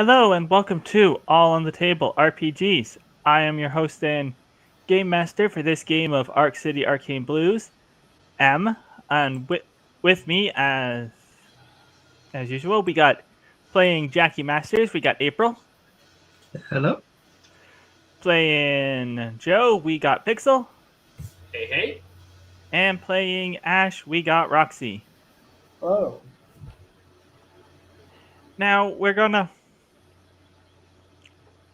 Hello and welcome to All on the Table RPGs. I am your host and game master for this game of Arc City Arcane Blues, M. And with me, as usual, we got playing Jackie Masters. We got April. Hello. Playing Joe. We got Pixel. Hey, hey. And playing Ash. We got Roxy. Oh, Now we're gonna.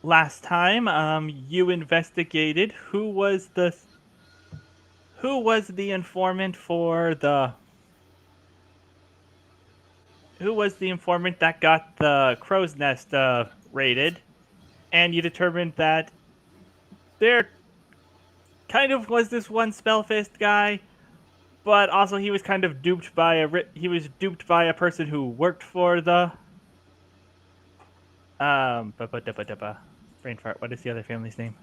Last time, you investigated who was the informant for the who was the informant that got the crow's nest raided, and you determined that there kind of was this one spellfist guy, but also he was kind of duped by a person who worked for the brain fart. What is the other family's name?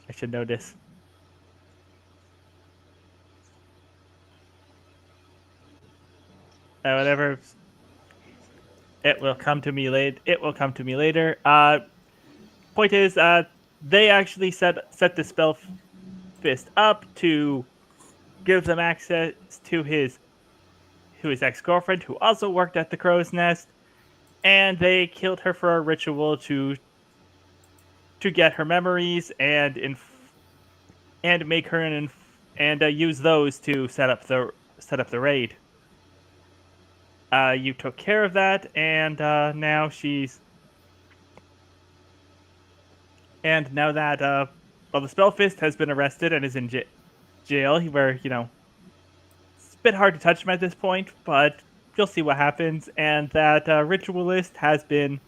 I should know this. Whatever. It will come to me later. It will come to me later. Point is, they actually set the spell fist up to give them access to his ex-girlfriend, who also worked at the crow's nest, and they killed her for a ritual to get her memories and make her and use those to set up the raid. You took care of that, and now she's and now that the Spellfist has been arrested and is in jail, where it's a bit hard to touch him at this point, but you'll see what happens. And that Ritualist has been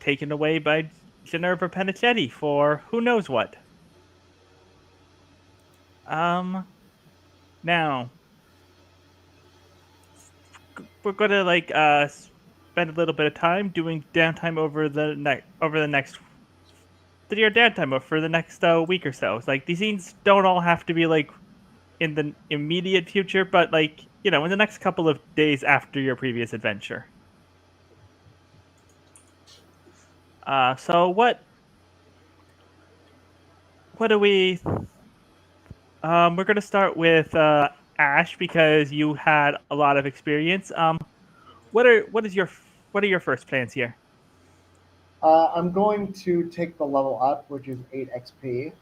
taken away by Ginevra Penichetti for who knows what. Now we're gonna spend a little bit of time doing downtime over the next your downtime for the next week or so. It's like these scenes don't all have to be like in the immediate future, but in the next couple of days after your previous adventure. So what do we? We're gonna start with Ash because you had a lot of experience. What are your first plans here? I'm going to take the level up, which is 8 XP.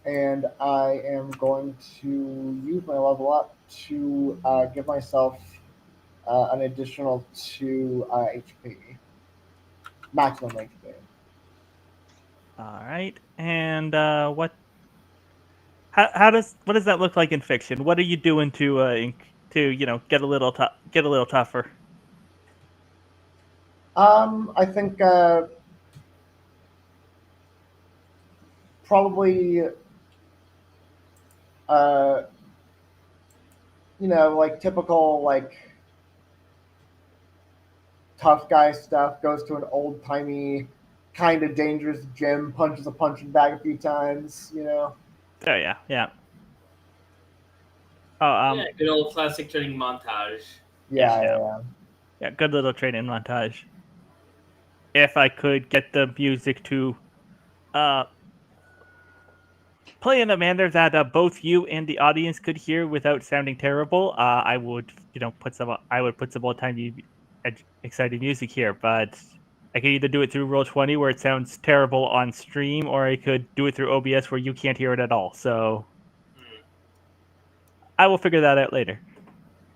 And I am going to use my level up to give myself an additional 2 HP. Maximum HP. All right, and what does that look like in fiction? What are you doing to get a little tougher? I think probably uh, like typical tough guy stuff. Goes to an old timey kind of dangerous gym, punches a punching bag a few times. Oh yeah. Yeah, good old classic training montage. Yeah. Good little training montage. If I could get the music to play in a manner that both you and the audience could hear without sounding terrible, I would put some old timey exciting music here. But I could either do it through Roll20 where it sounds terrible on stream, or I could do it through OBS where you can't hear it at all. So I will figure that out later.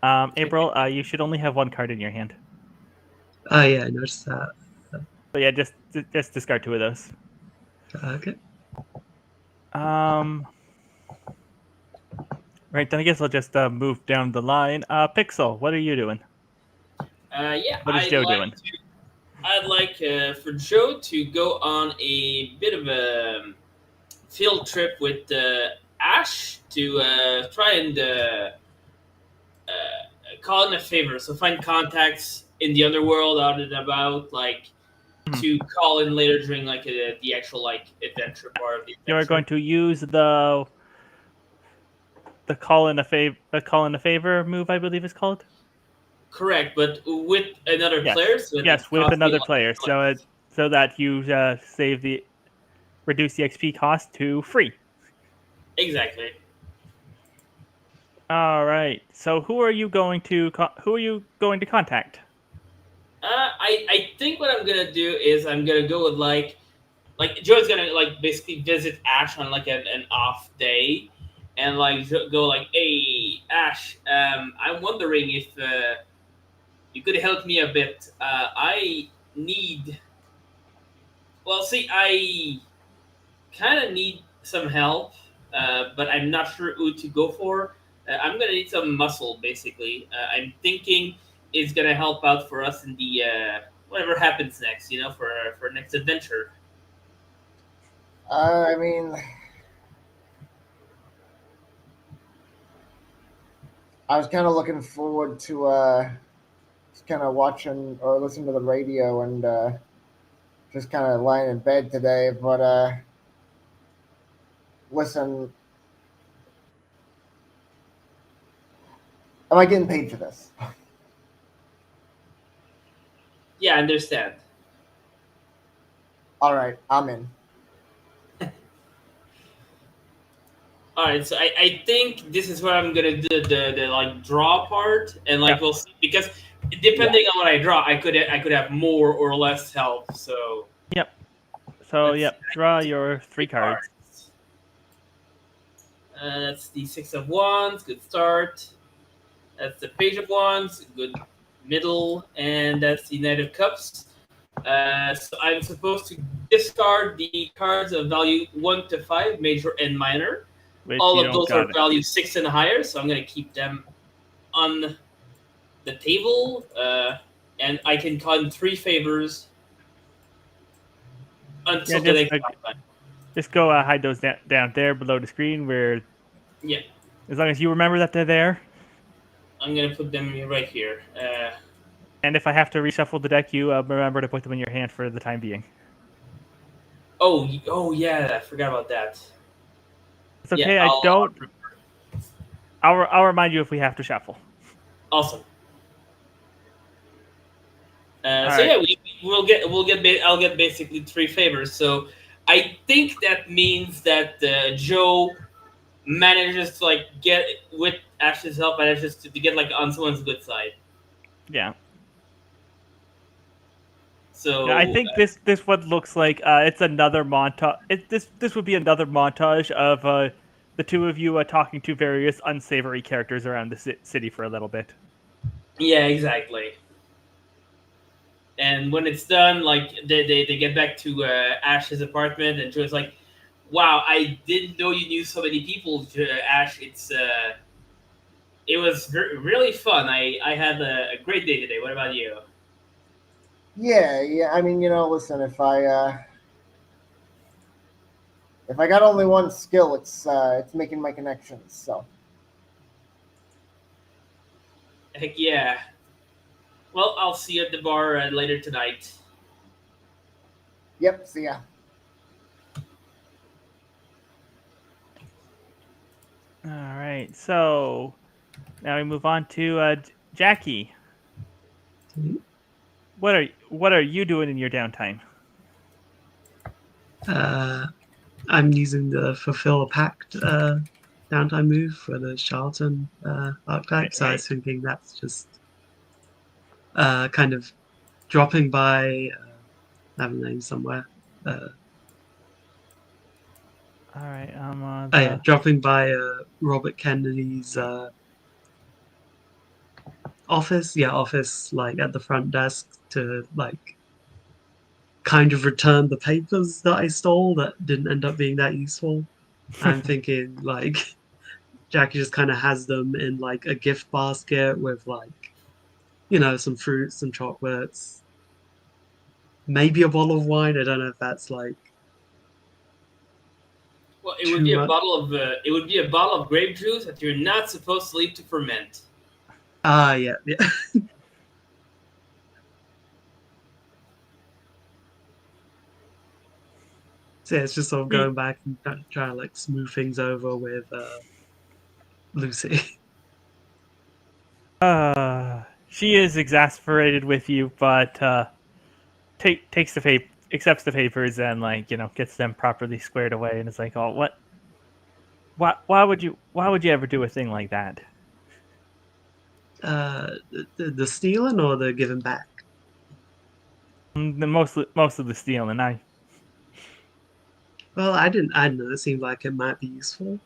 April, you should only have one card in your hand. Oh yeah, I noticed that. But yeah, just discard 2 of those. Okay. Right, then I guess I'll just move down the line. Pixel, what are you doing? Yeah, What is Joe doing? I'd like for Joe to go on a bit of a field trip with Ash to try and call in a favor. So find contacts in the underworld out and about, to call in later during the actual adventure part of the adventure. You're going to use the the call in a favor move, I believe is called. Correct, but with another Yes, player, so it yes, with costs me another less player, points. so that you reduce the XP cost to free. Exactly. All right. So who are you going to contact? I think what I'm gonna do is I'm gonna go with like Joe's gonna like basically visit Ash on like an off day, and like go like, hey Ash, I'm wondering if you could help me a bit. I need. Well, see, I kind of need some help, but I'm not sure who to go for. I'm gonna need some muscle, basically. I'm thinking it's gonna help out for us in the whatever happens next. You know, for next adventure. I mean, I was kind of looking forward to just kind of watching or listening to the radio and just kind of lying in bed today. But listen, am I getting paid for this? Yeah, I understand. All right, I'm in. All right, so I think this is where I'm gonna do the like draw part, and like Yeah. we'll see because depending on what I draw, I could have more or less help. So Yep. So let's yep, draw see. your three cards. That's the Six of Wands, good start. That's the Page of Wands, good middle, and that's the Knight of Cups. So I'm supposed to discard the cards of value 1 to 5, major and minor. Which All you of don't those are got it. value 6 and higher, so I'm going to keep them on the table. And I can con 3 favors Yeah, until the next time. just go hide those down there below the screen where, Yeah, as long as you remember that they're there. I'm going to put them right here. And if I have to reshuffle the deck, you remember to put them in your hand for the time being. Oh yeah, I forgot about that. It's Yeah, okay. I'll remind you if we have to shuffle. awesome. All So right. yeah, I'll get basically 3 favors. So I think that means that Joe manages to like get with Ash's help, manages to get like on someone's good side. Yeah. Yeah, I So think this one looks like it's another montage. This would be another montage of the two of you talking to various unsavory characters around the city for a little bit. yeah, exactly. And when it's done, like they get back to Ash's apartment, and Joe's like, "Wow, I didn't know you knew so many people, Ash. It was really fun. I had a great day today. What about you?" Yeah. I mean, listen, if I got only one skill, it's making my connections. So Heck yeah. Well, I'll see you at the bar later tonight. yep. See ya. All right. So now we move on to Jackie. What are you doing in your downtime? I'm using the Fulfill a Pact downtime move for the Charlton archetype, so I was thinking that's just kind of dropping by, I have a name somewhere. All right. Dropping by Robert Kennedy's office. Yeah, office, like at the front desk to like kind of return the papers that I stole that didn't end up being that useful. I'm thinking like Jackie just kind of has them in like a gift basket with like, some fruits, some chocolates, maybe a bottle of wine. I don't know if that's like Well, it would too be a much. bottle of grape juice that you're not supposed to leave to ferment. Ah, yeah. So yeah, it's just sort of going back and trying to like smooth things over with Lucy. She is exasperated with you, but accepts the papers and gets them properly squared away, and is like, "Oh, what? Why would you ever do a thing like that?" The stealing or the giving back? The most of the stealing. Well, I didn't. I know it seemed like it might be useful.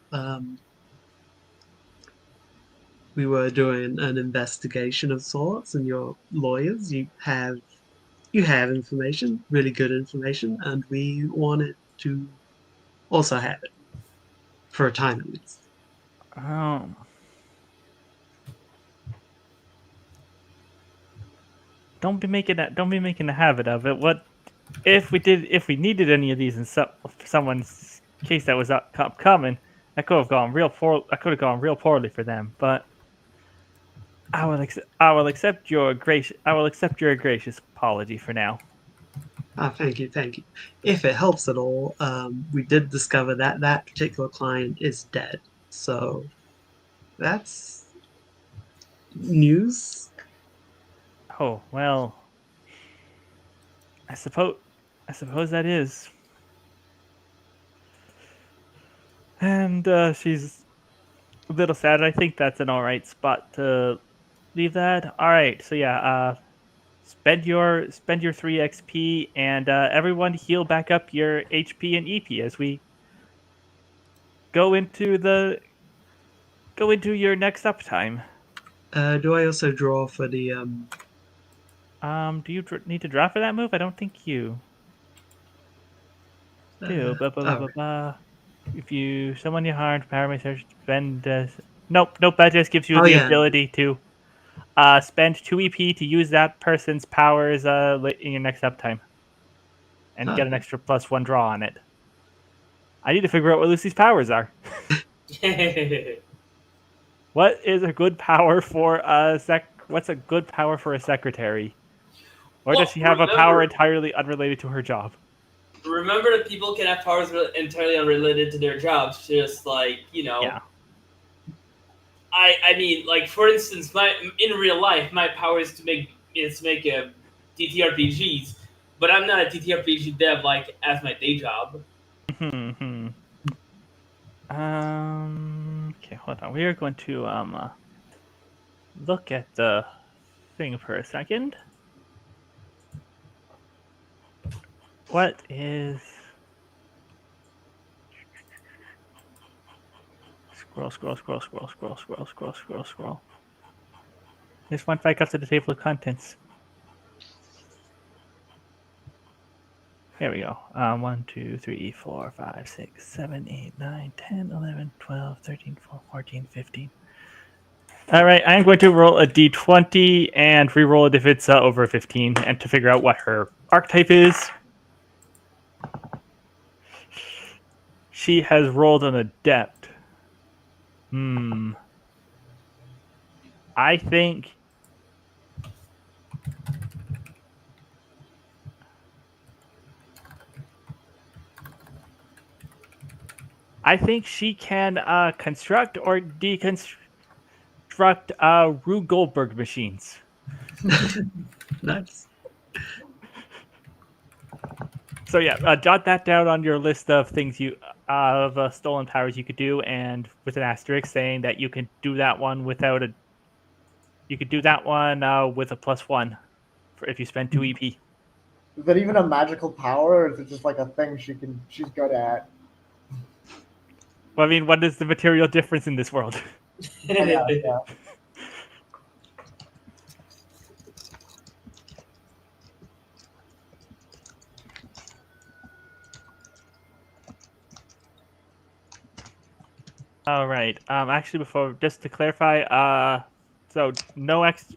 We were doing an investigation of sorts, and you're lawyers. You have information, really good information, and we wanted to also have it for a time at least. Oh, don't be making a habit of it. What if we needed any of these in someone's case that was upcoming? I could have gone real poorly for them, but I will accept your gracious apology for now. Thank you, thank you. If it helps at all, we did discover that that particular client is dead. So that's news. Oh, well, I suppose I suppose that is. And she's a little sad. I think that's an all right spot to leave that. All right. So yeah, spend your 3 XP, and everyone heal back up your HP and EP as we go into the go into your next uptime. Do I also draw for the Do you need to draw for that move? I don't think you do. all right. If you summon your heart, parameter spend. Nope. That just gives you Oh the yeah. ability to spend 2 EP to use that person's powers in your next uptime, and get an Okay. extra +1 draw on it. I need to figure out what Lucy's powers are. What is a good power for a What's a good power for a secretary? Or does Well, she have a power entirely unrelated to her job? remember that people can have powers entirely unrelated to their jobs. Just like Yeah. I mean, like for instance, my in real life, my power is to make TTRPGs, but I'm not a TTRPG dev like as my day job. Okay, hold on. We are going to look at the thing for a second. What is scroll. Just went back up to the table of contents. Here we go. 1, 2, 3, 4, 5, 6, 7, 8, 9, 10, 11, 12, 13, 14, 15. All right, I'm going to roll a d20 and re-roll it if it's over 15, and to figure out what her archetype is. She has rolled an adept. I think she can construct or deconstruct Rube Goldberg machines. Nice. So yeah, jot that down on your list of things of stolen powers you could do, and with an asterisk saying that you can do that one with a +1 for if you spend 2 EP. Is that even a magical power, or is it just like a thing she's good at? Well, I mean, what is the material difference in this world? Yeah. All right. Actually, before just to clarify, so no X.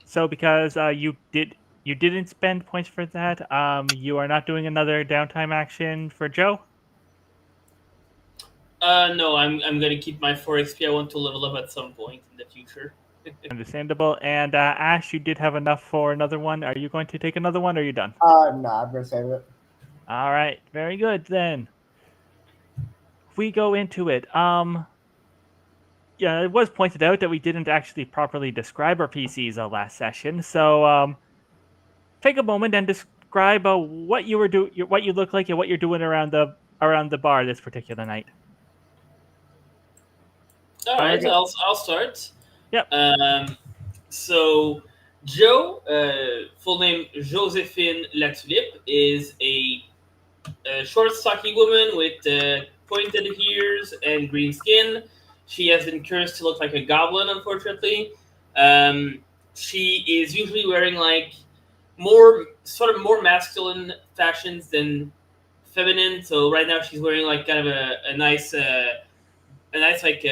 So because you didn't spend points for that, you are not doing another downtime action for Joe. No, I'm gonna keep my 4 XP. I want to level up at some point in the future. Understandable. And Ash, you did have enough for another one. Are you going to take another one, or are you done? No, I'm gonna save it. All right. Very good then. We go into it. yeah, it was pointed out that we didn't actually properly describe our PCs last session. So take a moment and describe what you what you look like, and what you're doing around the bar this particular night. All right, Okay. I'll start. Yep. So Joe, full name Josephine Latulippe, is a short, stocky woman with pointed ears and green skin. She has been cursed to look like a goblin, unfortunately. Um, she is usually wearing like more masculine fashions than feminine. So right now she's wearing like kind of a nice like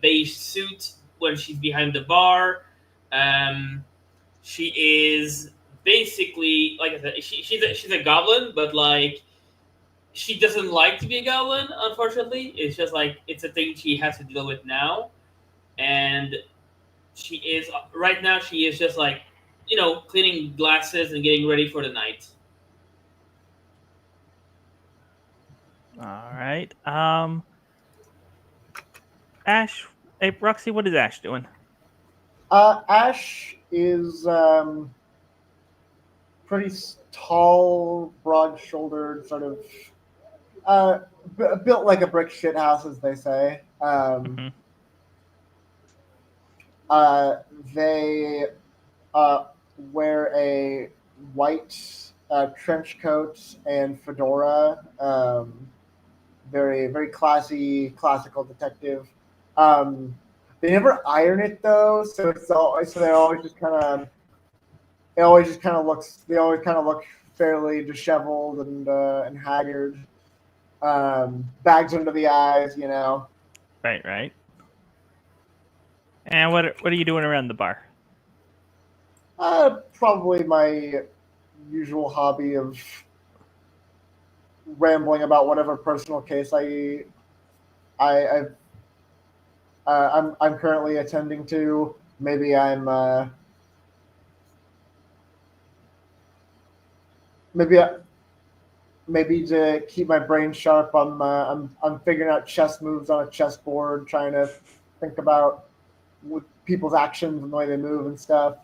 beige suit when she's behind the bar. Um, she is basically like I said, she's a goblin, but like she doesn't like to be a goblin. Unfortunately, it's just like it's a thing she has to deal with now, and she is right now. She is just like cleaning glasses and getting ready for the night. All right. Ash, hey, Roxy, what is Ash doing? Ash is pretty tall, broad-shouldered, sort of built like a brick shit house, as they say. Mm-hmm. Uh, they uh, wear a white trench coat and fedora. Very, very classy, classical detective. They never iron it though, so they always just kind of they always kind of look fairly disheveled and haggard. Bags under the eyes, you know. Right, right. And what are you doing around the bar? Probably my usual hobby of rambling about whatever personal case I I'm currently attending to. Maybe I'm maybe maybe to keep my brain sharp. I'm figuring out chess moves on a chessboard, trying to think about with people's actions and the way they move and stuff.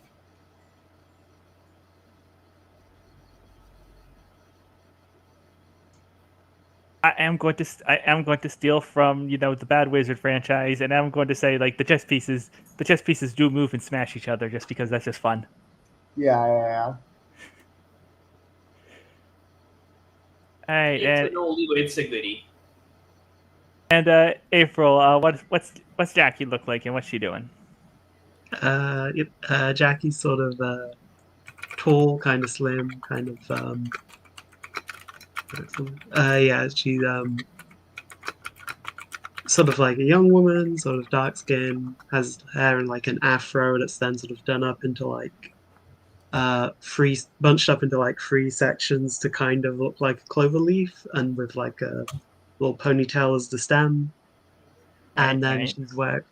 I am going to steal from the Bad Wizard franchise, and I'm going to say like the chess pieces do move and smash each other just because that's just fun. Yeah. All right, It's an oldie, but it's a goodie. and April, what's Jackie look like, and what's she doing? Yep. Jackie's sort of tall, kind of slim, kind of yeah, she's sort of like a young woman, sort of dark skin, has hair in like an afro that's then sort of done up into like three bunched up into like three sections to kind of look like a clover leaf, and with like a little ponytail as the stem. And then Right.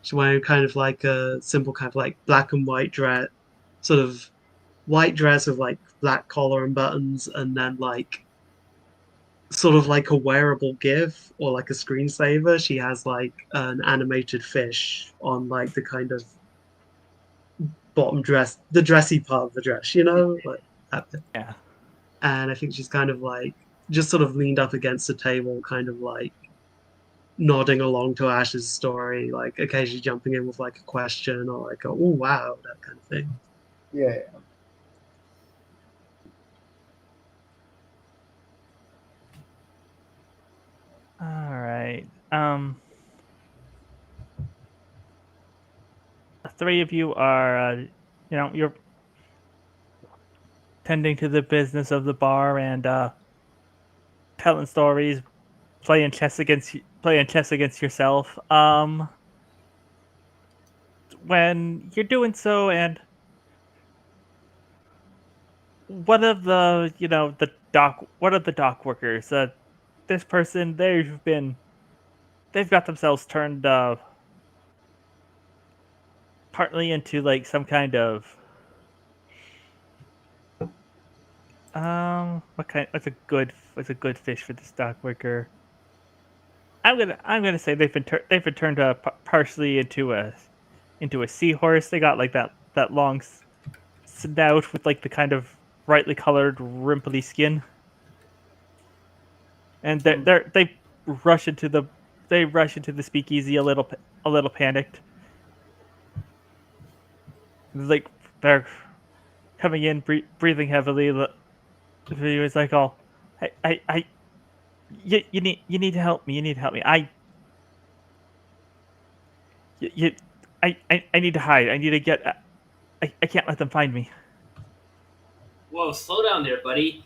she's wearing kind of like a simple kind of like black and white dress, sort of white dress with like black collar and buttons, and then like sort of like a wearable GIF or like a screensaver. She has like an animated fish on like the kind of bottom dress, the dressy part of the dress, like that bit. Yeah. And I think she's kind of like just sort of leaned up against the table, kind of like nodding along to Ash's story, like occasionally jumping in with like a question or like, oh wow, that kind of thing. Yeah. All right. The three of you are, you're tending to the business of the bar and telling stories, playing chess against yourself. When you're doing so, and one of the one of the dock workers, this person, they've got themselves turned partly into like some kind of what's a good fish for this dock worker? I'm gonna say they've been turned partially into a seahorse. They got like that long snout with like the kind of brightly colored rimply skin, and they rush into the speakeasy a little panicked. Like they're coming in, breathing heavily. He was like, "Oh, I you need to help me. You need to help me. You, I need to hide. I need to get. I can't let them find me." Whoa, slow down there, buddy.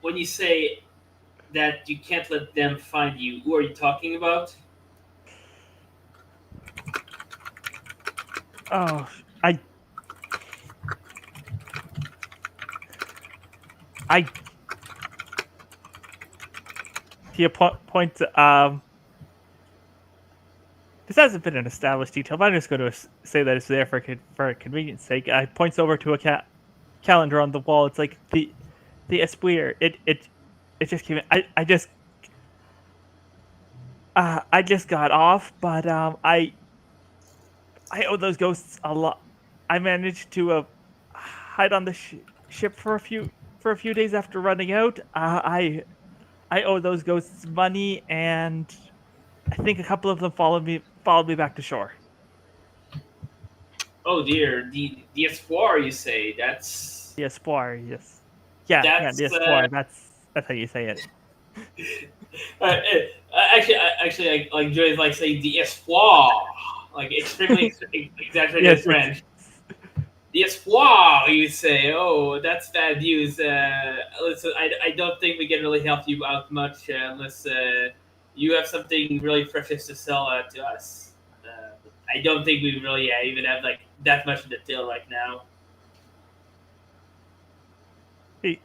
When you say that you can't let them find you, who are you talking about? Oh, I I he points. This hasn't been an established detail, but I'm just going to say that it's there for convenience sake. I points over to a calendar on the wall. It's like the Esquire. It just came in. I just got off, but I owe those ghosts a lot. I managed to hide on the ship for a few days after running out. I owe those ghosts money, and I think a couple of them followed me back to shore. Oh dear, the Espoir, you say? The Espoir, yes. Yeah, That's the Espoir. That's how you say it. like Joey's like saying the Espoir, like extremely exaggerated Yes, French. The Espoir, you say? Oh, that's bad news. Listen, I don't think we can really help you out much unless you have something really precious to sell to us. I don't think we really even have like that much in the till right now. He,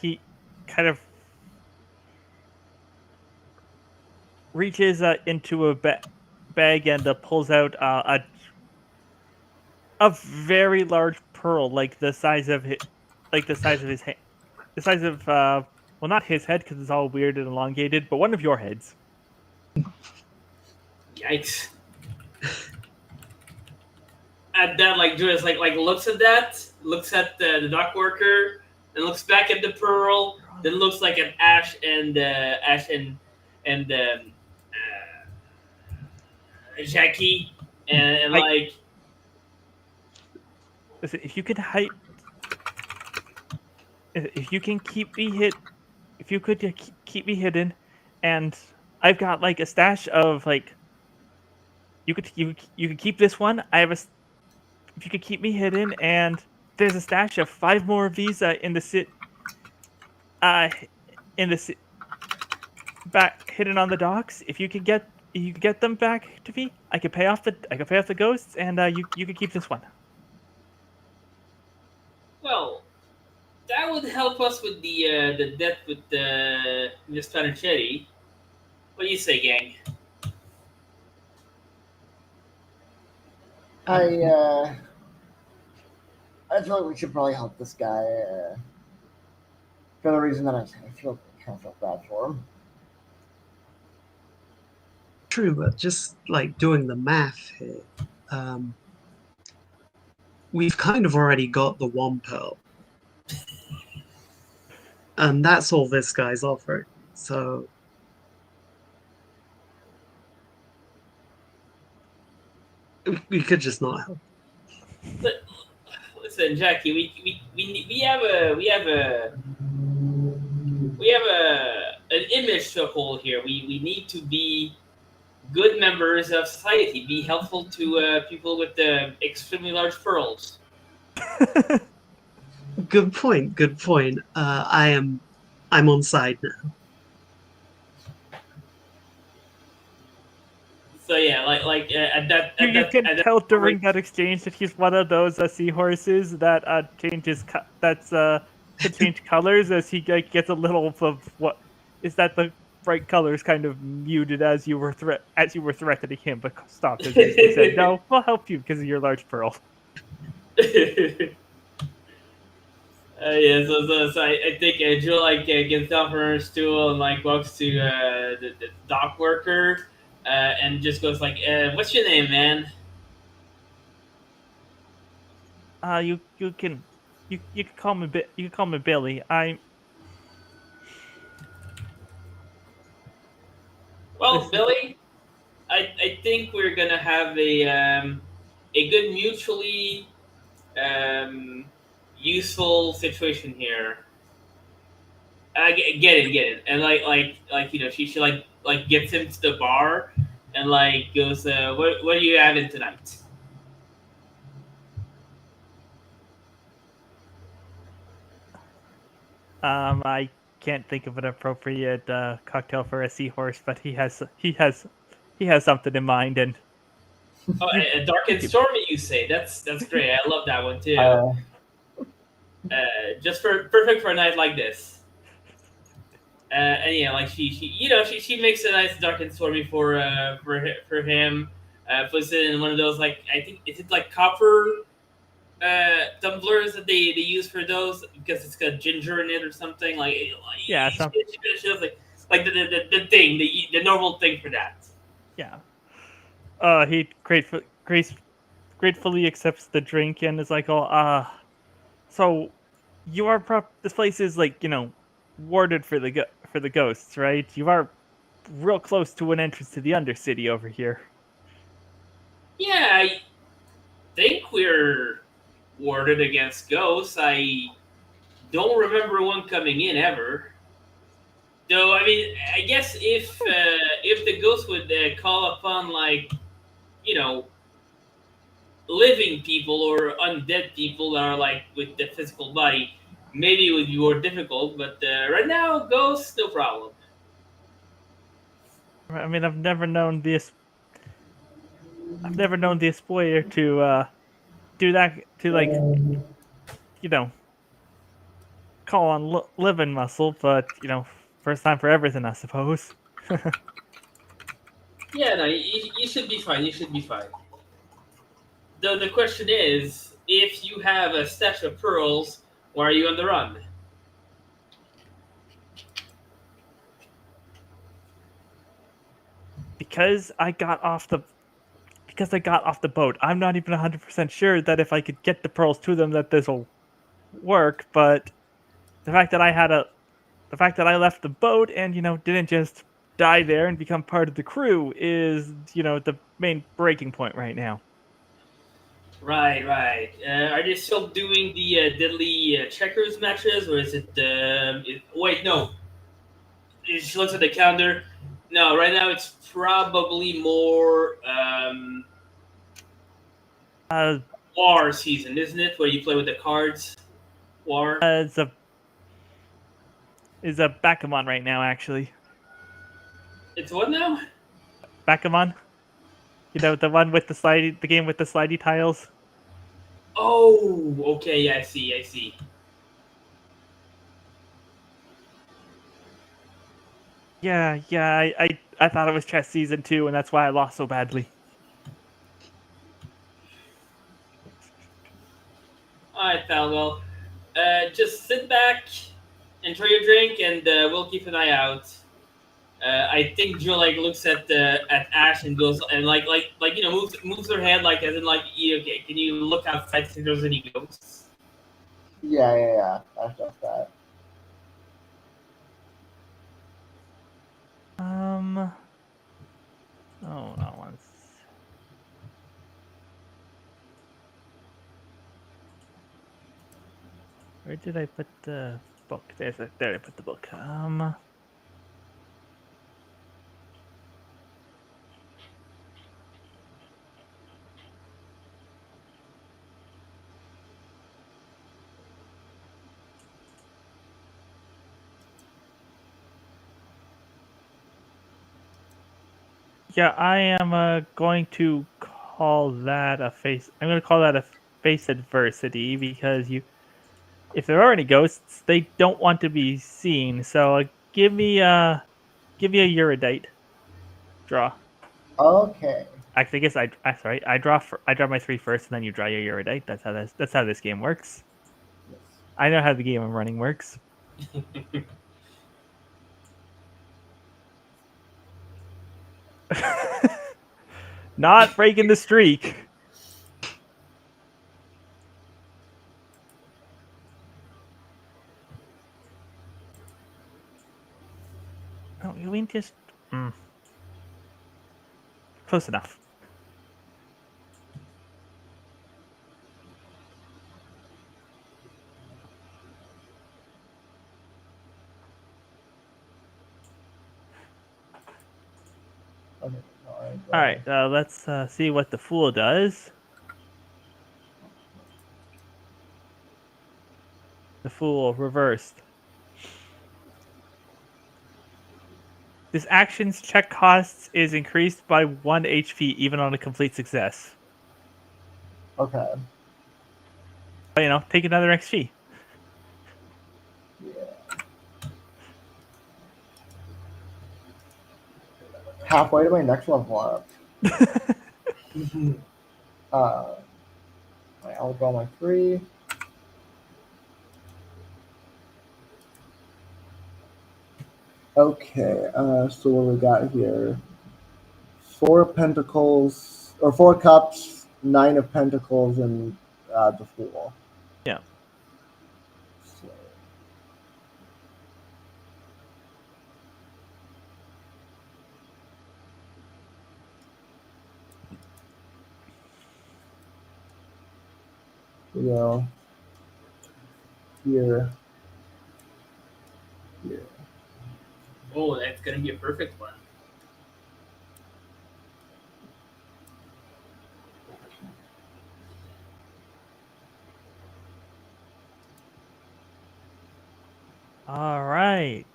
he kind of reaches into a bag and pulls out a very large pearl, like the size of his hand, the size of well, not his head because it's all weird and elongated, but one of your heads. Yikes! And then like Julius like looks at that, looks at the dock worker, and looks back at the pearl. Then looks like an and Jackie and like Listen, if you can hide, if you can keep me hid, if you could keep me hidden, and I've got like a stash of like you could keep this one. If you could keep me hidden, and there's a stash of 5 more of these in the uh in the back hidden on the docks. If you could get them back to me, I could pay off the ghosts, and you could keep this one. well, that would help us with the debt with Miss Panichetti. What do you say, gang? I feel like we should probably help this guy for the reason that I kind of feel bad for him. True, but just like doing the math here, we've kind of already got the one pearl. And that's all this guy's offering. So we could just not help. But, listen, Jackie, we have an image to uphold here. We need to be good members of society. Be helpful to people with extremely large pearls. Good point. Good point. I'm on side now. So yeah, at that You can at that tell during point- that exchange that he's one of those seahorses that changes can change colors as he like, gets a little of what is that the bright colors kind of muted as you were threatening him, but stopped as he said, "No, we'll help you because of your large pearl." Yeah, so I think Jill like gets down from her stool and like walks to the dock worker, and just goes like, "What's your name, man?" You can you can call me you can call me Billy. I Well, this Billy, I think we're gonna have a good mutually um, useful situation here. I get it, and she like gets him to the bar, and like goes, what are you having tonight? I can't think of an appropriate cocktail for a seahorse, but he has something in mind, and Oh, a dark you and could, stormy, you say? That's great. I love that one too. Uh, Just for perfect for a night like this. And yeah, like she makes a nice dark and stormy for him. Puts it in one of those like I think is it like copper tumblers that they use for those because it's got ginger in it or something yeah, some she does like the thing the normal thing for that. yeah. He gratefully accepts the drink and is like, "Oh, so you are this place is like warded for for the ghosts, right? You are real close to an entrance to the Undercity over here." Yeah, I think we're warded against ghosts. I don't remember one coming in ever. Though I mean, I guess if the ghost would call upon like you know living people or undead people that are like with the physical body, maybe it would be more difficult. But right now, ghosts no problem. I mean, I've never known the exploiter to do that to like you know call on living muscle, but first time for everything, I suppose. Yeah, no, you should be fine. You should be fine. The question is, if you have a stash of pearls, why are you on the run? because I got off the boat. I'm not even 100% sure that if I could get the pearls to them that this will work, but the fact that I had a the fact that I left the boat and didn't just die there and become part of the crew is the main breaking point right now. Right, right. Are they still doing the deadly checkers matches, or is it? Wait, no. She looks at the calendar. No, right now it's probably more Uh, war season, isn't it? Where you play with the cards. War. it's a Bakamon right now actually. It's what now? Bakamon, the one with the game with the slidey tiles. Oh, okay. Yeah, I see. I see. Yeah. I thought it was chess season 2, and that's why I lost so badly. All right, pal. Well, just sit back, enjoy your drink, and we'll keep an eye out. I think Joe like looks at Ash and goes and moves her head like as in like okay, can you look outside to see if there's any ghosts? yeah. Ash does that. Oh, not once. Where did I put the book? There I put the book. Yeah, I am going to call that a face. I'm going to call that a face adversity because if there are any ghosts, they don't want to be seen. So give me a Eurodite draw. Okay. Actually, I guess sorry. I draw my 3 first, and then you draw your Eurodite. That's how this game works. Yes. I know how the game I'm running works. Not breaking the streak. Oh, you mean just close enough. Okay, All right, let's see what the fool does. The fool reversed. This action's check costs is increased by 1 HP even on a complete success. Okay. But, take another XP. Yeah. Halfway to my next level up. I'll draw my 3. Okay, so what we got here? 4 pentacles, or 4 cups, 9 of pentacles, and the fool. Yeah. So, here, here. Oh, that's gonna be a perfect one. All right.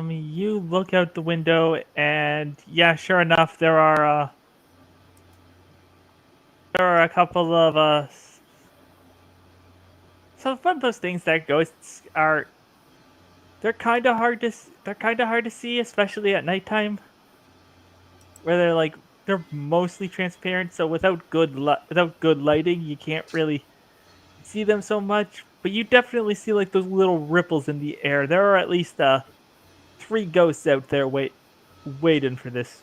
You look out the window, and yeah, sure enough, there are a couple of So it's one of those things that ghosts are. They're kind of hard to see, especially at nighttime, where they're mostly transparent. So without without good lighting, you can't really see them so much. But you definitely see like those little ripples in the air. There are at least 3 ghosts out there waiting for this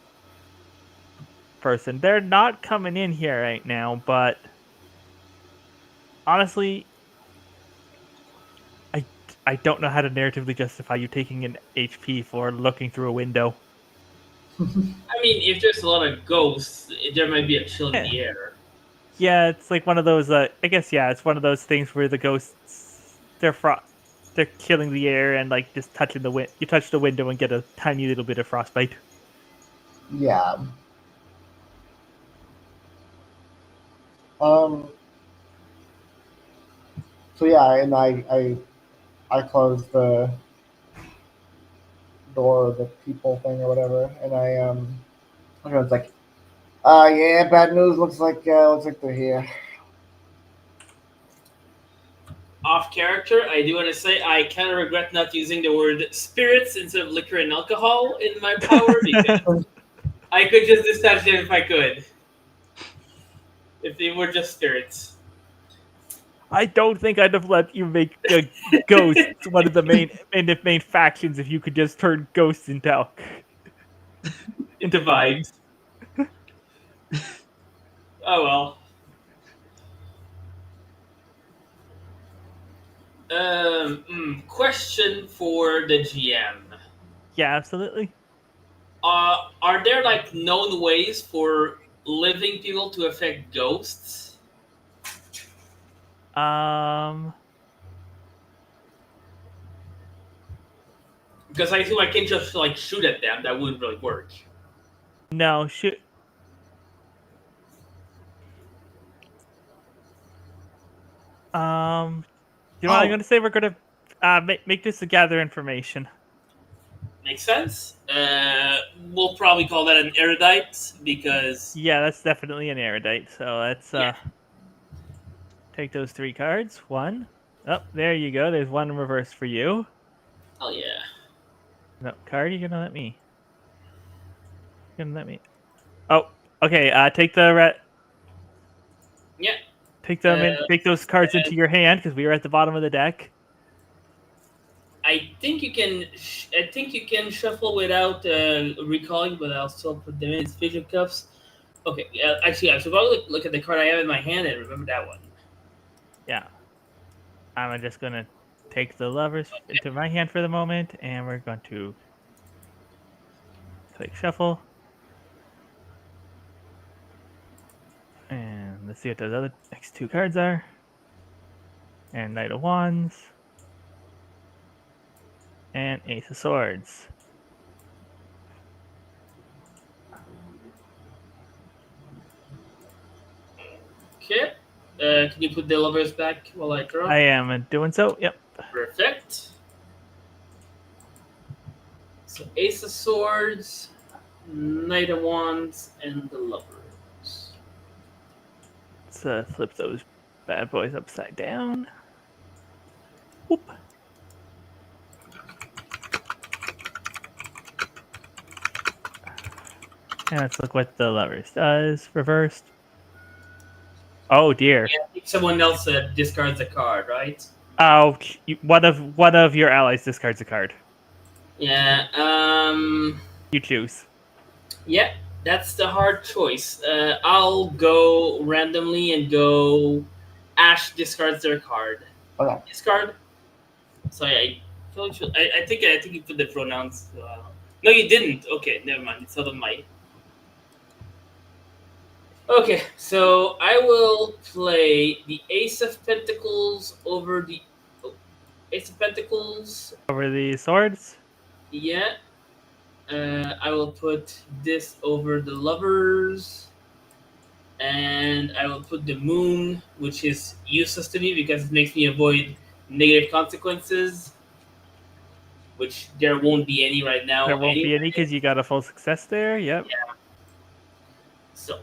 person. They're not coming in here right now, but honestly, I don't know how to narratively justify you taking an HP for looking through a window. I mean, if there's a lot of ghosts, there might be a chill in the air. Yeah, it's like one of those. I guess yeah, it's one of those things where the ghosts they're killing the air and like just touching the wind. You touch the window and get a tiny little bit of frostbite. Yeah. Um. So yeah, and I closed the door, the people thing or whatever, and I was like, yeah, bad news. Looks like they're here. Off character, I do want to say I kind of regret not using the word spirits instead of liquor and alcohol in my power because I could just dispatch them if I could. If they were just spirits. I don't think I'd have let you make ghosts one of the main factions if you could just turn ghosts into Vibes. Oh well. Question for the GM. Yeah, absolutely. Are there like known ways for living people to affect ghosts? Um, Because I assume I can just like shoot at them. That wouldn't really work. no, shoot. You know what I'm gonna say? We're gonna make this to gather information. Makes sense. We'll probably call that an erudite because Yeah, that's definitely an erudite. So let's Yeah. take those 3 cards. One. Oh, there you go. There's one reverse for you. oh yeah. No card. You're gonna let me. Can let me. Oh, okay. Take the Yeah. take them in. Uh, Take those cards into your hand because we are at the bottom of the deck. I think you can. I think you can shuffle without recalling, but I'll still put them in. It's vision cuffs. Okay. Actually, I should probably look at the card I have in my hand and remember that one. Yeah. I'm just gonna take the lovers into my hand for the moment, and we're going to click shuffle. And let's see what those other next two cards are. And Knight of Wands. And Ace of Swords. Okay. Can you put the lovers back while I draw? I am doing so. Yep. Perfect. So Ace of Swords, Knight of Wands, and the lovers. Let's flip those bad boys upside down. Whoop. And let's look what the lovers does reversed. Oh dear. Yeah, I think someone else discards a card, right? Oh, one of your allies discards a card. Yeah. You choose. Yeah, that's the hard choice. I'll go randomly and go. Ash discards their card. Okay. Discard. Sorry, I feel like I think you put the pronouns. No, you didn't. Okay, never mind. It's out of my. Okay, so I will play the Ace of Pentacles over the Ace of Pentacles. Over the swords. Yeah. I will put this over the lovers. And I will put the moon, which is useless to me because it makes me avoid negative consequences, which there won't be any right now. There won't be any anyway. because you got a full success there. Yep. Yeah. So.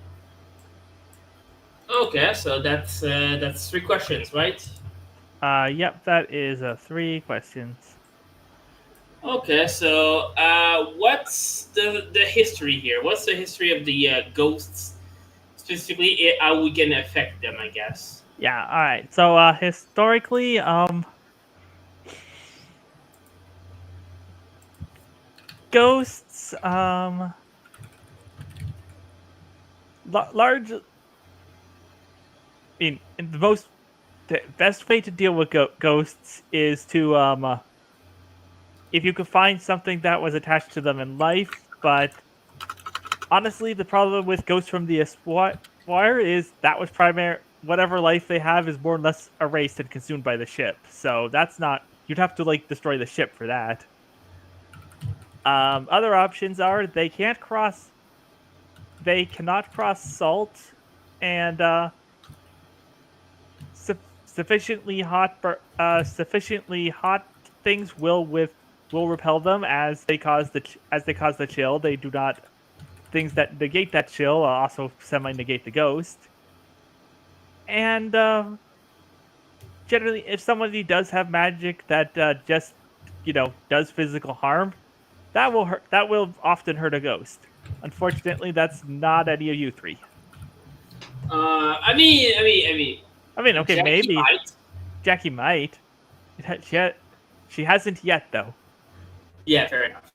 Okay, so that's 3 questions, right? Yep. That is 3 questions. Okay, so what's the history here? What's the history of the ghosts specifically? How we can affect them, I guess. Yeah. All right. So historically, ghosts, large. I mean, the best way to deal with ghosts is to if you could find something that was attached to them in life. But honestly, the problem with ghosts from the Esquire is that was primary. Whatever life they have is more or less erased and consumed by the ship. So that's not. You'd have to destroy the ship for that. Other options are they can't cross. They cannot cross salt, and sufficiently hot things will repel them as they cause the chill. They do not. Things that negate that chill also semi negate the ghost. And generally, if somebody does have magic that just does physical harm, that will hurt. That will often hurt a ghost. Unfortunately, that's not any of you 3. I mean. I mean, okay, Jackie maybe might. Jackie might. She hasn't yet, though. Yeah, fair enough.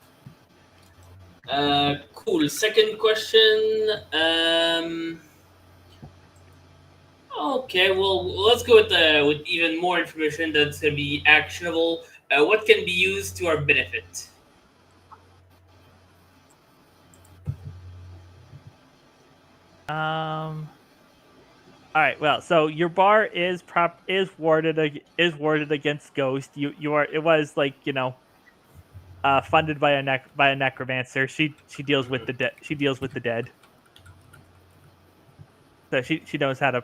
Cool. Second question. Okay, well, let's go with even more information that's gonna be actionable. What can be used to our benefit? All right. Well, so your bar is warded against ghost. It was funded by a necromancer. She deals with the dead. She deals with the dead. So she knows how to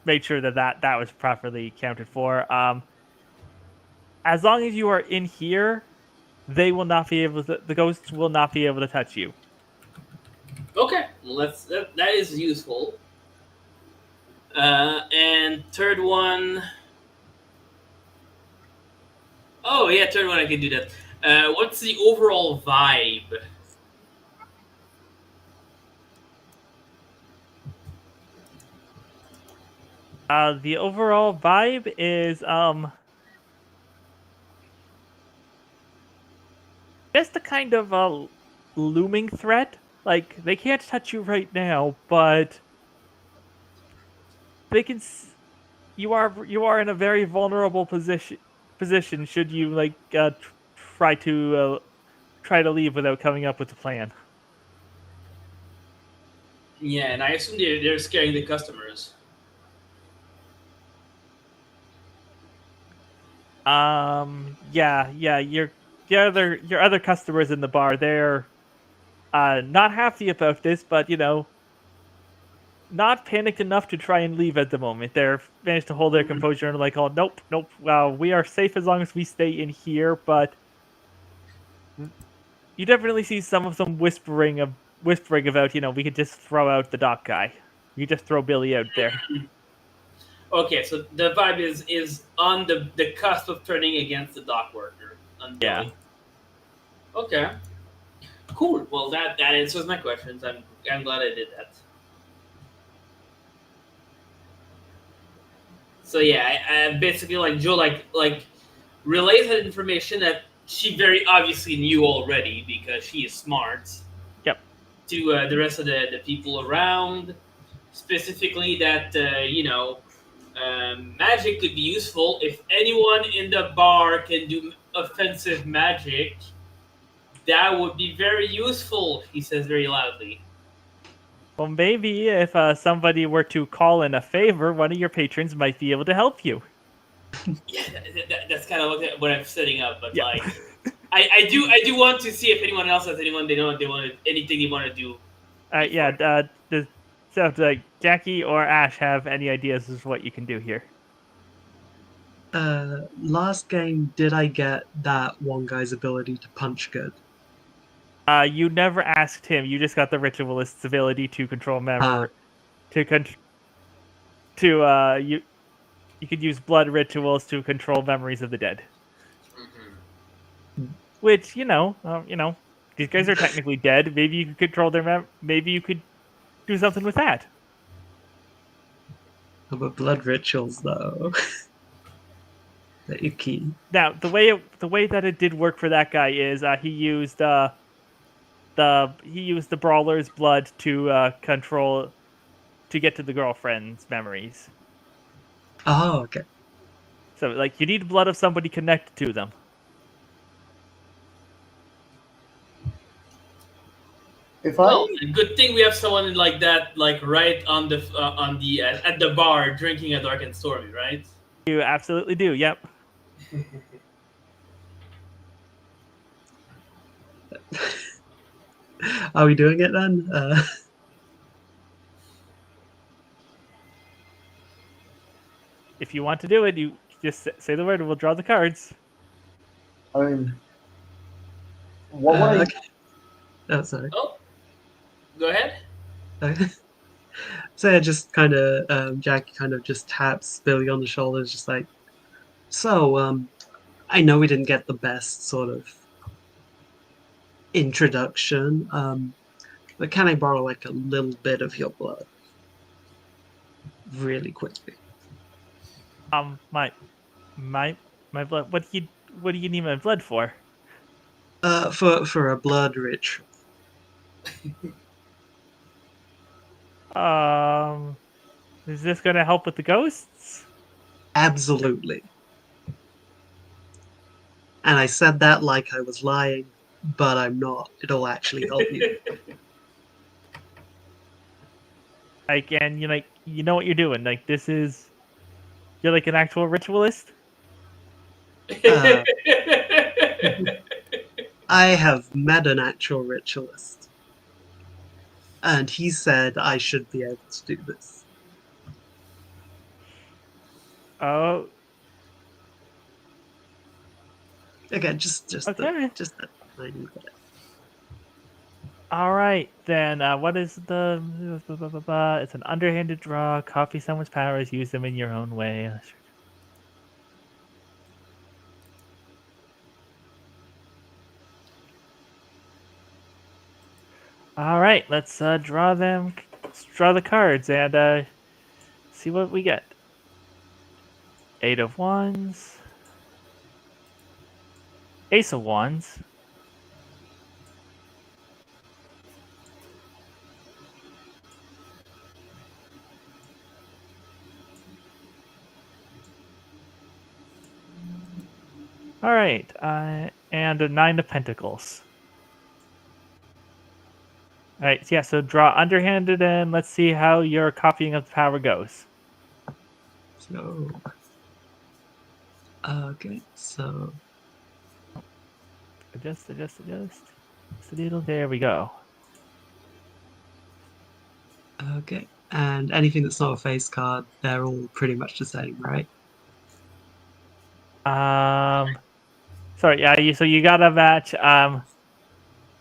make sure that was properly accounted for. As long as you are in here, they will not be able to. The ghosts will not be able to touch you. Okay, well, that is useful. And third one. Oh yeah, third one I can do that. What's the overall vibe? The overall vibe is just a kind of a looming threat. Like they can't touch you right now, but they can. You are in a very vulnerable position should you like try to leave without coming up with a plan. Yeah, and I assume they're scaring the customers. Yeah, your other customers in the bar, they're not happy about this, but not panicked enough to try and leave at the moment. They're managed to hold their Mhm. composure and like, oh nope, nope. Well, we are safe as long as we stay in here, but you definitely see some of them whispering about, we could just throw out the dock guy. You just throw Billy out there. Okay, so the vibe is on the cusp of turning against the dock worker on Yeah. Billy. Okay, cool. Well, that answers my questions. I'm glad I did that. So yeah, I basically like Joe like relays that information that she very obviously knew already because she is smart Yep. to the rest of the people around. Specifically, that magic could be useful if anyone in the bar can do offensive magic. That would be very useful, he says very loudly. Well, maybe if somebody were to call in a favor, one of your patrons might be able to help you. Yeah, that's kind of what I'm setting up. But Yep. like, I do want to see if anyone else has anyone they want anything they want to do. Yeah. Before. Does Jackie or Ash have any ideas as to what you can do here? Last game, did I get that one guy's ability to punch good? You never asked him. You just got the ritualist's ability to control Uh, memory. To con- to you could use blood rituals to control memories of the dead. Mhm. Which these guys are technically dead. Maybe you could control their maybe you could do something with that. but blood rituals, though, they're icky. Now the way that it did work for that guy is he used the brawler's blood to control to get to the girlfriend's memories. Oh, okay. So like you need blood of somebody connected to them. If Well, I good thing we have someone like that, like right on the at the bar drinking a dark and stormy, right? You absolutely do. Yep. Are we doing it then? If you want to do it, you just say the word and we'll draw the cards. I mean, what would I? Okay. Oh, sorry. Oh, go ahead. So I just kind of, Jackie kind of just taps Billy on the shoulders, just like, so, I know we didn't get the best sort of introduction, but can I borrow like a little bit of your blood really quickly? My my my blood. What do you need my blood for? For a blood ritual. Um, is this gonna help with the ghosts? Absolutely. And I said that like I was lying, but I'm not. It'll actually help you. Like, and you know what you're doing. Like, you're like an actual ritualist. Uh, I have met an actual ritualist, and he said I should be able to do this. Oh, Again, just okay. a tiny bit. All right, then. What is the? It's an underhanded draw. Copy someone's powers. Use them in your own way. All right, let's draw them. Let's draw the cards and see what we get. 8 of wands. Ace of wands. All right, and a 9 of pentacles. All right, yeah. So draw underhanded, and let's see how your copying of the power goes. So, okay, so Adjust. Just a little. There we go. okay, and anything that's not a face card, they're all pretty much the same, right? Sorry. Yeah. So you gotta match a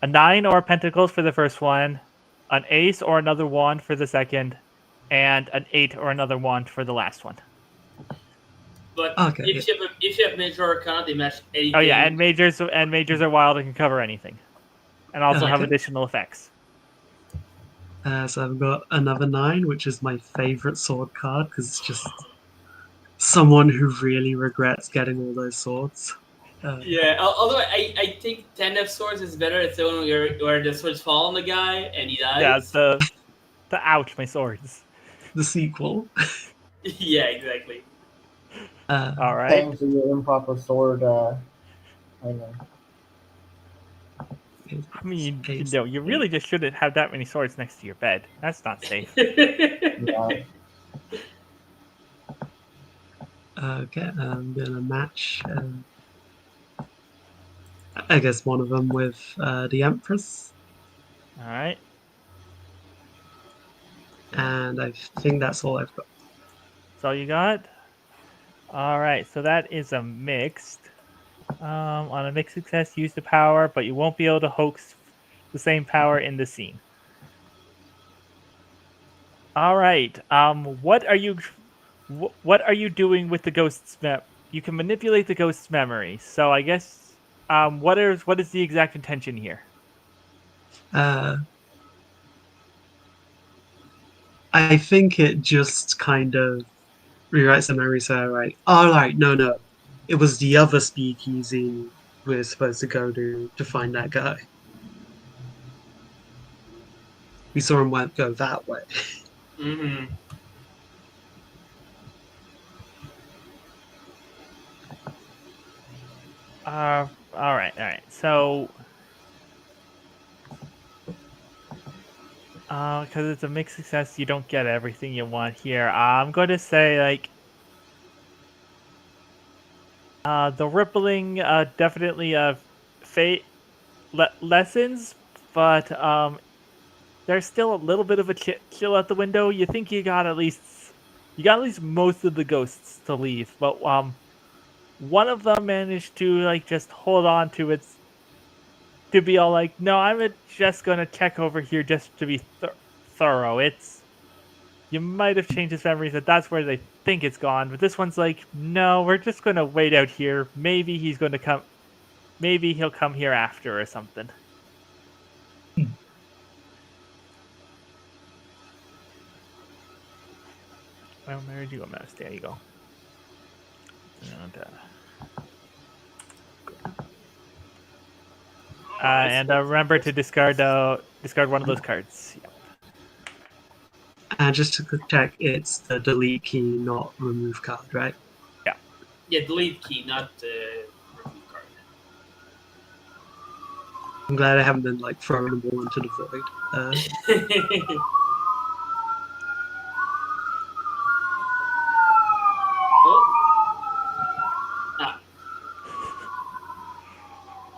9 or pentacles for the first one, an ace or another wand for the second, and an 8 or another wand for the last one. But Okay, yeah. if you have major arcana, they match anything. Oh yeah, and majors are wild and can cover anything, and also have Okay. additional effects. So I've got another 9, which is my favorite sword card because it's just someone who really regrets getting all those swords. Yeah, although I think 10 of swords is better. It's the one where the swords fall on the guy and he Yeah, dies. the ouch, my swords. The sequel. Yeah, exactly. All right. Paying for your improper sword. I know. I mean, you really just shouldn't have that many swords next to your bed. That's not safe. Yeah. Okay, I'm gonna match. I guess one of them with the Empress, All right. and I think that's all I've got. That's all you got? All right. So that is a mixed. On a mixed success, use the power, but you won't be able to hoax the same power in the scene. All right. What are you doing with the ghost's You can manipulate the ghost's memory. So I guess what is the exact intention here? I think it just kind of rewrites the memory. So, right, all right, no, it was the other speakeasy we're supposed to go to find that guy. We saw him go that way. Mm-hmm. All right. So, because it's a mixed success, you don't get everything you want here. I'm going to say like, the rippling definitely fate lessons, but there's still a little bit of a chill out the window. You think you got at least most of the ghosts to leave, but one of them managed to like just hold on to its to be all like, no, I'm just gonna check over here just to be thorough. You might have changed his memories that that's where they think it's gone, but this one's like, no, we're just gonna wait out here. Maybe he's gonna come. Maybe he'll come here after or something. Well, where did you go, mouse? There you go. And remember to discard one of those cards. Yep. And just to check, it's the delete key, not remove card, right? Yeah, delete key, not remove card. I'm glad I haven't been like throwing them all into the void.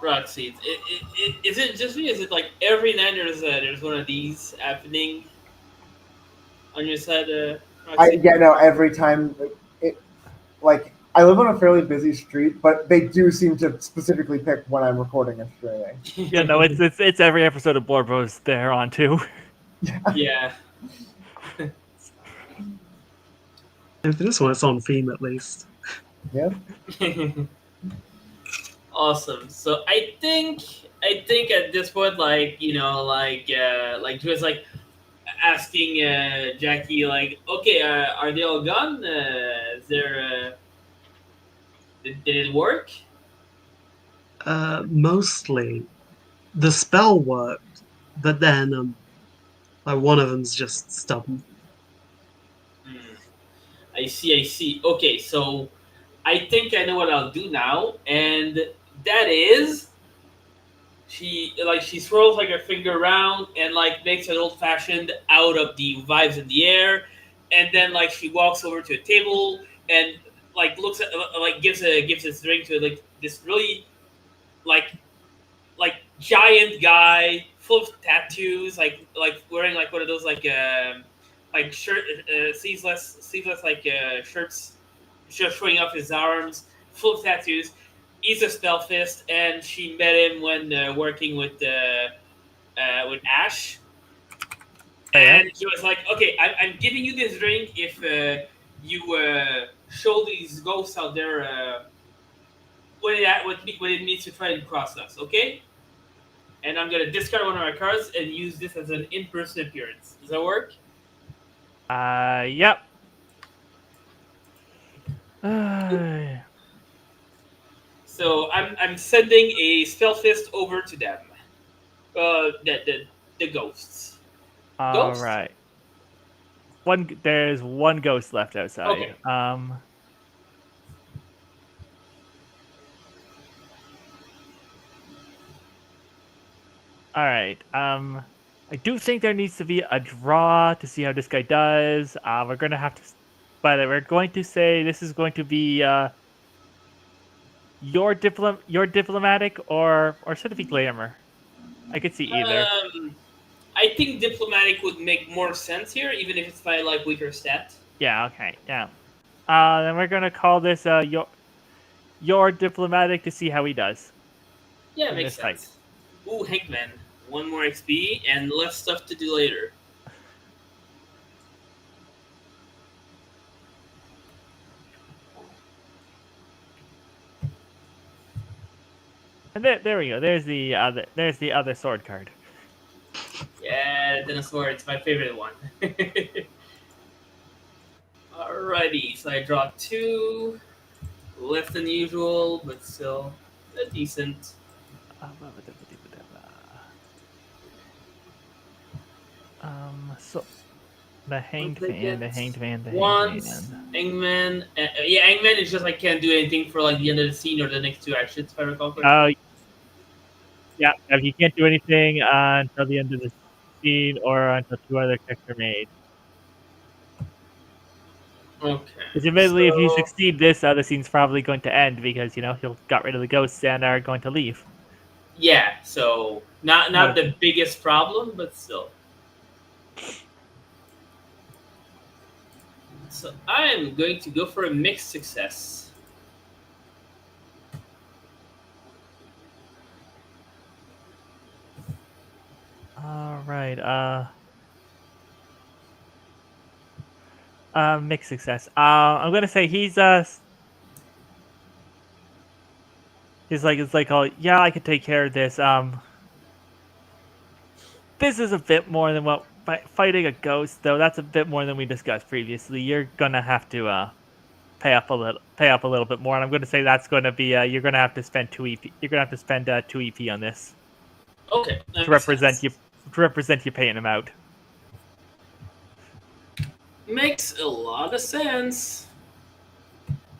Rock seeds. Is it just me? Is it like every night there's one of these happening on your side? Every time like I live on a fairly busy street, but they do seem to specifically pick when I'm recording and streaming. Yeah, no, it's every episode of Blorbos they're on too. Yeah. If this one, it's on theme at least. Yeah. Awesome. So I think at this point, like Drew like asking Jackie, like, okay, are they all gone? Is there Did it work? Mostly the spell worked, but then like one of them's just stubborn. Hmm. I see. I see. Okay, so I think I know what I'll do now, and that is she swirls like her finger around and like makes an old fashioned out of the vibes in the air, and then like she walks over to a table and like looks at like gives this drink to like this really like giant guy full of tattoos, like wearing like one of those like shirt sleeveless like shirts, just showing off his arms, full of tattoos. He's a stealthist, and she met him when working with Ash, Oh, yeah. and she was like, "Okay, I'm giving you this drink if you show these ghosts out there when it means to try and cross us, okay?" And I'm gonna discard one of my cards and use this as an in-person appearance. Does that work? Yep. Uh, So I'm sending a spell fist over to them. The ghosts. all Ghost. right. There's one ghost left outside. Okay. All right. I do think there needs to be a draw to see how this guy does. We're gonna have to, but we're going to say this is going to be your diplomatic, or should it be glamour? I could see either. I think diplomatic would make more sense here, even if it's my like weaker stat. Yeah. Okay. Yeah. Then we're gonna call this your diplomatic to see how he does Yeah, in makes this fight. sense. Ooh, Hankman. One more XP and less stuff to do later. And there we go. There's the other sword card. Yeah, dinosaur. It's my favorite one. Alrighty, so I draw two. Less than usual, but still decent. So the hanged Once I man, the get hanged man, the hanged once, man. Engman. Yeah, Engman is just like can't do anything for like the end of the scene or the next two actions, if I recall correctly. Yeah. He can't do anything until the end of the scene or until two other checks are made. Okay. Because admittedly, if you So, succeed this, the scene's probably going to end because he'll got rid of the ghosts and are going to leave. yeah, so not No. the biggest problem, but still. So I am going to go for a mixed success. All right. Mixed success. I'm gonna say he's it's like, oh yeah, I could take care of this. This is a bit more than what fighting a ghost though. That's a bit more than we discussed previously. You're gonna have to pay up a little bit more, and I'm gonna say that's gonna be you're gonna have to spend 2 EP. You're gonna have to spend 2 EP on this Okay, that to makes represent sense. you paying him out. Makes a lot of sense.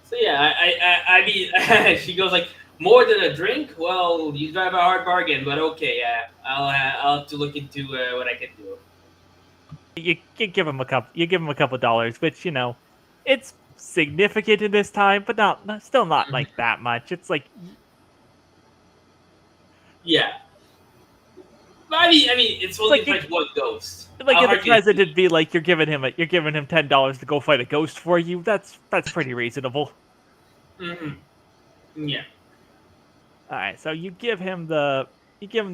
So yeah, I mean, she goes like, more than a drink. Well, you drive a hard bargain, but okay, yeah, I'll have to look into what I can do. You give him a couple. You give him a couple dollars, which it's significant in this time, but still not Mhm. like that much. It's like Yeah, but I mean, it's only like to fight one ghost. like How in the hard can it present, be? it'd be like you're giving him $10 to go fight a ghost for you. That's pretty reasonable. Hmm. Yeah. All right, so you give him the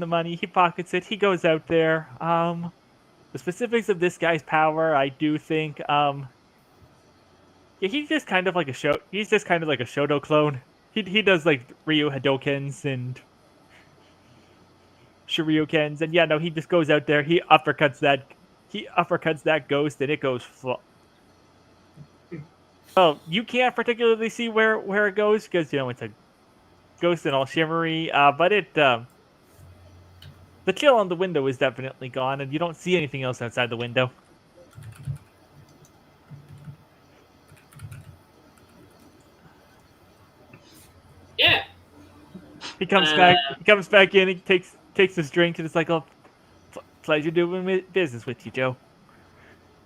money. He pockets it. He goes out there. The specifics of this guy's power, I do think. Yeah, he's just kind of like a show. He's just kind of like a Shoto clone. He does like Ryu Hadokens and Shoryukens, and yeah, no, he just goes out there. He uppercuts that ghost, and it goes Oh, you can't particularly see where it goes because it's a ghost and all shimmery. But the chill on the window is definitely gone, and you don't see anything else outside the window. Yeah. He comes Uh, back. He comes back in. He takes his drink, and it's like, "Oh, pleasure doing business with you, Joe."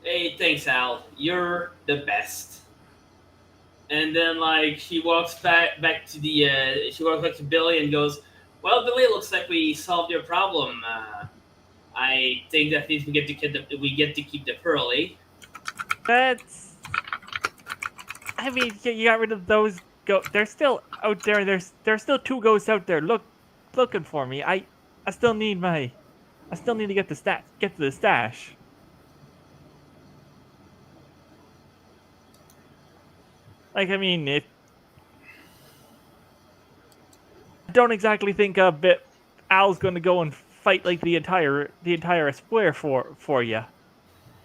hey, thanks, Al. You're the best. And then like she walks back to the she walks back to Billy and goes, "Well, Billy, looks like we solved your problem. I think that means we get to keep the pearl, eh?" That's. I mean, you got rid of those. They're still out there. There's still two ghosts out there. Looking for me. I still need my. I still need to get to the stash. Like, I mean, if I don't exactly think a bit Al's going to go and fight like the entire square for you.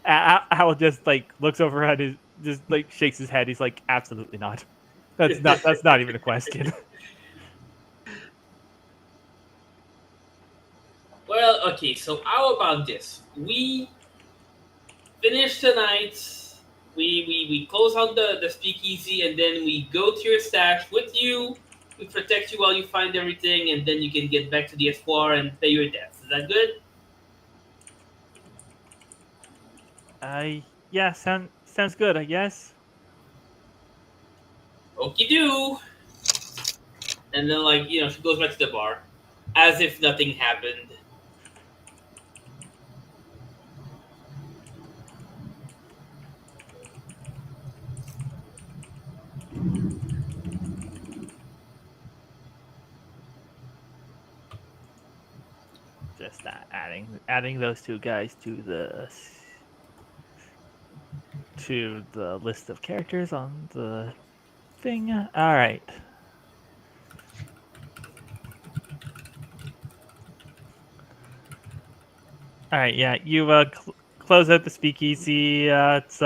Al just like looks over at his just like shakes his head. He's like, absolutely not. That's not even a question. Well, okay. So how about this? We finish tonight. We close out the speakeasy, and then we go to your stash with you. We protect you while you find everything, and then you can get back to the Espoir and pay your debts. Is that good? Yeah, sounds good, I guess. Okie do. And then she goes back to the bar, as if nothing happened. Just adding those two guys to the list of characters on the thing. All right. All right. Yeah, you close out the speakeasy. It's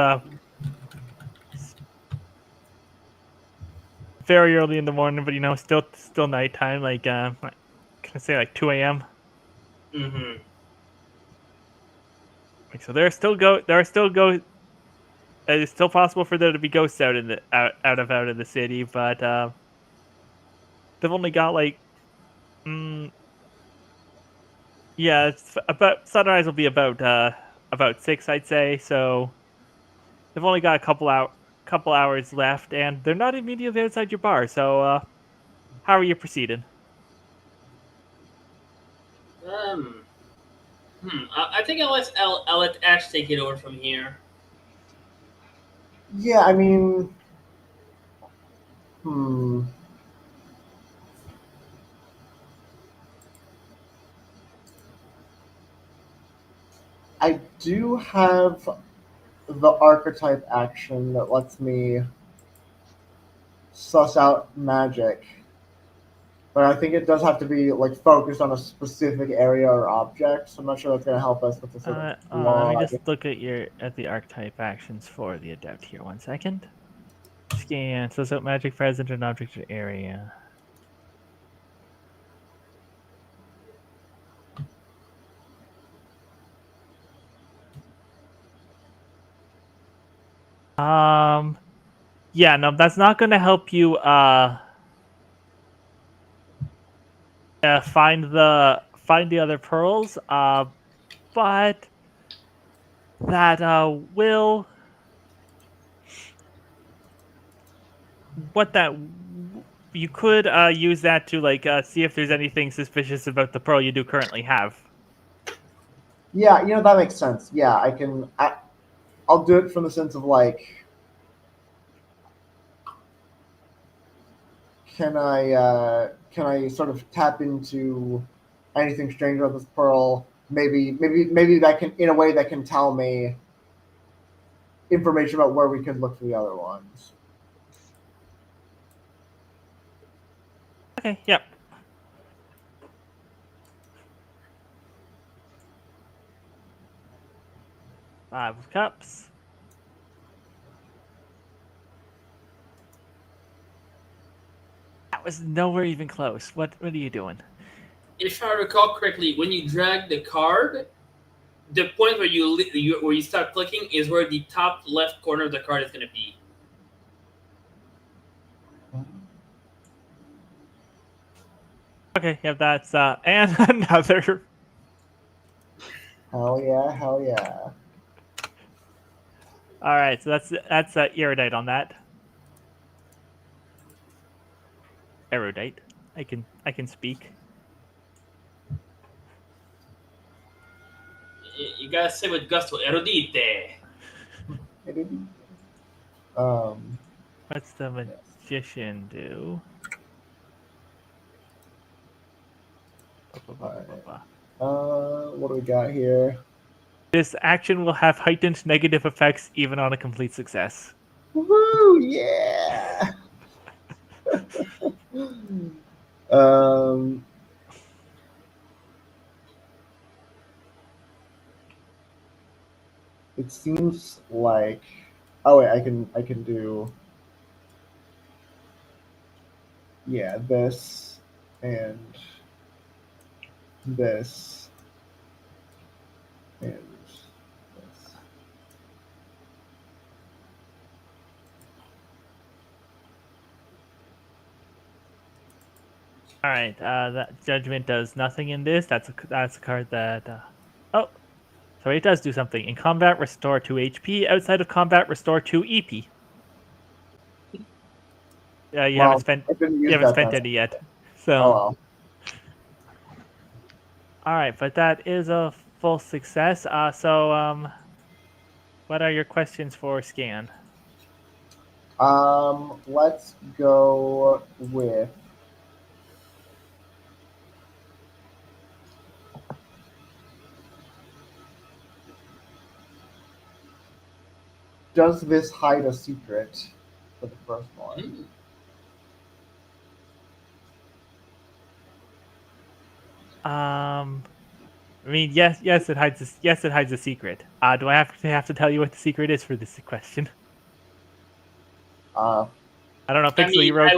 very early in the morning, but still nighttime. Like can I say like 2 a.m. Mm-hmm. Like, so there are still it's still possible for there to be ghosts out in the out of the city, but they've only got like mm, yeah, it's about sunrise will be about 6, I'd say. So they've only got a couple hours left, and they're not immediately outside your bar. So how are you proceeding? Um. I think I'll let Ash take it over from here. Yeah, I mean, hmm. I do have the archetype action that lets me suss out magic, but I think it does have to be like focused on a specific area or object. So I'm not sure that's going to help us with the sort of Let me broad. just look at the archetype actions for the adept here. 1 second. Scan. So magic present an object or area. Um. Yeah. No, that's not going to help you. Find the other pearls. But that will what that you could use that to like see if there's anything suspicious about the pearl you do currently have. Yeah, that makes sense. Yeah, I can. I'll do it from the sense of like, can I sort of tap into anything strange about this pearl? Maybe that can, in a way, that can tell me information about where we could look for the other ones. Okay. Yep. 5 of cups. That was nowhere even close. What are you doing? If I recall correctly, when you drag the card, the point where where you start clicking is where the top left corner of the card is going to be. Okay, yeah, that's and another. Hell yeah, hell yeah. All right, so that's erudite on that. Erudite. I can speak. You gotta say with gusto, erudite. Um, What's the magician do? what do we got here? This action will have heightened negative effects even on a complete success. Woo! Yeah. um. It seems like. Oh wait, I can do. Yeah, this and this and this. All right, that judgment does nothing in this. That's a card that. Oh, sorry, it does do something. In combat, restore 2 HP. Outside of combat, restore 2 EP. You Well, haven't spent I didn't you use haven't that. spent any yet. So, Oh well. all right, but that is a full success. What are your questions for Scan? Let's go with. Does this hide a secret? For the first one. I mean, yes, it hides. Yes, it hides a secret. Do I have to tell you what the secret is for this question? Uh, I don't know, I Pixel. mean, You wrote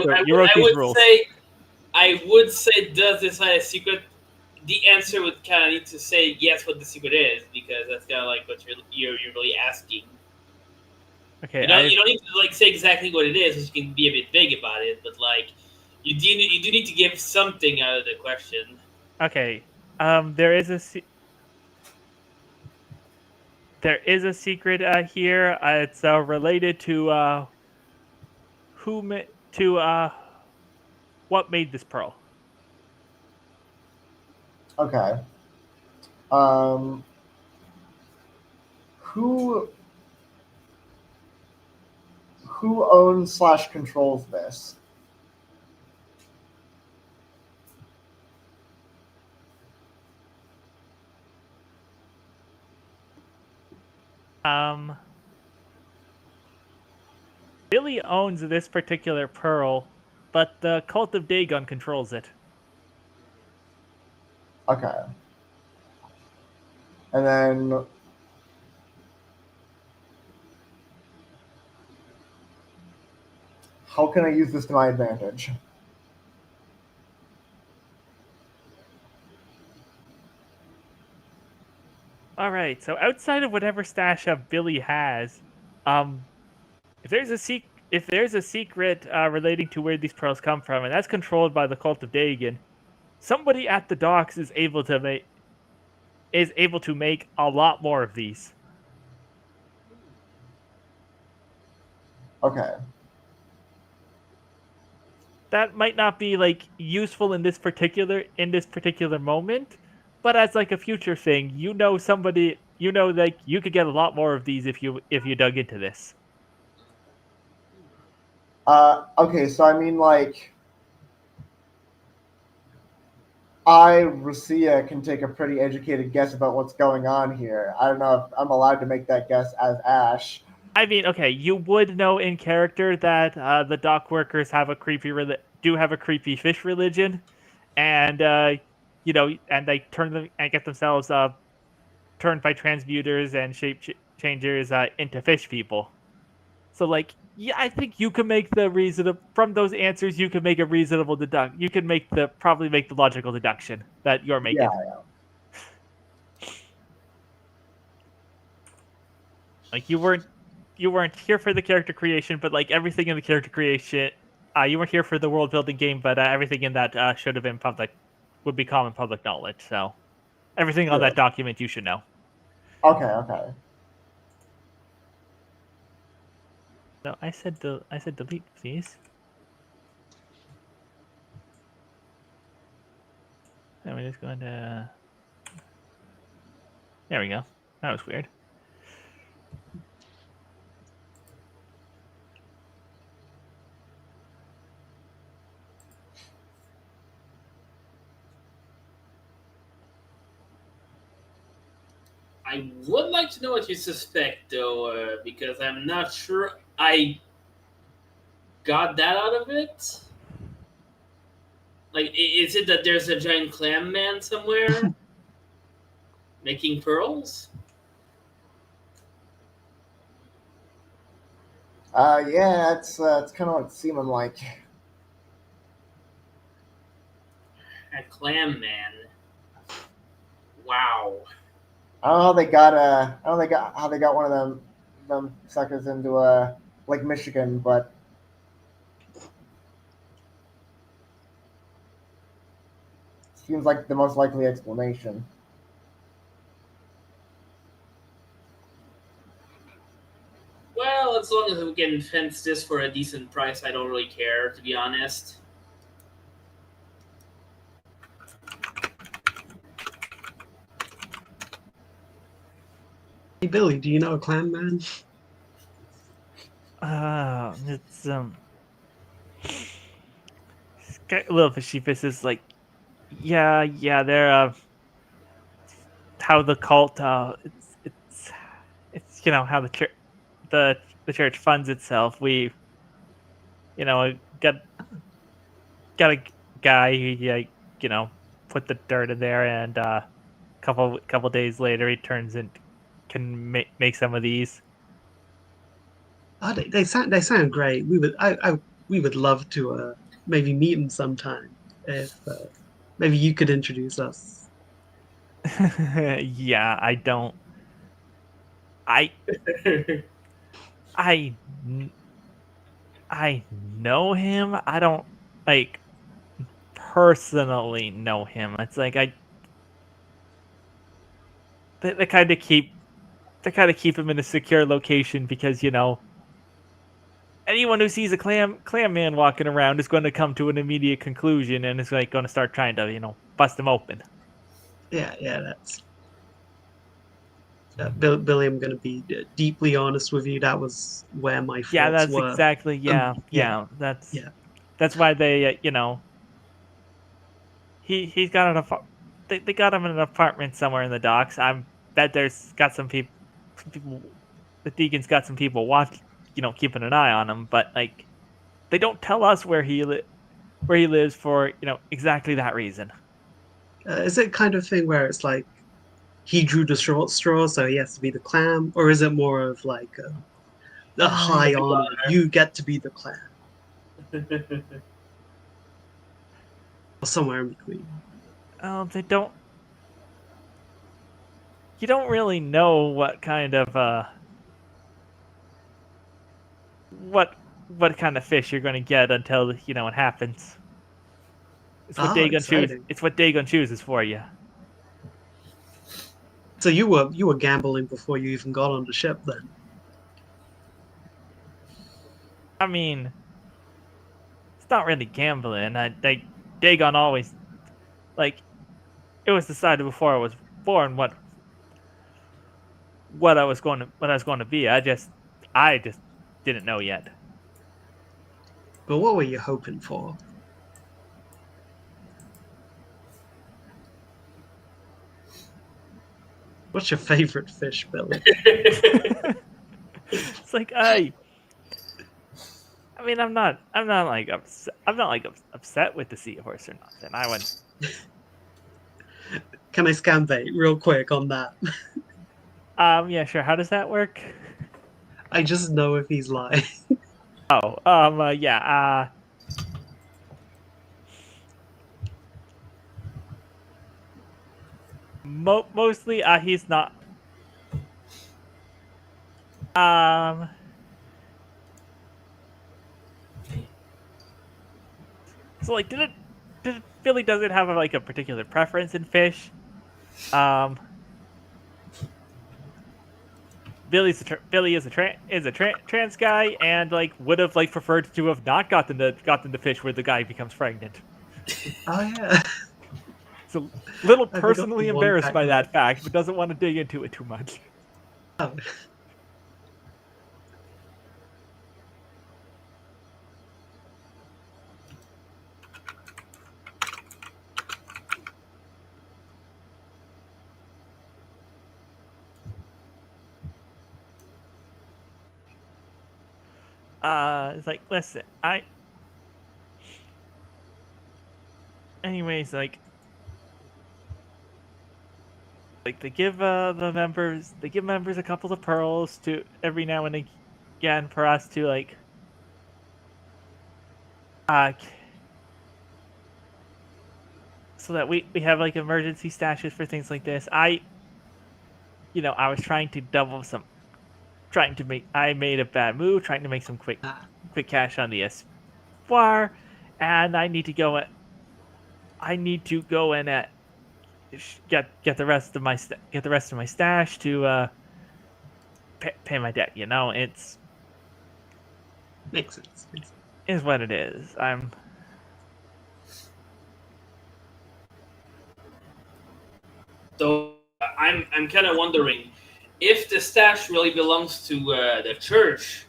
I these would rules. say, does this hide a secret? The answer would kind of need to say yes, what the secret is, because that's kind of like what you're really asking. Okay, You don't need to like say exactly what it is, because you can be a bit vague about it. But like, you do need to give something out of the question. okay. There is a secret here. It's related to what made this pearl. okay. Um, who owns / controls this? Billy owns this particular pearl, but the Cult of Dagon controls it. Okay. And then how can I use this to my advantage? All right. So outside of whatever stash up Billy has, if there's a secret relating to where these pearls come from, and that's controlled by the Cult of Dagon, somebody at the docks is able to make a lot more of these. Okay. That might not be like useful in this particular moment, but as like a future thing, like you could get a lot more of these if you dug into this. Okay, so I mean, like, I, Rusia, can take a pretty educated guess about what's going on here. I don't know if I'm allowed to make that guess as Ash. I mean, okay, you would know in character that the dock workers have a creepy fish religion, and and they turn them and get themselves turned by transmuters and shape changers into fish people. So like Yeah, I think you can make the reasonable from those answers. You can make a reasonable deduct. You can probably make the logical deduction that you're making. Yeah. Like you weren't here for the character creation, but like everything in the character creation, you weren't here for the world building game, but everything in that should have been would be common public knowledge. So everything on Sure. that document you should know. Okay. No, I said delete, please. And we're just going to. There we go. That was weird. I would like to know what you suspect, though, because I'm not sure I got that out of it. Like, is it that there's a giant clam man somewhere making pearls? Yeah, it's kind of what it's seeming like. A clam man. Wow. I don't know how they got how they got one of them suckers into Lake Michigan, but seems like the most likely explanation. Well, as long as we can fence this for a decent price, I don't really care, to be honest. Hey Billy, do you know a clam man? It's a little fishy. This is like, yeah, they're how the cult it's how the church funds itself. We got a guy who put the dirt in there, and couple days later he turns and can make some of these. Oh, they sound great. We would love to maybe meet them sometime. If maybe you could introduce us. Yeah, I I I know him. I don't like personally know him. It's like they kind of keep him in a secure location because anyone who sees a clam man walking around is going to come to an immediate conclusion and is like going to start trying to bust him open. Yeah, that's. Billy, I'm going to be deeply honest with you. That was where my thoughts Yeah, that's were. exactly that's why they he's got they got him in an apartment somewhere in the docks. I bet there's got some people the deacon's got some people keeping an eye on him, but like they don't tell us where he lives for exactly that reason. Is it kind of thing where it's like he drew the short straw, so he has to be the clam, or is it more of like a high honor? You get to be the clam, or somewhere in between. They don't. You don't really know what kind of what kind of fish you're going to get until it happens. It's what Dagon chooses. It's what Dagon chooses for you. So you were gambling before you even got on the ship, then? I mean, it's not really gambling. Dagon always it was decided before I was born what I was going to be. I just didn't know yet. But what were you hoping for? What's your favorite fish, Billy? It's like I mean, I'm not like upset. I'm not like upset with the seahorse or nothing. I would. Can I scam bait real quick on that? Yeah, sure. How does that work? I just know if he's lying. Oh, yeah. Mostly, he's not. Um, so like, did it Billy doesn't have like a particular preference in fish. Um, Billy is a trans guy, and like would have like preferred to have not gotten the fish where the guy becomes pregnant. Oh yeah, So little I forgot the personally one embarrassed by background. that fact, but doesn't want to dig into it too much. Oh, It's like, listen, anyways, like they give members a couple of pearls to every now and again for us to like uh so that we have like emergency stashes for things like this. I was trying to double some trying to make I made a bad move, trying to make some ah, quick cash on the espoir, and I need to go and get the rest of get the rest of my stash to pay my debt. It's makes sense. Makes sense. is what it is. So I'm kind of wondering if the stash really belongs to the church.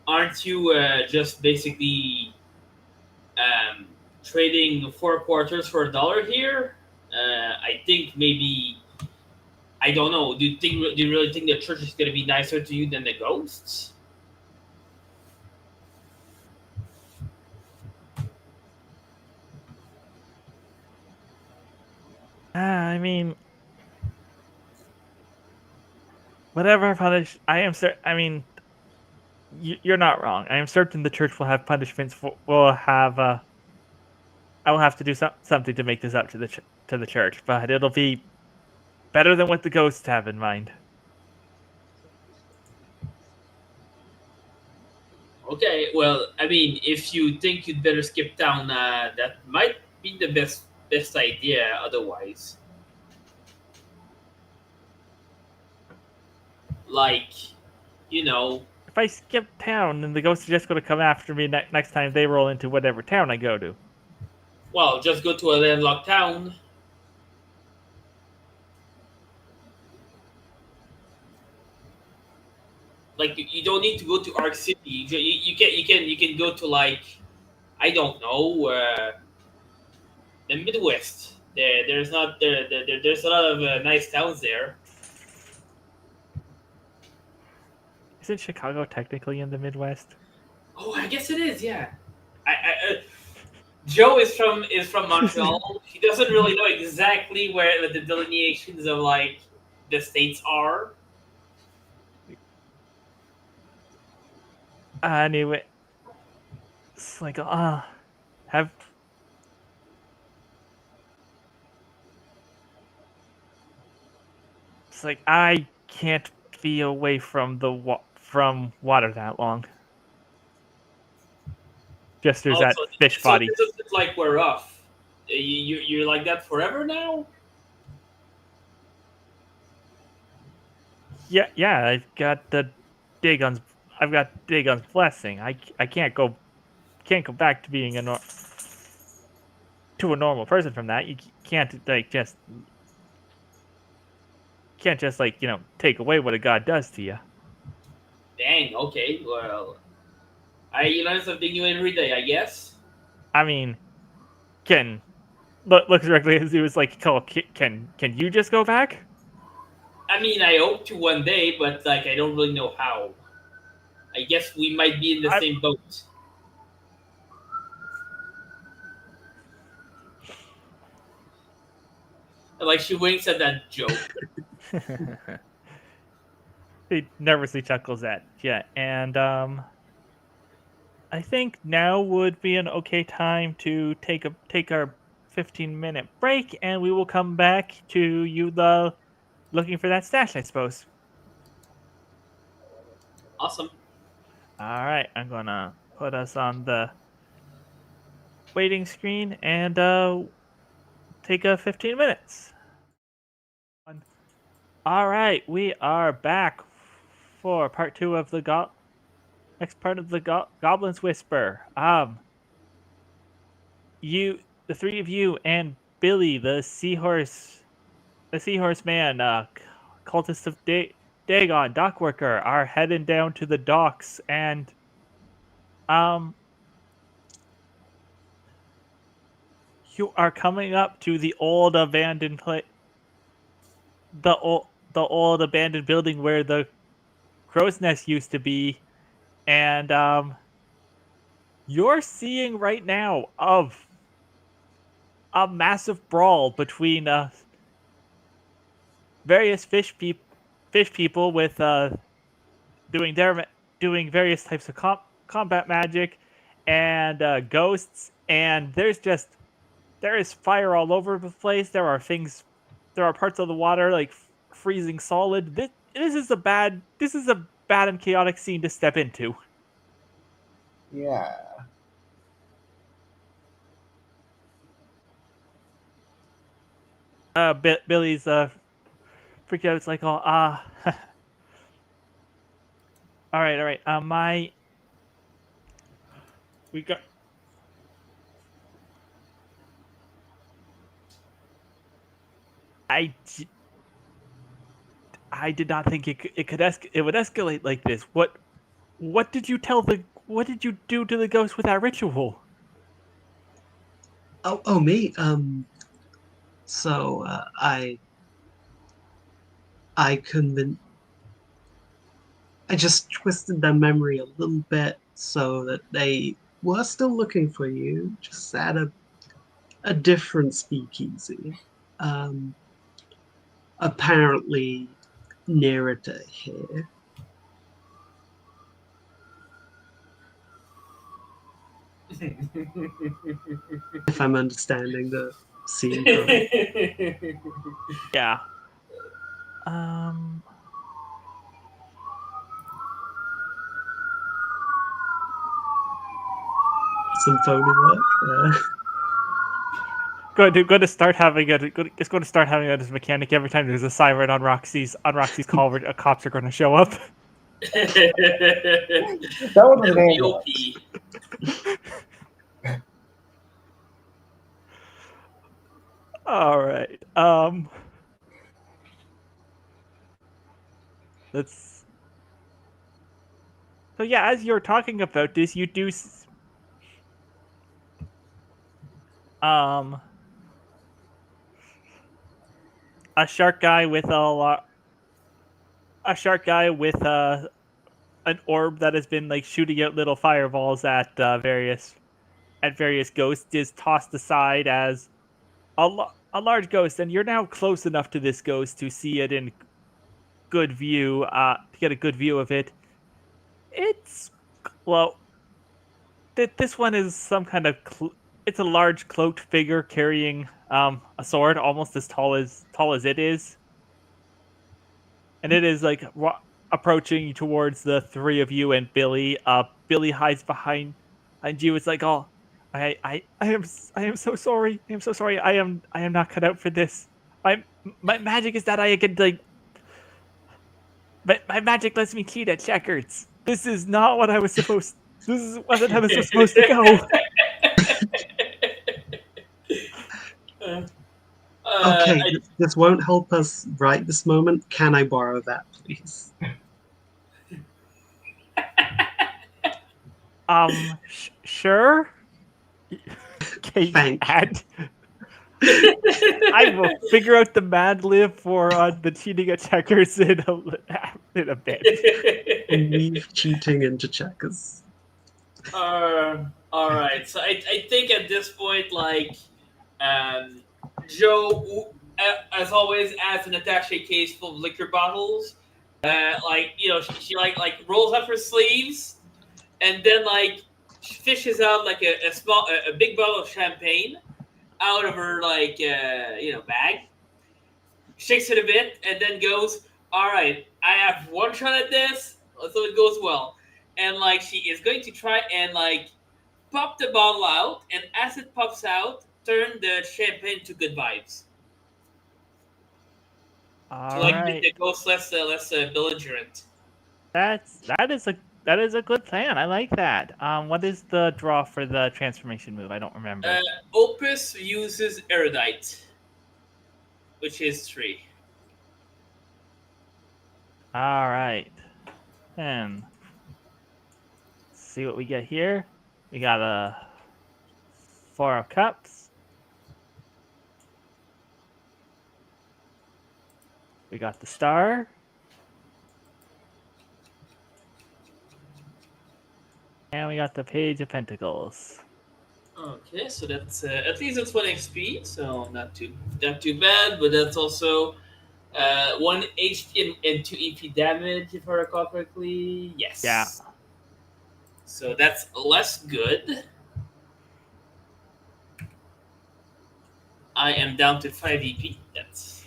Aren't you just basically um, trading 4 quarters for $1 here? I think maybe I don't know. Do you really think the church is gonna be nicer to you than the ghosts? I mean, whatever punish. I am certain. I mean, you're not wrong. I am certain the church will have punishments. Will have. I will have to do something to make this up to to the church, but it'll be better than what the ghosts have in mind. Okay, well, I mean, if you think you'd better skip town, that might be the best idea. Otherwise, like, you know, If I skip town, then the ghosts are just going to come after me next time they roll into whatever town I go to. well, just go to a landlocked town. Like, you don't need to go to Arc City. You can go to like I don't know the Midwest. There's not there's a lot of nice towns there. Isn't Chicago technically in the Midwest? Oh, I guess it is. Yeah. Joe is from Montreal. He doesn't really know exactly where the delineations of like the states are. Anyway, it's like have it's like I can't be away from from water that long. Just there's that Also, fish so body. this is like we're off. You're like that forever now. Yeah. I've got Dagon's blessing. I can't go back to being to a normal person from that. You can't just like take away what a god does to you. Dang. Okay. Well, you learn something new every day, I guess. I mean, can looks directly as he was like, can you just go back? I mean, I hope to one day, but like I don't really know how. I guess we might be in the I, same boat. Like she winks at that joke. He nervously chuckles at yeah, and I think now would be an okay time to take our 15-minute break, and we will come back to you looking for that stash, I suppose. Awesome. All right, I'm gonna put us on the waiting screen and take a 15 minutes. All right, we are back for part 2 of the next part of the Goblin's Whisper. The three of you, and Billy, the seahorse man, cultist of Dagon, dock worker, are heading down to the docks, and um, you are coming up to the old abandoned the old abandoned building where the crow's nest used to be, and you're seeing right now of a massive brawl between various fish people with doing doing various types of combat magic and ghosts, and there is fire all over the place. There are parts of the water like freezing solid. This is a bad and chaotic scene to step into. Yeah. Billy's freaked out. It's like, oh, all right, all right. We got. I, d- I did not think it would escalate like this. What did you what did you do to the ghost with that ritual? Oh, me. So I convinced. I just twisted their memory a little bit so that they were still looking for you, just at a different speakeasy. Um, Apparently nearer to here. If I'm understanding the scene correctly. Yeah. Um. Some phony work. Going to start having it's going to start having it as a mechanic every time there's a siren on Roxy's call where cops are going to show up. That one was an ambulance. All right. Let's. So yeah, as you're talking about this, you do. A shark guy with a shark guy with an orb that has been like shooting out little fireballs at various ghosts is tossed aside as a large ghost, and you're now close enough to this ghost to see it in good view, to get a good view of it. It's well, this one is some kind of it's a large cloaked figure carrying a sword, almost as tall as it is, and it is like approaching towards the three of you and Billy. Billy hides behind you. It's like, oh, I am so sorry. I am so sorry. I am not cut out for this. My magic is that I can like. My magic lets me cheat at checkers. This is not what I was supposed. This wasn't how this was supposed to go. Okay, this won't help us right this moment. Can I borrow that, please? Sure. Okay, Thank you. I will figure out the Mad Lib for the cheating at checkers in a bit. Weave cheating into checkers. All right. So I think at this point, like, Joe, as always, adds an attaché case full of liquor bottles. Like, you know, she like rolls up her sleeves, and then like fishes out like a big bottle of champagne out of her like bag, shakes it a bit, and then goes, "All right, I have one shot at this, so it goes well." And like she is going to try and like pop the bottle out, and as it pops out, turn the champagne to good vibes to All like make right. the ghost less belligerent. That is a good plan. I like that. What is the draw for the transformation move? I don't remember. Opus uses erudite, which is 3. All right. And see what we get here. We got a 4 of Cups. We got the Star. And we got the Page of Pentacles. Okay, so that's at least it's 1 XP, so not too bad. But that's also 1 HP and 2 EP damage, if I recall correctly. Yes. Yeah. So that's less good. I am down to 5 EP. That's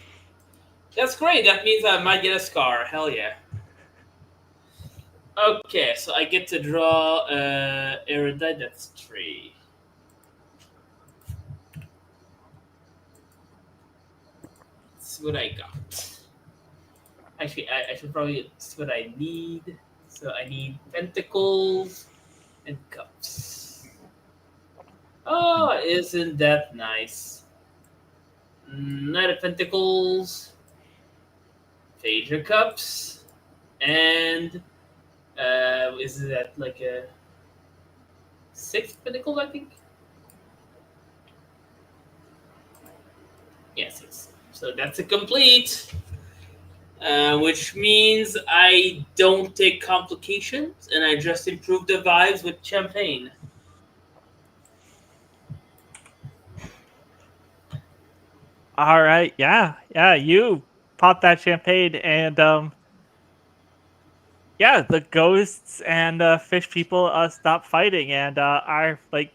great. That means I might get a scar. Hell yeah. Okay, so I get to draw erudite. That's 3. Let's see what I got. Actually, I should probably see what I need. So I need pentacles and cups. Oh, isn't that nice? Knight of Pentacles, Page of Cups, and is that like a 6th Pentacle? I think. Yeah, 6. So that's a complete. Which means I don't take complications and I just improve the vibes with champagne. All right. Yeah. You pop that champagne, and yeah, the ghosts and fish people stop fighting and are like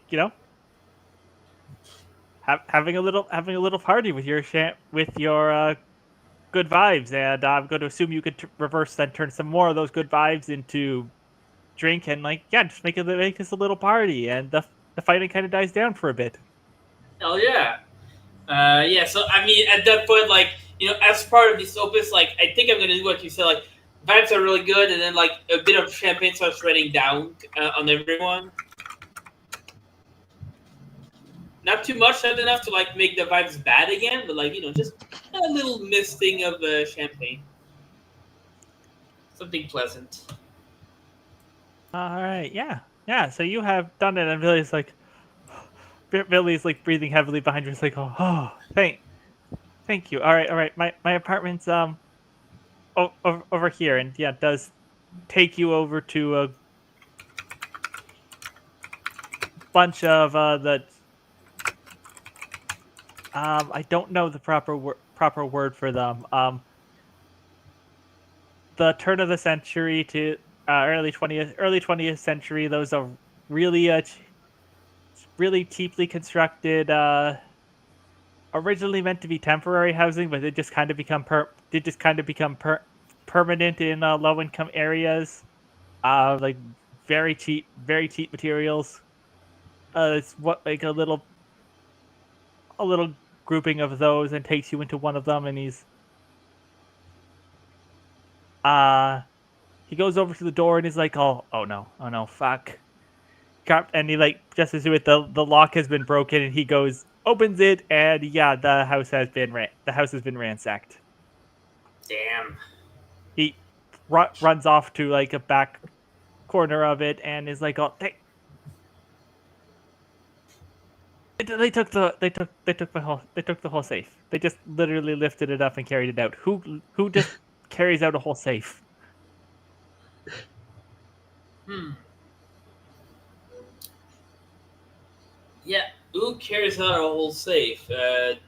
having a little party with your good vibes, and I'm going to assume you could reverse then turn some more of those good vibes into drink and just make this a little party, and the fighting kind of dies down for a bit. Hell yeah. Yeah, so I mean, at that point, like, as part of this opus, like, I think I'm gonna do what you said, like, vibes are really good, and then, like, a bit of champagne starts raining down on everyone. Not too much, not enough to, like, make the vibes bad again, but, like, just a little misting of champagne. Something pleasant. All right, yeah. So you have done it, and Billy's like breathing heavily behind you. It's like, oh, thank you. All right. My apartment's over here, and yeah, it does take you over to a bunch of the I don't know the proper word for them. The turn of the century to early 20th century. Those are really really cheaply constructed. Originally meant to be temporary housing, but they just kind of become permanent in low income areas. Like very cheap materials. It's what like a little grouping of those, and takes you into one of them, and he goes over to the door, and he's like, oh no, fuck. And he just as with the lock has been broken, and he opens it, and yeah, the house has been ransacked. Damn. He runs off to like a back corner of it, and is like, oh, they took the whole safe. They just literally lifted it up and carried it out. Who just carries out a whole safe? Yeah, who cares about a whole safe?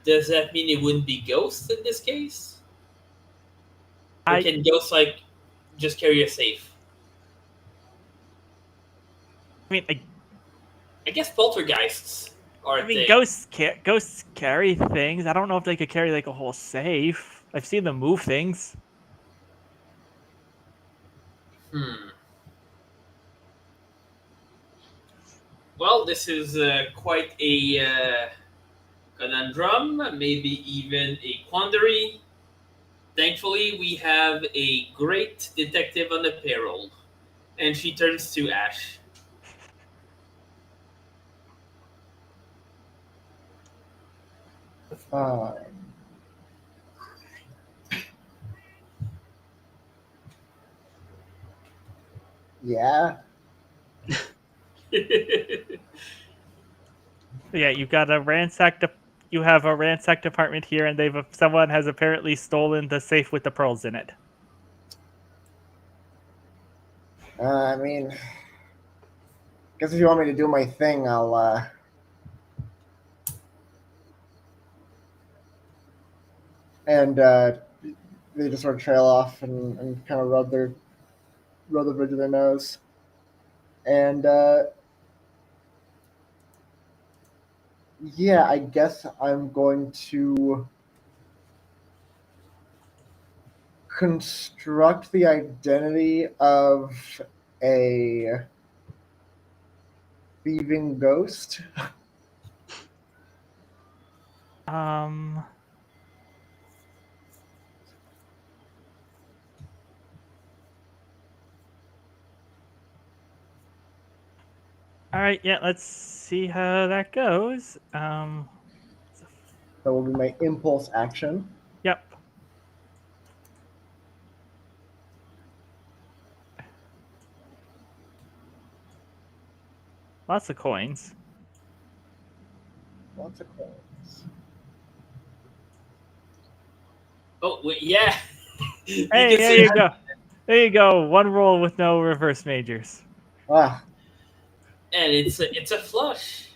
Does that mean it wouldn't be ghosts in this case? Or can ghosts, like, just carry a safe? I mean, I guess poltergeists are I a mean, thing. ghosts carry things. I don't know if they could carry like a whole safe. I've seen them move things. Hmm. Well, this is quite a conundrum, maybe even a quandary. Thankfully, we have a great detective on the payroll. And she turns to Ash. Uh, yeah. Yeah, you've got a ransacked. You have a ransacked apartment here, and someone has apparently stolen the safe with the pearls in it. I mean, guess if you want me to do my thing, I'll. And they just sort of trail off and kind of rub the bridge of their nose. And yeah, I guess I'm going to construct the identity of a thieving ghost. Um. All right. Yeah. Let's see how that goes. That will be my impulse action. Yep. Lots of coins. Lots of coins. Oh, wait, yeah. You Hey, can there see you go. There you go. One roll with no reverse majors. Ah, and it's a flush.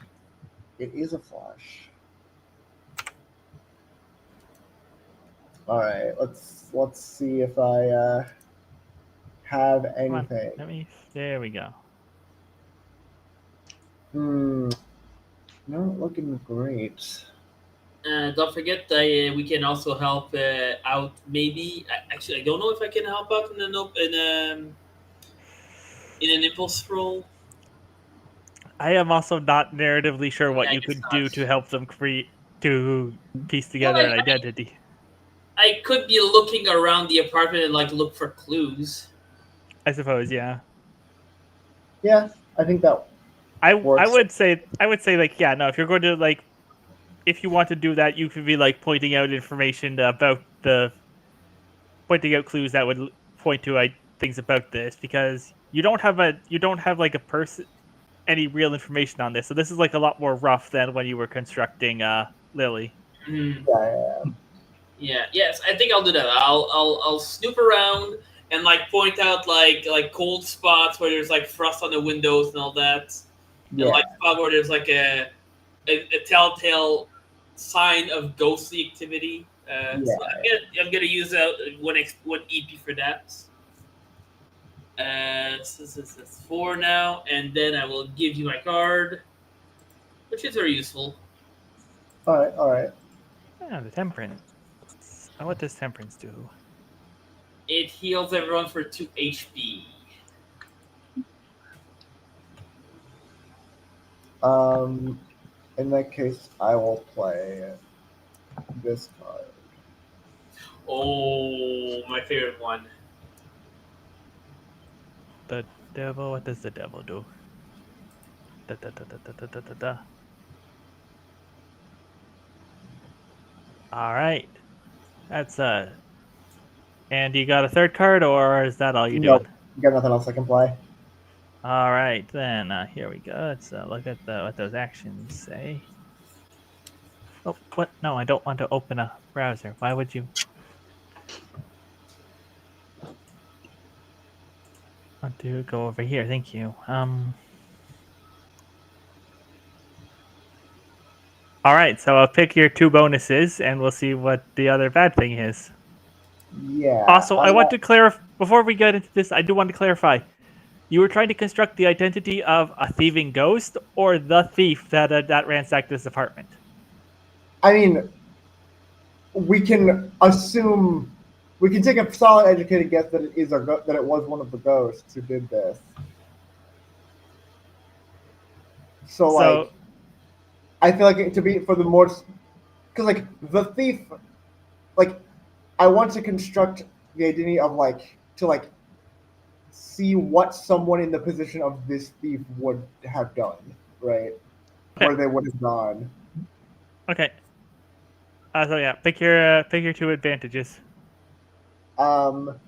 it is a flush. All right, let's see if I have Come on. anything. There we go. Not looking great. Don't forget, we can also help out. Maybe actually, I don't know if I can help out in an impulse roll. I am also not narratively sure what Yeah, I you guess could do not. to help them to piece Well, together an identity. I could be looking around the apartment and like look for clues. I suppose, yeah. Yeah, I think that I works. would say like yeah, no, if you're going to like if you want to do that, you could be like pointing out information about the pointing out clues that would point to things about this because you don't have like a person any real information on this. So this is like a lot more rough than when you were constructing Lily. Hmm. Yeah, Yeah. Yes, I think I'll do that. I'll snoop around and like point out like cold spots where there's like frost on the windows and all that, and yeah, like spot where there's like a telltale sign of ghostly activity. yeah. So I'm gonna use one EP for that. That's 4 now, and then I will give you my card, which is very useful. All right, all right. Yeah, the temperance. Oh, what does temperance do? It heals everyone for 2 HP. Um, in that case, I will play this card. Oh, my favorite one. The devil. What does the devil do? Da, da, da, da, da, da, da, da, da. All right. That's And you got a third card, or is that all you're doing? Nope, got nothing else I can play. All right, then here we go. Let's look at what those actions say. Oh, what? No, I don't want to open a browser. Why would you? Want to go over here? Thank you. All right, so I'll pick your two bonuses, and we'll see what the other bad thing is. Yeah. Also, I want to clarify before we get into this. I do want to clarify. You were trying to construct the identity of a thieving ghost or the thief that ransacked this apartment. I mean, we can assume, we can take a solid, educated guess that that it was one of the ghosts who did this. So, like, So I feel like to be for the more, because like the thief, like, I want to construct the identity of like see what someone in the position of this thief would have done, right? Where they would have gone. okay. So yeah, pick your two advantages. Um,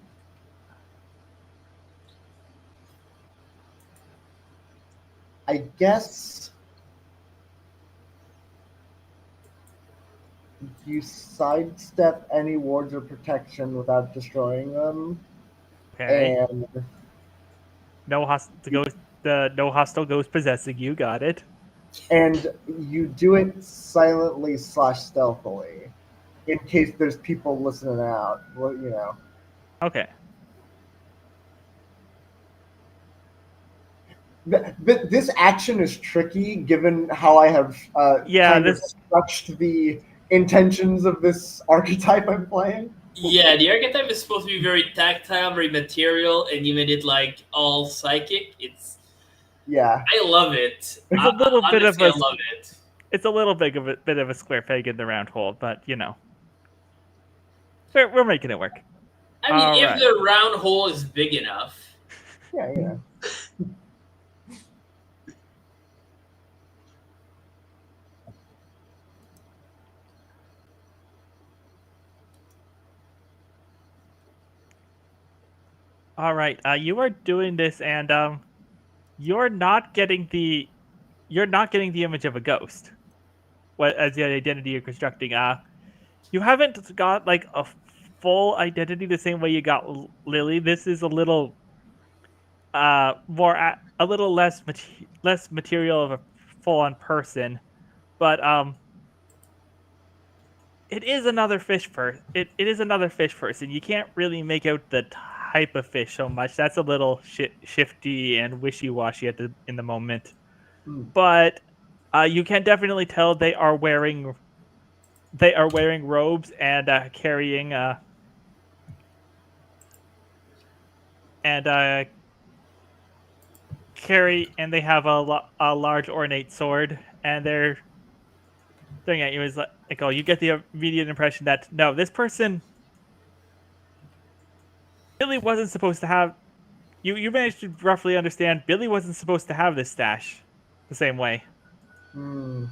I guess you sidestep any wards or protection without destroying them, Okay. and No hostile ghost possessing you. Got it. you do it silently / stealthily, in case there's people listening out. Well, you know. Okay. This action is tricky given how I have Yeah, kind of this structured the intentions of this archetype I'm playing. Yeah, the archetype is supposed to be very tactile, very material, and you made it like all psychic. Yeah. I love it. it's a little bit of Honestly, I a love it. it's a little bit of a square peg in the round hole, but you know, we're making it work. I mean, All if right. the round hole is big enough. Yeah, yeah. All right. You are doing this, and you're not getting the image of a ghost. What as the identity you're constructing? You haven't got like a full identity the same way you got Lily. This is a little a little less material of a full on person, but it is another fish person. It is another fish person. You can't really make out the type of fish so much. That's a little shifty and wishy washy in the moment. Hmm. But you can definitely tell they are wearing robes and carrying and and they have a large ornate sword, and they're staring at you as like, oh, you get the immediate impression that no, this person really wasn't supposed to have. You managed to roughly understand Billy wasn't supposed to have this stash the same way. Hmm.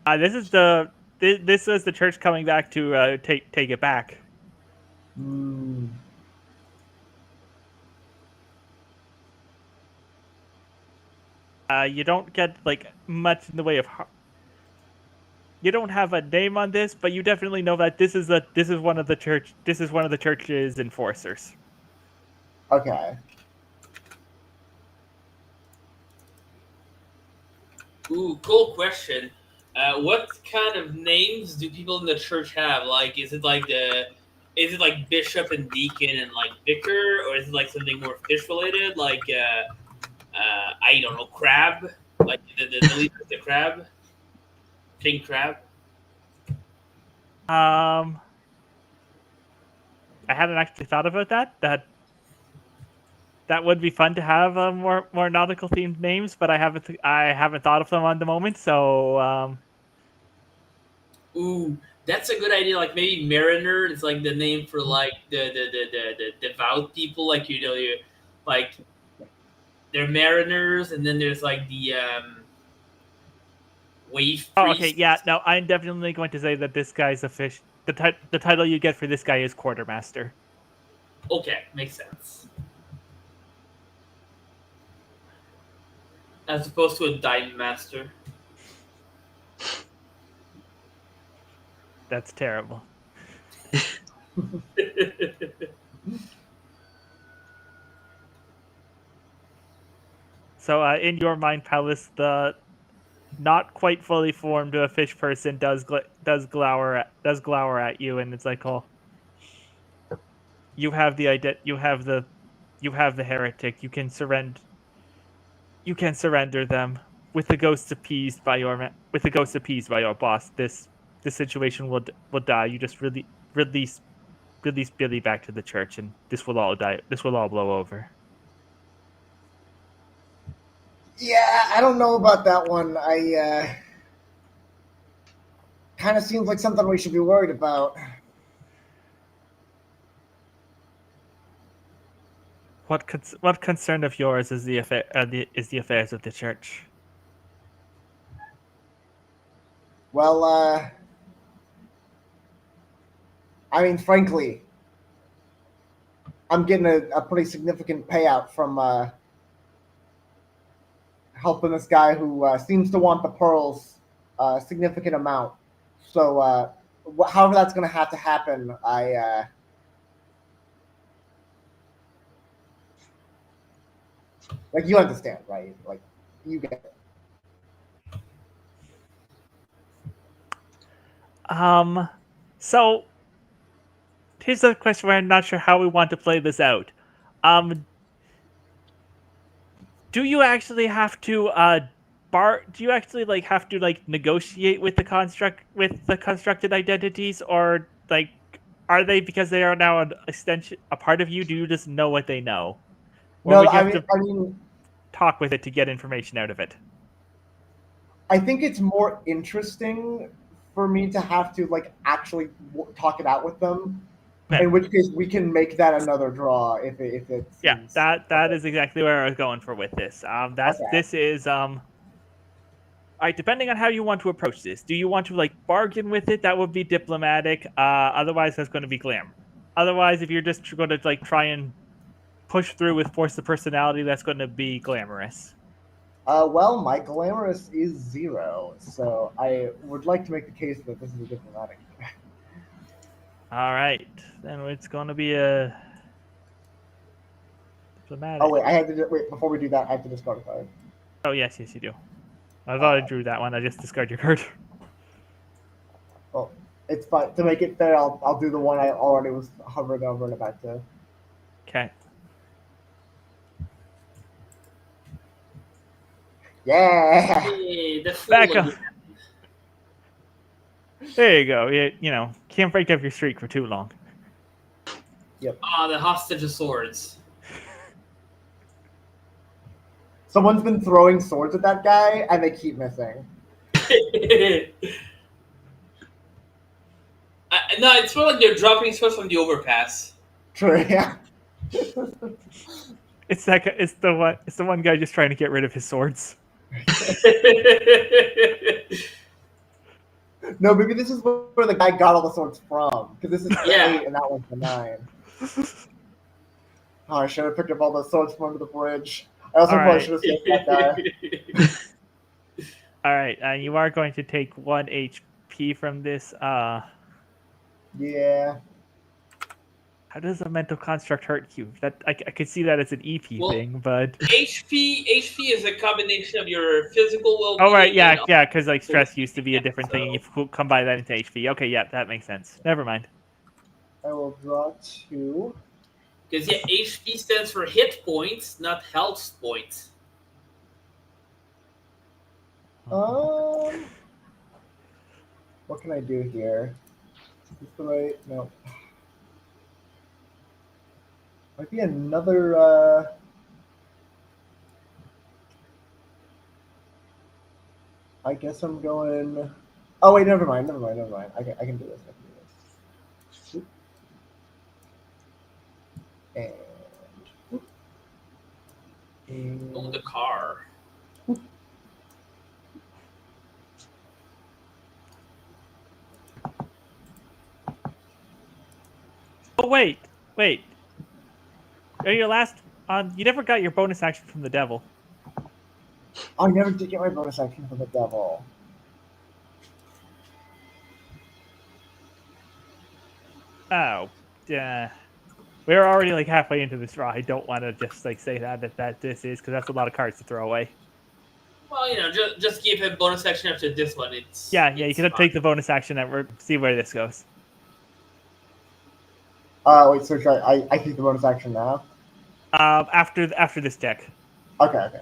This is this is the church coming back to take it back. Hmm. You don't get like much in the way of. You don't have a name on this, but you definitely know that this is one of the church's enforcers. Okay. Ooh, cool question. What kind of names do people in the church have? Like, is it like bishop and deacon and like vicar, or is it like something more fish related? Like, I don't know, crab, like the leader of the crab, king crab. I hadn't actually thought about that. That would be fun to have more nautical themed names, but I haven't thought of them on the moment. So Ooh, that's a good idea. Like maybe mariner is like the name for like the devout people. Like you like they're mariners, and then there's like the wave oh, okay, priest. yeah, no, I'm definitely going to say that this guy's a fish. The title you get for this guy is quartermaster. Okay, makes sense. As opposed to a dime master. That's terrible. So, in your mind, Palace, the not quite fully formed fish person does glower at you, and it's like, oh, you have the you have the heretic. You can surrender. You can surrender them with the ghosts appeased by your boss. This situation will die. You just release Billy back to the church, and this will all die. This will all blow over. Yeah, I don't know about that one. I kind of seems like something we should be worried about. What concern of yours is the affairs of the church? Well, I mean, frankly, I'm getting a pretty significant payout from helping this guy who seems to want the pearls a significant amount. So, however that's going to have to happen, like you understand, right? Like you get it. So here's a question where I'm not sure how we want to play this out. Do you actually have to do you actually like have to like negotiate with the constructed identities, or like are they, because they are now an extension, a part of you, do you just know what they know? Or No, would you I have mean, to I mean, talk with it to get information out of it? I think it's more interesting for me to have to like actually talk it out with them. Okay. In which case, we can make that another draw if it Yeah, seems that is exactly where I was going for with this. Okay. This is all right, depending on how you want to approach this. Do you want to like bargain with it? That would be diplomatic. Otherwise that's going to be glam. Otherwise, if you're just going to like try and push through with force of personality, that's going to be glamorous. Well, my glamorous is 0, so I would like to make the case that this is a diplomatic. All right, then it's going to be a diplomatic. Oh wait, I have to wait before we do that. I have to discard a card. Oh yes, you do. I thought I drew that one. I just discard your card. Well, it's fine. To make it fair, I'll do the one I already was hovering over and about to. Okay. Yeah. Hey, the fool Back again. up. There you go. You know, can't break up your streak for too long. Ah, the hostage of swords. Someone's been throwing swords at that guy, and they keep missing. No, it's more like they're dropping swords from the overpass. True. Yeah. It's the one guy just trying to get rid of his swords. No, maybe this is where the guy got all the swords from. Because this is the Yeah. 8 and that one's the 9. Oh, I should have picked up all the swords from under the bridge. I also All probably right. should have saved that guy. All right, you are going to take 1 HP from this. Yeah. How does a mental construct hurt you? That I could see that as an EP Well, thing, but HP is a combination of your physical well-being. oh right, yeah, and yeah, because like stress used to be a different thing. You combine that into HP. Okay, yeah, that makes sense. Never mind. I will draw 2. Because yeah, HP stands for hit points, not health points. What can I do here? Is this the right? No. Might be another. I guess I'm going. Oh wait, never mind. I can do this. And Oh, the car. Oh wait. Your last you never got your bonus action from the devil. I never did get my bonus action from the devil. Oh, yeah. We're already like halfway into this draw. I don't want to just like say that this is, because that's a lot of cards to throw away. Well, you know, just give him bonus action after this one. Yeah, you it's can fine. take the bonus action and see where this goes. Wait, so should I take the bonus action now? After this check. Okay.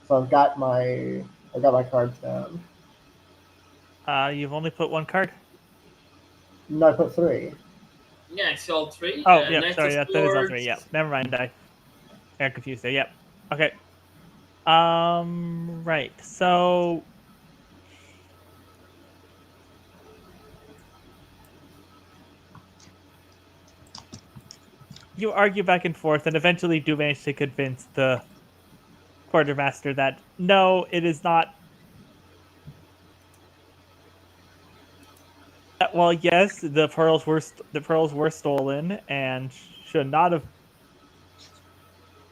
So I got my cards down. You've only put one card. No, I put 3. Yeah, it's all 3. Oh, yeah. Knights Sorry, of that is all 3. Swords. Yeah, never mind. I got confused there. Yep. Okay. Right. So you argue back and forth, and eventually do manage to convince the quartermaster that no, it is not. Well, yes, the pearls were stolen and should not have.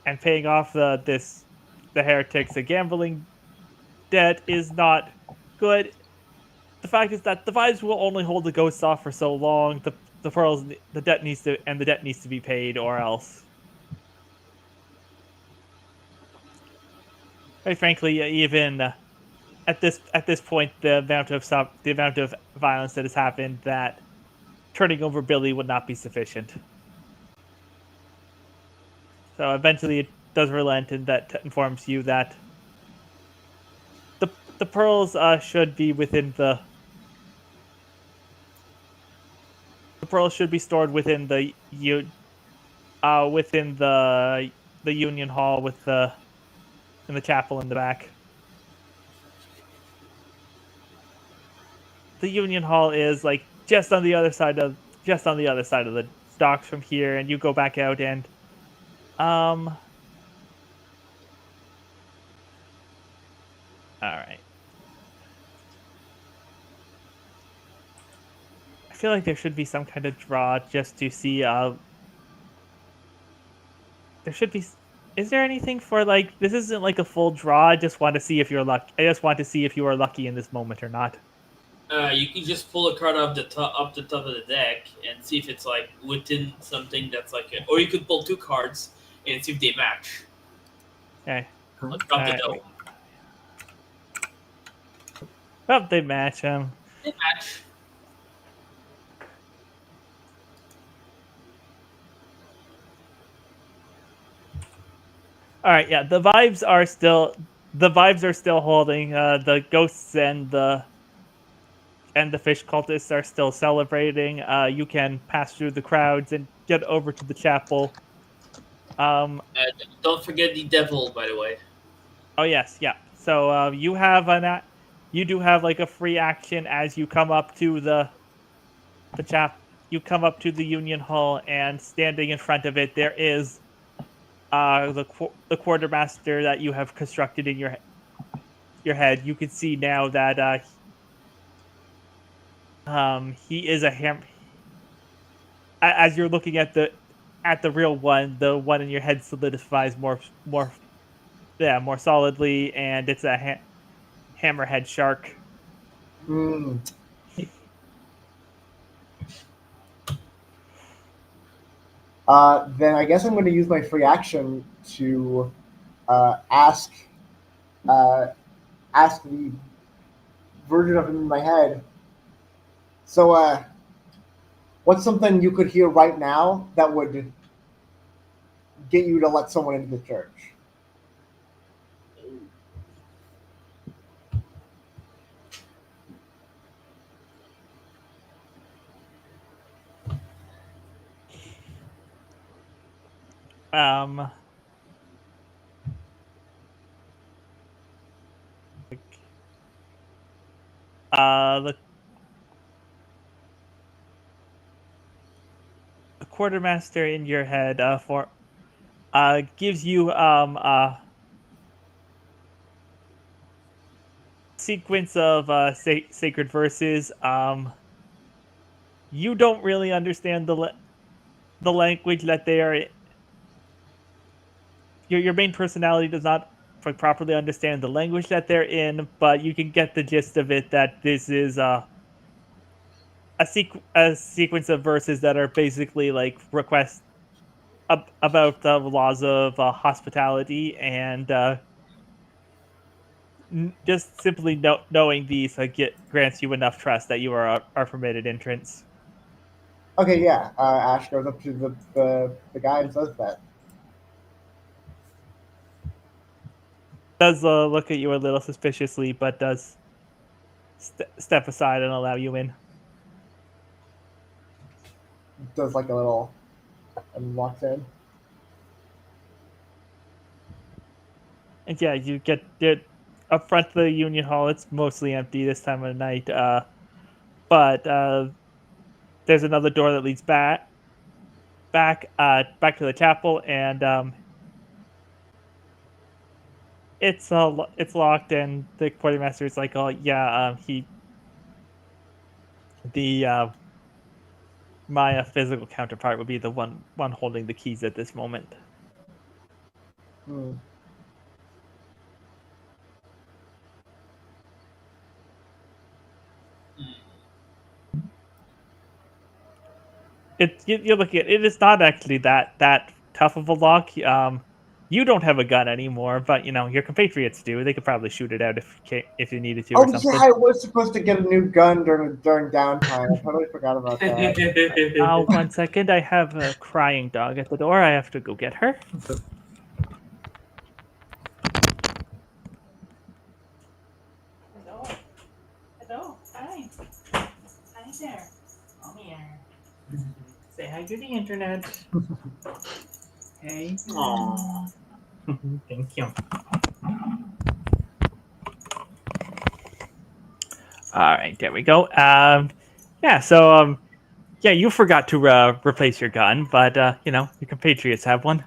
And paying off the heretics a gambling debt is not good. The fact is that the vibes will only hold the ghosts off for so long. The pearls the debt needs to be paid, or else. Quite frankly, even at this point, the amount of violence that has happened, that turning over Billy would not be sufficient. So eventually, it does relent, and that informs you that the the pearls should be within the pearls should be stored within within the Union Hall with the in the chapel in the back. The Union Hall is like just on the other side of the docks from here, and you go back out and all right. I feel like there should be some kind of draw just to see there should be. Is there anything for like this? Isn't like a full draw. I just want to see if you're lucky. I just want to see if you are lucky in this moment or not. You can just pull a card off the top, up the top of the deck, and see if it's like within something that's like, or you could pull 2 cards and see if they match. Okay. Like drop the Alright. dome. Oh, they match. They match. All right. Yeah. The vibes are still holding. The ghosts and the fish cultists are still celebrating. You can pass through the crowds and get over to the chapel. Don't forget the devil, by the way. Oh yes, yeah. So you have you do have like a free action as you come up to the chap. You come up to the Union Hall, and standing in front of it, there is the quartermaster that you have constructed in your head. You can see now that he is a ham. As you're looking at the real one, the one in your head solidifies more solidly, and it's a hammerhead shark. Mm. Then I guess I'm going to use my free action to ask ask the version of him in my head. So, what's something you could hear right now that would get you to let someone into the church? Um, the quartermaster in your head gives you sequence of sacred verses. You don't really understand the language that they are. Your main personality does not properly understand the language that they're in, but you can get the gist of it that this is a sequence of verses that are basically like requests about the laws of hospitality and just simply knowing these grants you enough trust that you are our permitted entrance. Okay, yeah. Ash goes up to the guy and says that. Does look at you a little suspiciously, but does step aside and allow you in. Does like a little and walks in. And yeah, you get up front of the Union Hall. It's mostly empty this time of night. But there's another door that leads back to the chapel, and it's locked. And the quartermaster is like, "Oh yeah, the my physical counterpart would be the one holding the keys at this moment." Hmm. You're looking at it. It's not actually that tough of a lock. You don't have a gun anymore, but you know your compatriots do. They could probably shoot it out if you needed to or Oh something. yeah, I was supposed to get a new gun during downtime. I totally forgot about that. 1 second. I have a crying dog at the door. I have to go get her. Hello. Hello. Hi. Hi there. Come here. Say hi to the internet. Hey. Aww. Thank you. All right, there we go. Yeah, so yeah, you forgot to replace your gun, but you know your compatriots have one.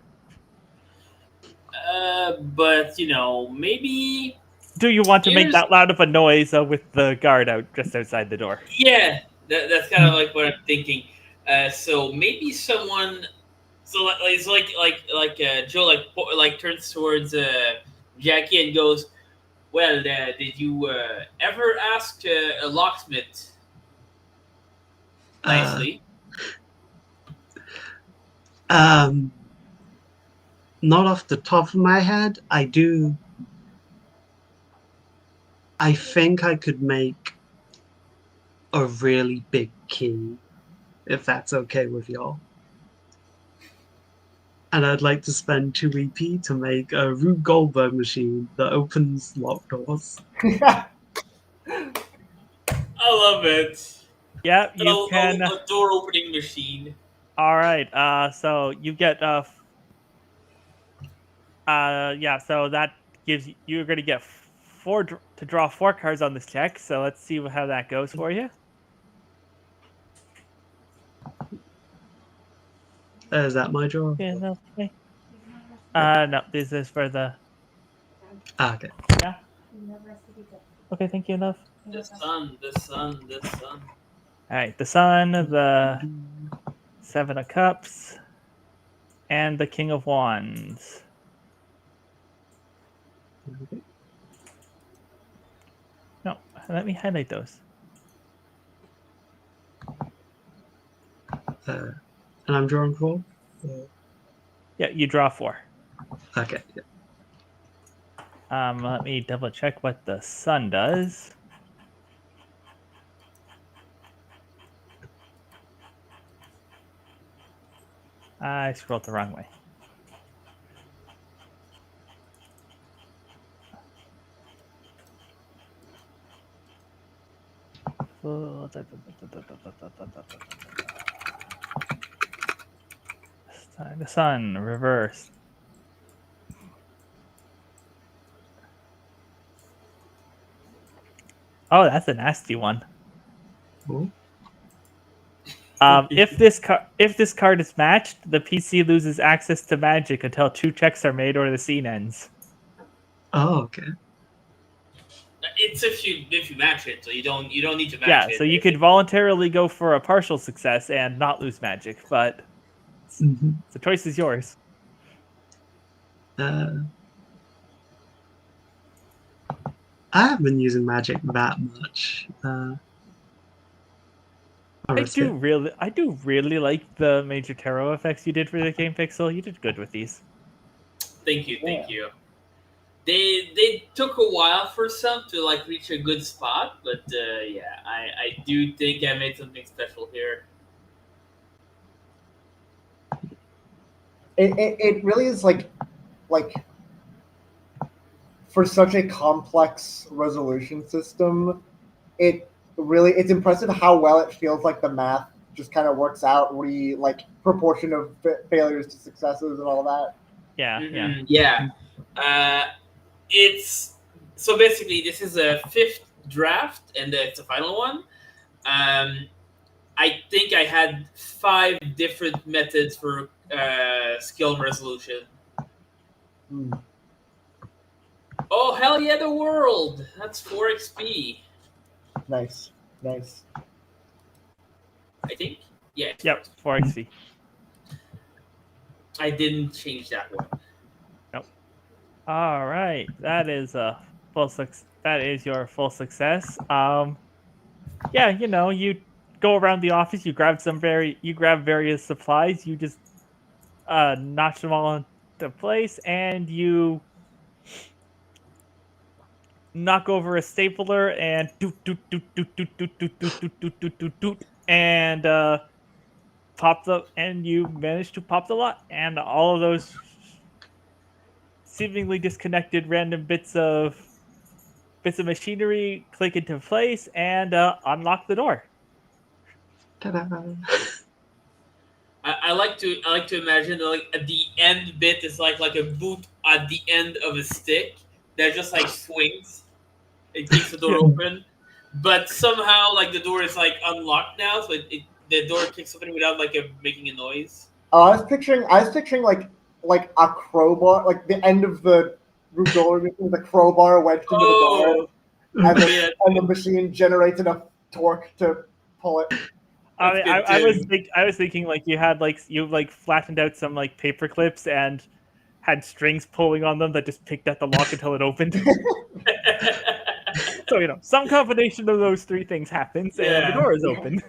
But maybe Do you want to make here's that loud of a noise with the guard out just outside the door? yeah. That's kind of like what I'm thinking. So maybe someone. So it's like Joe like turns towards Jackie and goes, "Well, did you ever ask a locksmith Uh, nicely?" um, not off the top of my head. I think I could make a really big key, if that's okay with y'all. And I'd like to spend 2 EP to make a Rube Goldberg machine that opens locked doors. I love it. Yeah, you can. A door opening machine. All right. So you get yeah. So that gives you're going to get to draw 4 cards on this check. So let's see how that goes for you. Is that my draw? Yeah, no, okay. No, this is for the. Okay. Yeah. Okay, thank you enough. The sun. All right, the Sun, the 7 of Cups, and the King of Wands. No, let me highlight those. And I'm drawing 4? Yeah, you draw 4. Okay. Yeah. Let me double check what the Sun does. I scrolled the wrong way. The Sun, reverse. Oh, that's a nasty one. Ooh. If this card is matched, the PC loses access to magic until 2 checks are made or the scene ends. Oh, okay. It's if you match it, so you don't need to match Yeah, it. so you could voluntarily go for a partial success and not lose magic, but Mm-hmm. the choice is yours. I haven't been using magic that much. I'll risk it. I do really like the Major Tarot effects you did for the Game Pixel. You did good with these. Thank you. They took a while for some to like reach a good spot, but yeah, I do think I made something special here. It really is like for such a complex resolution system, it's impressive how well it feels like the math just kind of works out, like proportion of failures to successes and all that. Yeah. It's so basically this is a fifth draft and it's a final one. I think I had 5 different methods for skill resolution. Oh hell yeah, the world! That's 4 XP. Nice. I think. Yeah. Yep, 4 XP. I didn't change that one. Nope. All right, that is a full success. That is your full success. Yeah, you go around the office, you grab various supplies, you just notch them all into place, and you knock over a stapler and doot doot doot doot doot doot doot doot doot doot doot doot doot, and you manage to pop the lock, and all of those seemingly disconnected random bits of machinery click into place and unlock the door. Ta-da. I like to imagine that, like at the end bit is like a boot at the end of a stick that just like swings. It keeps the door open, but somehow like the door is like unlocked now, so the door kicks open without like making a noise. I was picturing like a crowbar, like the end of the door with a crowbar wedged into the door, and the machine generates enough torque to pull it. I was thinking like you had you flattened out some like paper clips and had strings pulling on them that just picked at the lock until it opened. So some combination of those 3 things happens and the door is open.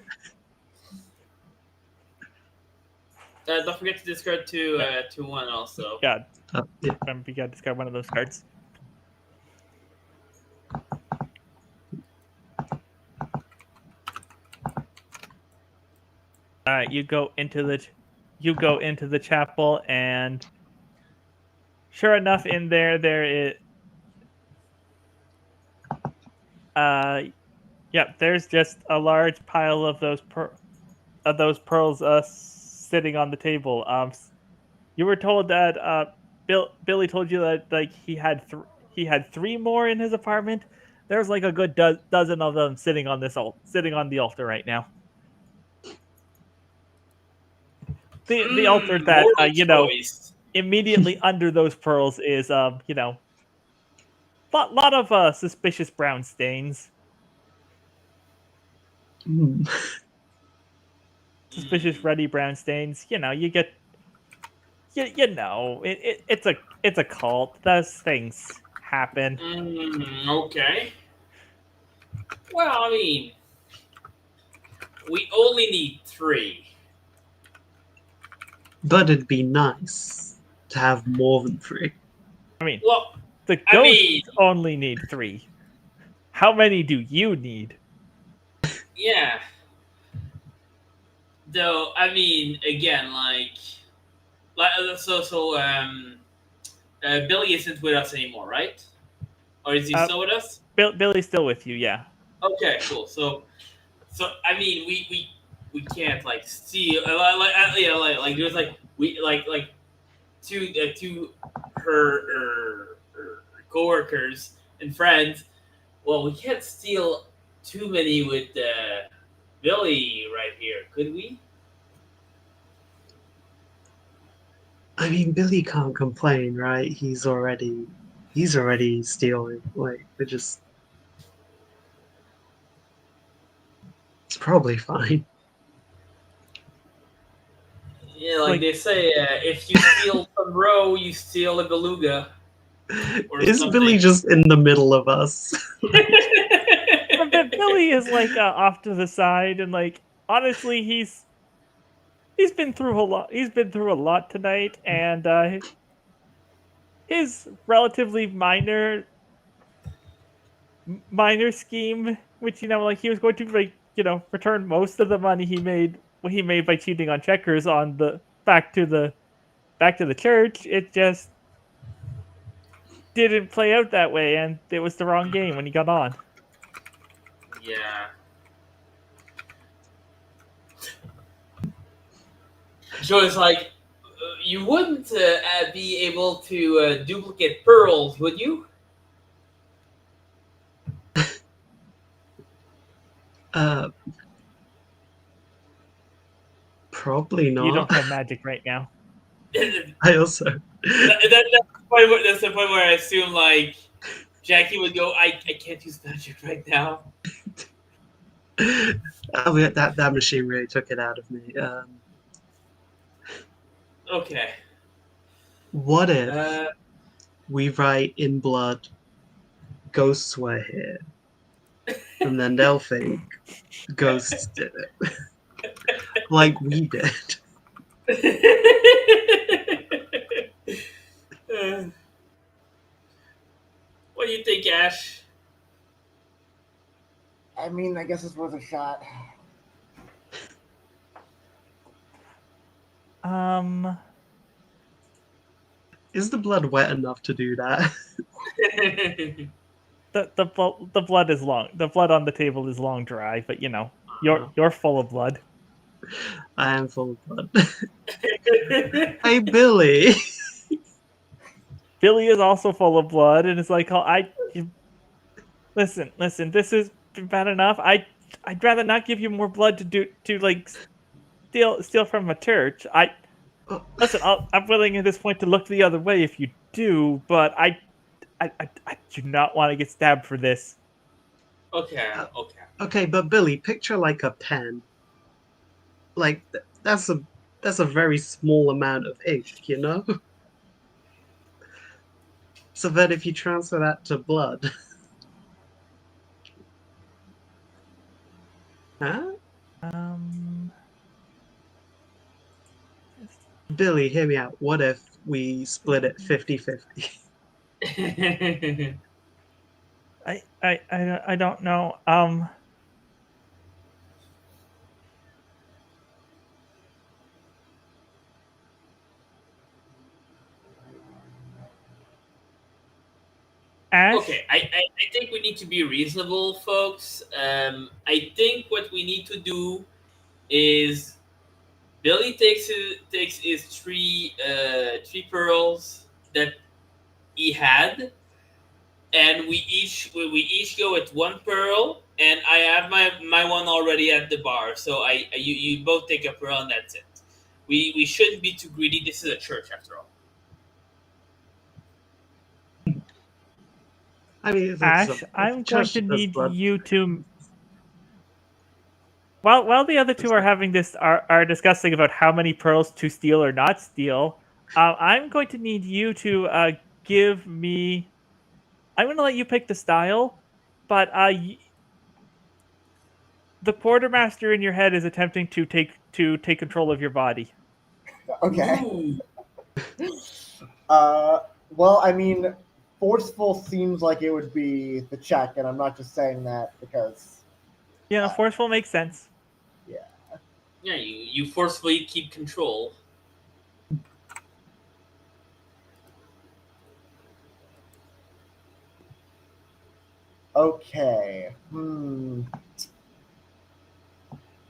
Don't forget to discard 2/1 also. God, remember you got to discard one of those cards. You go into the chapel, and sure enough, in there is. There's just a large pile of those pearls sitting on the table. You were told that Billy told you that like he had 3 more in his apartment. There's like a good dozen of them sitting on the altar right now. The altar that immediately under those pearls is lot of suspicious brown stains. Suspicious ruddy brown stains. You get it's a cult. Those things happen. Okay. Well, I mean, we only need 3. But it'd be nice to have more than 3. I mean, the ghosts only need 3. How many do you need? Yeah. Though, I mean, again, Billy isn't with us anymore, right? Or is he still with us? Billy's still with you, yeah. Okay, cool. So I mean, we can't like steal like there's like we like to her coworkers and friends. Well, we can't steal too many with Billy right here, could we? I mean, Billy can't complain, right? He's already stealing. Like, it's probably fine. Yeah, like they say, if you steal from Row, you steal a beluga. or Is something. Billy just in the middle of us? But Billy is like off to the side, and like honestly, he's been through a lot. He's been through a lot tonight, and his relatively minor scheme, which like he was going to return most of the money he made by cheating on checkers on the back to the church. It just didn't play out that way, and it was the wrong game when he got on. Yeah. Joe's like, you wouldn't be able to duplicate pearls, would you? Probably You not. don't have magic right now. I also. That's the point where I assume like Jackie would go, I can't use magic right now. That machine really took it out of me. Okay. What if Uh, we write in blood, ghosts were here, and then they'll think ghosts did it, like we did. What do you think, Ash? I mean, I guess it's worth a shot. Is the blood wet enough to do that? The blood is long. The blood on the table is long dry, but you're full of blood. I am full of blood. Hey, Billy. Billy is also full of blood, and it's like, listen. This is bad enough. I'd rather not give you more blood to like steal from a church. Listen. I'm willing at this point to look the other way if you do, but I do not want to get stabbed for this. Okay. Okay, but Billy, picture like a pen. Like that's a very small amount of ink, you know? So that if you transfer that to blood. Huh? Billy, hear me out. What if we split it 50-50? I don't know. Ash? Okay, I think we need to be reasonable, folks. I think what we need to do is Billy takes his three pearls that he had, and we each go with one pearl, and I have my one already at the bar. So you both take a pearl, and that's it. We shouldn't be too greedy. This is a church after all. I mean, Ash, I'm going to need blood. you to. While the other two are having this are discussing about how many pearls to steal or not steal, I'm going to need you to give me. I'm going to let you pick the style, but the quartermaster in your head is attempting to take control of your body. Okay. Ooh. Well, I mean, forceful seems like it would be the check, and I'm not just saying that because. Yeah, forceful makes sense. Yeah, you forcefully keep control. Okay.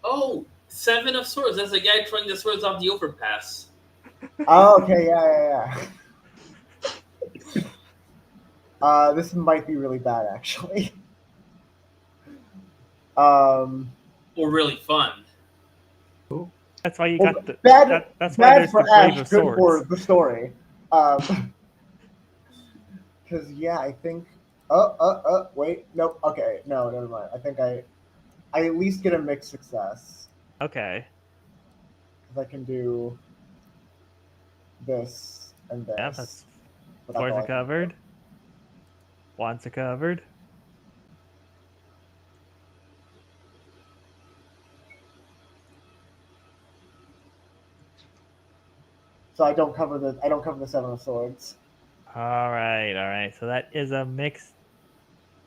Oh, 7 of swords. That's the guy throwing the swords off the overpass. Oh, okay, yeah. This might be really bad, actually. Or really fun. That's why you Well, got the bad. that's why Bad there's for the Brave Ash, of good for Swords. the story. Because I think. Wait, nope. Okay, no, never mind. I think I at least get a mixed success Okay. because I can do this and this. Yeah, that's But that's floors all are I can do. covered. Wands are covered. So I don't cover the Seven of Swords. All right. So that is a mixed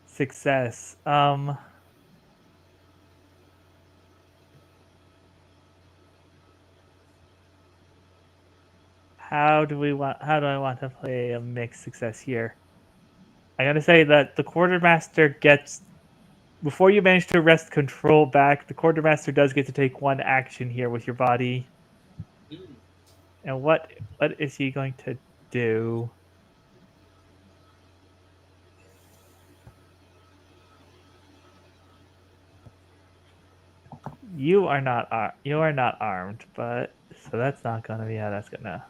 success. How do I want to play a mixed success here? I gotta say that the quartermaster gets, before you manage to wrest control back, the quartermaster does get to take one action here with your body. Mm. And what is he going to do? You are not armed, but so that's not gonna be how that's gonna.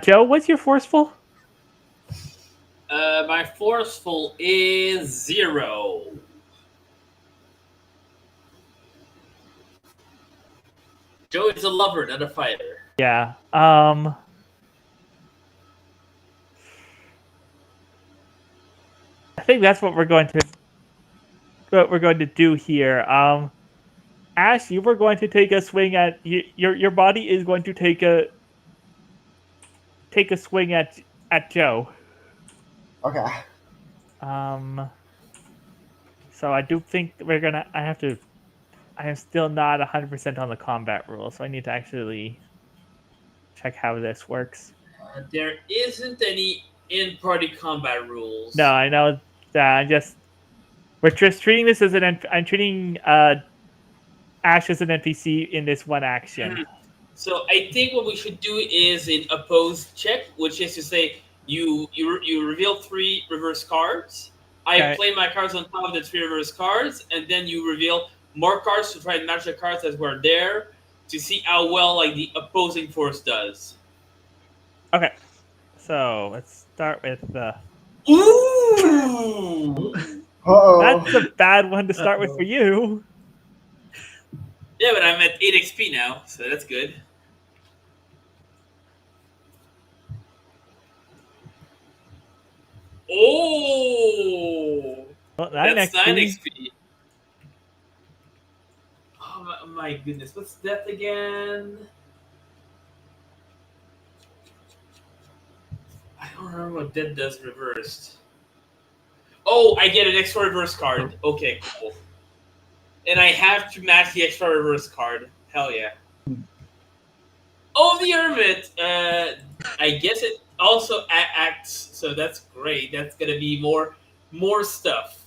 Joe, what's your forceful? My forceful is 0. Joe is a lover, not a fighter. Yeah. I think that's what we're going to do here. Ash, you were going to take a swing at your body is going to take a swing at Joe. Okay. So I do think we're gonna. I am still not 100% on the combat rules, so I need to actually check how this works. There isn't any in-party combat rules. No, I know that. We're just treating this as I'm treating Ash as an NPC in this one action. So I think what we should do is an opposed check, which is to say you reveal 3 reverse cards. I Okay. play my cards on top of the 3 reverse cards, and then you reveal more cards to try and match the cards that were there to see how well like the opposing force does. Okay. So let's start with the. Ooh! That's a bad one to start with for you. Yeah, but I'm at 8 XP now, so that's good. Oh! Well, That's 9 XP. XP. Oh my goodness, what's that again? I don't remember what that does reversed. Oh, I get an extra reverse card. Okay, cool. And I have to match the extra reverse card. Hell yeah. Oh, the Hermit! I guess it also acts, so that's great. That's gonna be more stuff.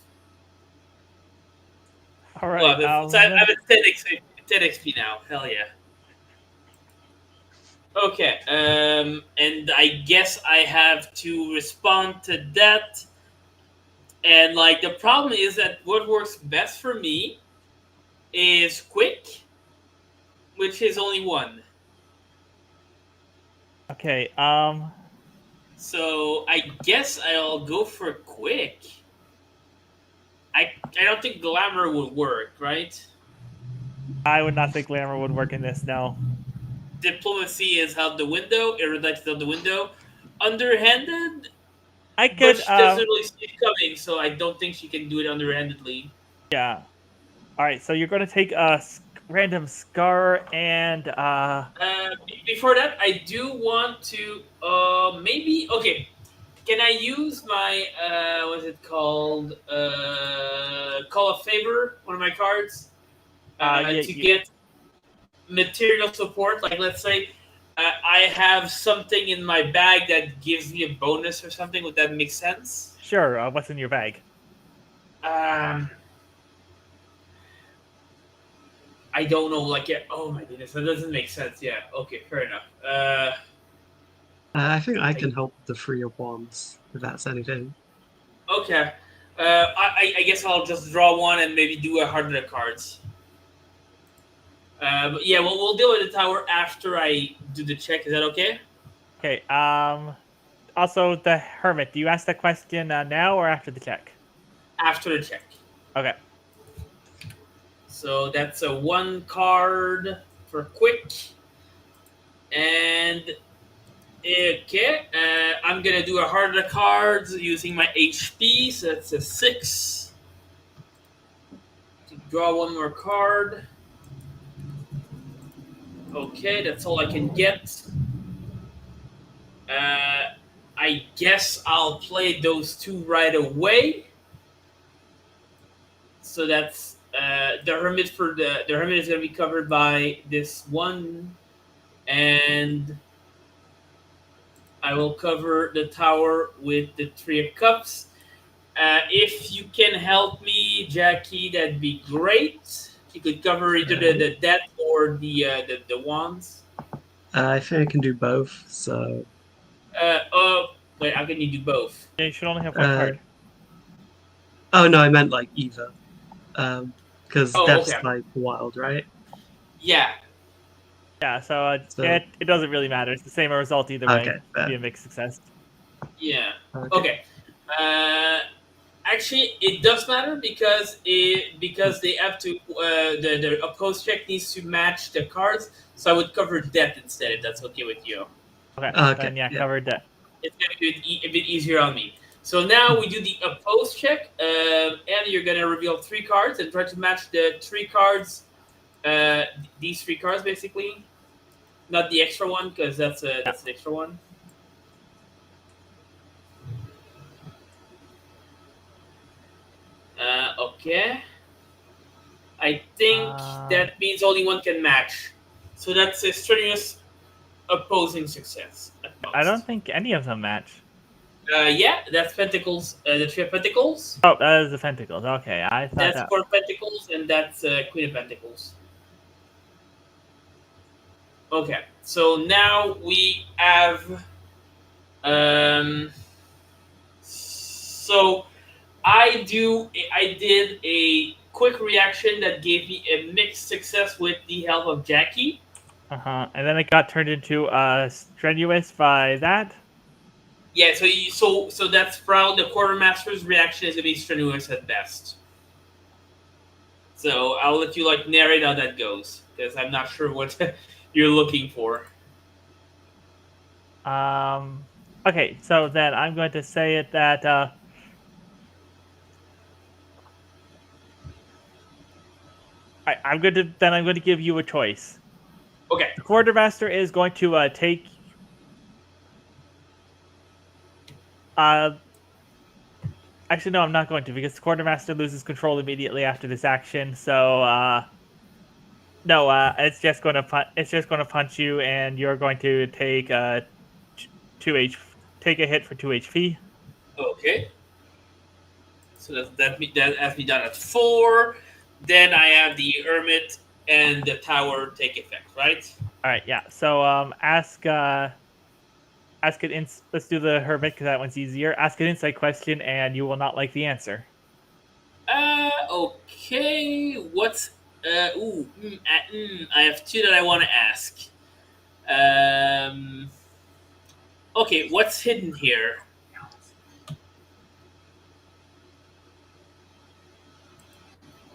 All right. Well, so I'm at 10 XP now. Hell yeah. Okay, and I guess I have to respond to that. And like the problem is that what works best for me is quick, which is only 1. Okay. So I guess I'll go for quick. I don't think glamour would work, right? I would not think glamour would work in this. No. Diplomacy is out the window. Erudite is out the window. Underhanded, I but could. she doesn't really see it coming, so I don't think she can do it underhandedly. Yeah. All right. So you're going to take a random scar and. Before that, I do want to maybe okay. Can I use my what's it called? Call of Favor, one of my cards, to get material support. Like let's say I have something in my bag that gives me a bonus or something. Would that make sense? Sure. What's in your bag? I don't know. Like, yeah, oh my goodness, that doesn't make sense. Yeah. Okay. Fair enough. I think I can help the 3 of Wands, if that's anything. Okay. I guess I'll just draw 1 and maybe do 100 cards. But yeah, we'll deal with the tower after I do the check. Is that okay? Okay. Also, the hermit. Do you ask that question now or after the check? After the check. Okay. So that's a 1 card for quick, and Okay, I'm gonna do a harder cards using my HP, so that's a 6. Draw one more card. Okay, that's all I can get. I guess I'll play those two right away. So that's the hermit for the hermit is gonna be covered by this one, and I will cover the tower with the 3 of cups. If you can help me, Jackie, that'd be great. You could cover either the death or the wands. I think I can do both. So, Wait, how can you do both? Yeah, you should only have one uh, card. oh no, I meant like either. Because Oh, death's okay. like wild, right? Yeah. Yeah, so, So it doesn't really matter. It's the same result either way. okay, It'd fair. be a mixed success. Yeah. Okay. Okay. Actually, it does matter because they have to the opposed check needs to match the cards. So I would cover death instead if that's okay with you. Okay, Okay, then yeah, yeah. covered that. It's gonna be a bit easier on me. So now we do the opposed check, and you're gonna reveal 3 cards and try to match the 3 cards. These 3 cards basically, not the extra one because that's an extra one. Okay. I think that means only one can match. So that's a strenuous opposing success at most. I don't think any of them match. Yeah, that's Pentacles. The 3 of Pentacles. Oh, that is the Pentacles. Okay, I thought That's that. 4 of Pentacles, and that's Queen of Pentacles. Okay, so now we have. So I did a quick reaction that gave me a mixed success with the help of Jackie. And then it got turned into strenuous by that. Yeah, so that's Sprout. The quartermaster's reaction is gonna be strenuous at best. So I'll let you narrate how that goes because I'm not sure what you're looking for. Okay, so then I'm going to say it that I'm going to give you a choice. Okay. The quartermaster is going to take. Actually, no, I'm not going to because the quartermaster loses control immediately after this action. So no, it's just going to punch you, and you're going to take 2 take a hit for 2 HP. Okay. So that has me done at 4. Then I have the hermit and the tower take effect, right? All right, yeah. So ask let's do the hermit because that one's easier. Ask an insight question, and you will not like the answer. Okay. What's I have 2 that I want to ask. Okay, what's hidden here?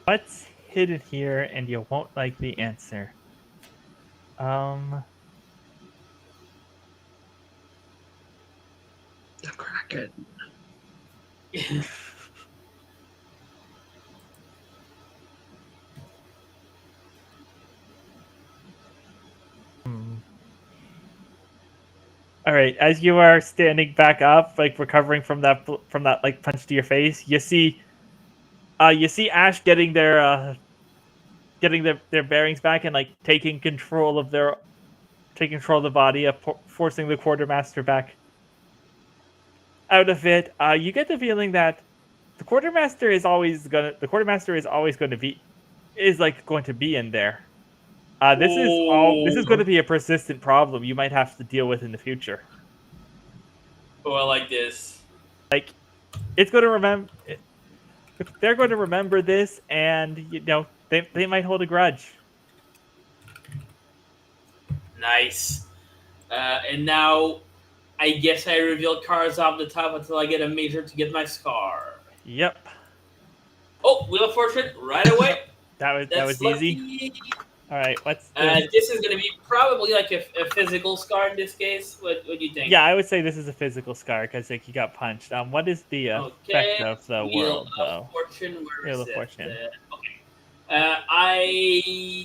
What's hidden here, and you won't like the answer? The Kraken. All right, as you are standing back up, recovering from that punch to your face, you see Ash getting their bearings back and taking control of the body, forcing the quartermaster back out of it. You get the feeling that the quartermaster is always going to be in there. This is going to be a persistent problem you might have to deal with in the future. Oh, I like this. It's going to remember. They're going to remember this, and they might hold a grudge. Nice. And now, I guess I reveal cards off the top until I get a major to get my scar. Yep. Oh, Wheel of Fortune right away. That was easy. All right, what's the... This is gonna be probably like a physical scar in this case. What do you think? Yeah, I would say this is a physical scar because like you got punched. What is the effect Okay. of the Wheel world of though? Fortune. Where Wheel is of it? Fortune. Okay.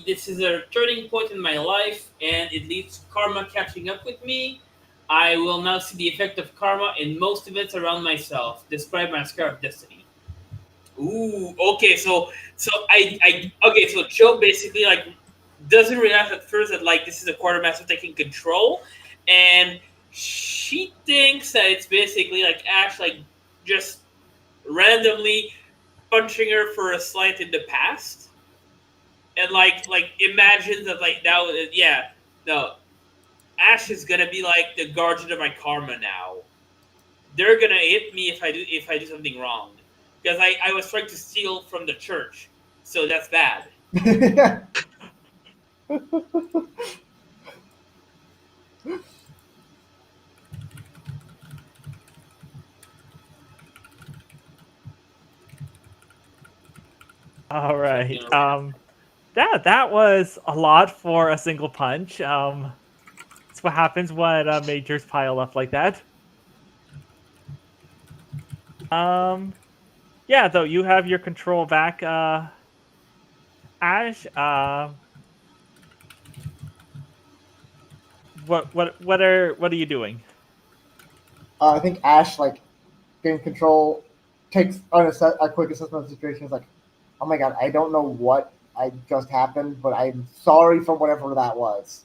This is a turning point in my life, and it leads to karma catching up with me. I will now see the effect of karma in most events around myself. Describe my scar of destiny. Ooh, okay. Okay. So Joe basically like doesn't realize at first that like this is a quartermaster taking control, and she thinks that it's basically like Ash like just randomly punching her for a slight in the past, and like imagine that like now yeah no Ash is gonna be like the guardian of my karma now. They're gonna hit me if I do something wrong because I was trying to steal from the church, so that's bad. All So I'm right. gonna That was a lot for a single punch. That's what happens when majors pile up like that. Um, yeah, though you have your control back, Ash. What are you doing? I think Ash like getting control takes a quick assessment of the situation. Is like, oh my god, I don't know what I just happened, but I'm sorry for whatever that was.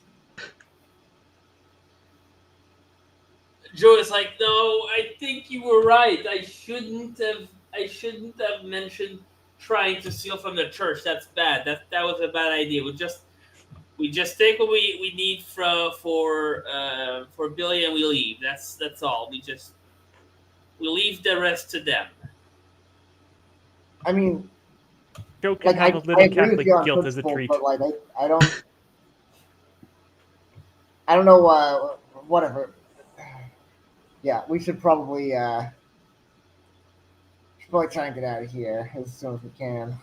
Joe is like, no, I think you were right. I shouldn't have mentioned trying to steal from the church. That's bad. That was a bad idea. We just take what we need for Billy and we leave. That's all. We leave the rest to them. I mean, Joe can like have a I little agree with you Catholic on guilt as a principle, treat. but like I don't know. Whatever. Yeah, we should probably try and get out of here as soon as we can.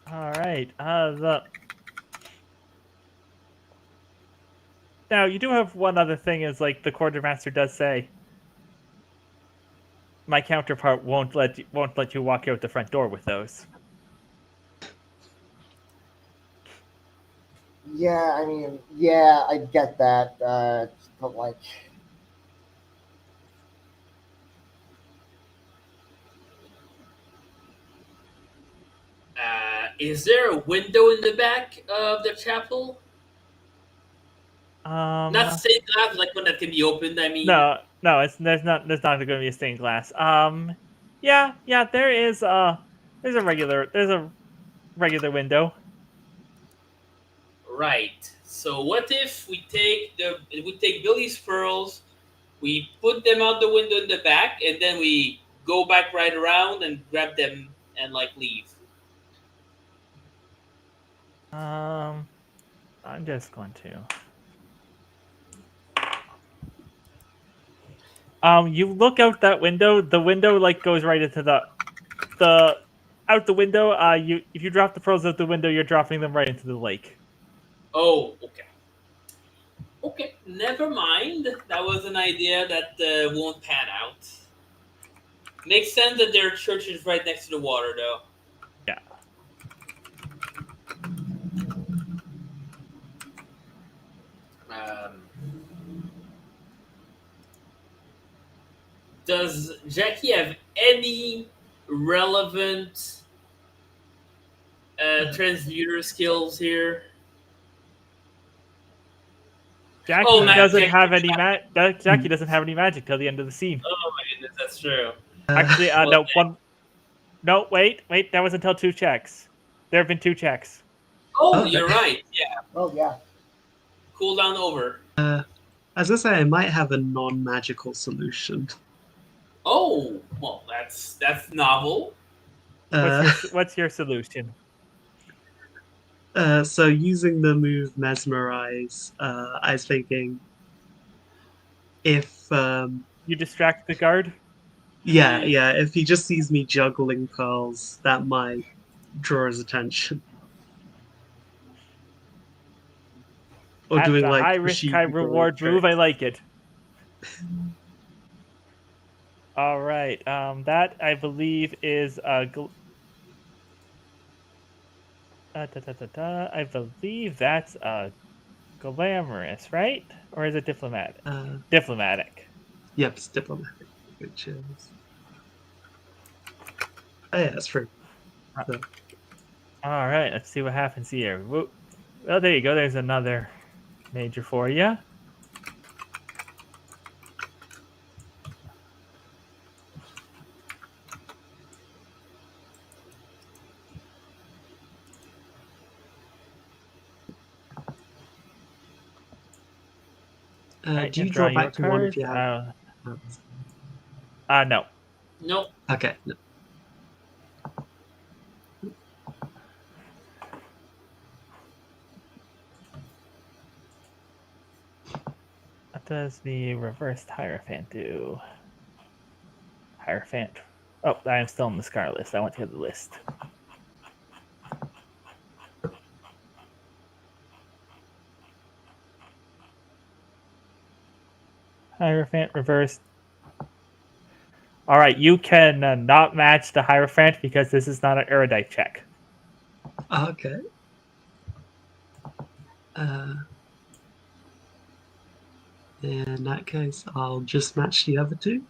All right. Now you do have one other thing. Is like the quartermaster does say, my counterpart won't let you walk out the front door with those. Yeah, I mean, yeah, I get that, but like, Is there a window in the back of the chapel? Not Um, stained glass, like one that can be opened. I mean, no, there's not going to be a stained glass. Yeah, there's a regular window. right. So what if we take Billy's pearls, we put them out the window in the back, and then we go back right around and grab them and like leave. Um, I'm just going to. You look out that window. The window like goes right into the out the window. If you drop the pearls out the window, you're dropping them right into the lake. Oh, okay. Okay, never mind. That was an idea that won't pan out. Makes sense that their church is right next to the water, though. Yeah. Um, does Jackie have any relevant transmuter skills here? Jackie Oh, doesn't Jackie. have any Jackie doesn't have any magic till the end of the scene. Oh my goodness, that's true. Actually, Well, no one. No, wait. That was until 2 checks. There have been 2 checks. Oh, Oh, you're right. Yeah, oh yeah, cool down over. As I say, I might have a non-magical solution. Oh, well, that's novel. Uh, What's your solution? so using the move Mesmerize, I was thinking if You distract the guard. Yeah, yeah. If he just sees me juggling pearls, that might draw his attention. Or That's doing a like high a risk, high sheepy boy reward move. trick. I like it. All right. That I believe is I believe that's glamorous, right? Or is it diplomatic? Diplomatic. Yep, it's diplomatic, which is. Oh, yeah, that's true. Uh, So, All right. Let's see what happens here. Whoop. Well, there you go. There's another major for you. Right, do you draw draw your back to one if cards. you have? No. Nope. Okay. No. What does the reversed Hierophant do? Hierophant. Oh, I am still on the Scar list. I want to get the list. Hierophant reversed. All right, you can not match the Hierophant because this is not an erudite check. Okay. In that case, I'll just match the other two.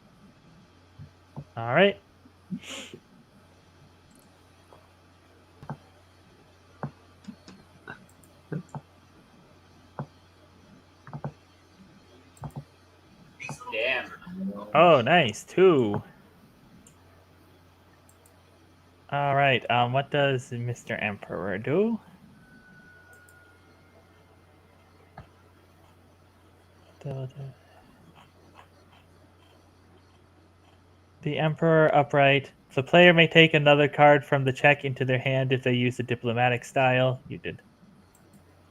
All right. Damn. Oh, nice. 2. All right. What does Mr. Emperor do? The Emperor upright. The player may take another card from the check into their hand if they use the diplomatic style. You did.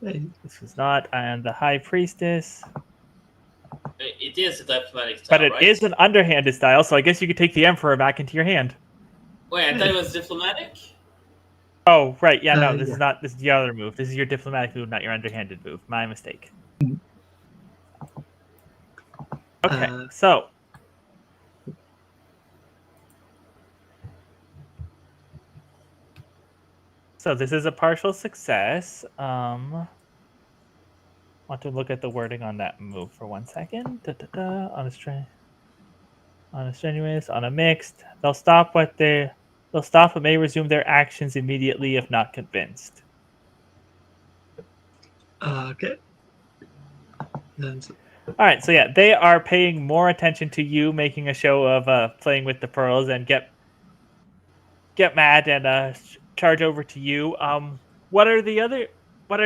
Hey. This was not. And the High Priestess. It is a diplomatic style, But it right? is an underhanded style, so I guess you could take the Emperor back into your hand. Wait, I thought it was diplomatic? Oh, right. Yeah, no, this yeah. is not. This is the other move. This is your diplomatic move, not your underhanded move. My mistake. Okay, so. So this is a partial success. Want to look at the wording on that move for 1 second. On a strenuous, on a mixed. They'll stop but may resume their actions immediately if not convinced. Okay. All right, so yeah, they are paying more attention to you, making a show of playing with the pearls, and get mad and charge over to you. What are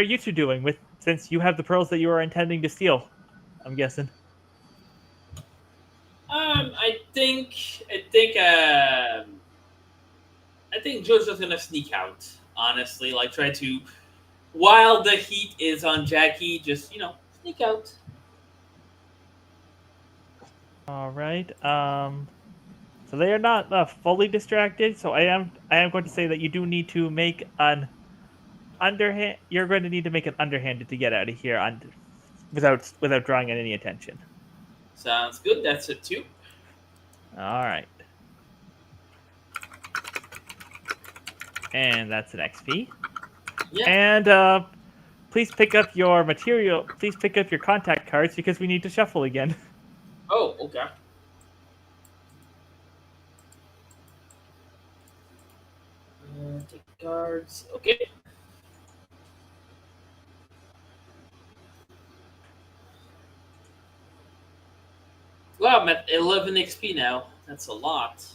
you two doing with since you have the pearls that you are intending to steal? I'm guessing. I think Joe's just gonna sneak out. Honestly, like try to, while the heat is on Jackie, just sneak out. All right. So they are not fully distracted. So I am going to say that you do need to make an underhand. You're going to need to make an underhanded to get out of here without drawing any attention. Sounds good. That's it too. All right. And that's an XP. Yeah. And please pick up your material. Please pick up your contact cards because we need to shuffle again. Oh, okay. Take cards. Okay. Wow, I'm at 11 XP now. That's a lot.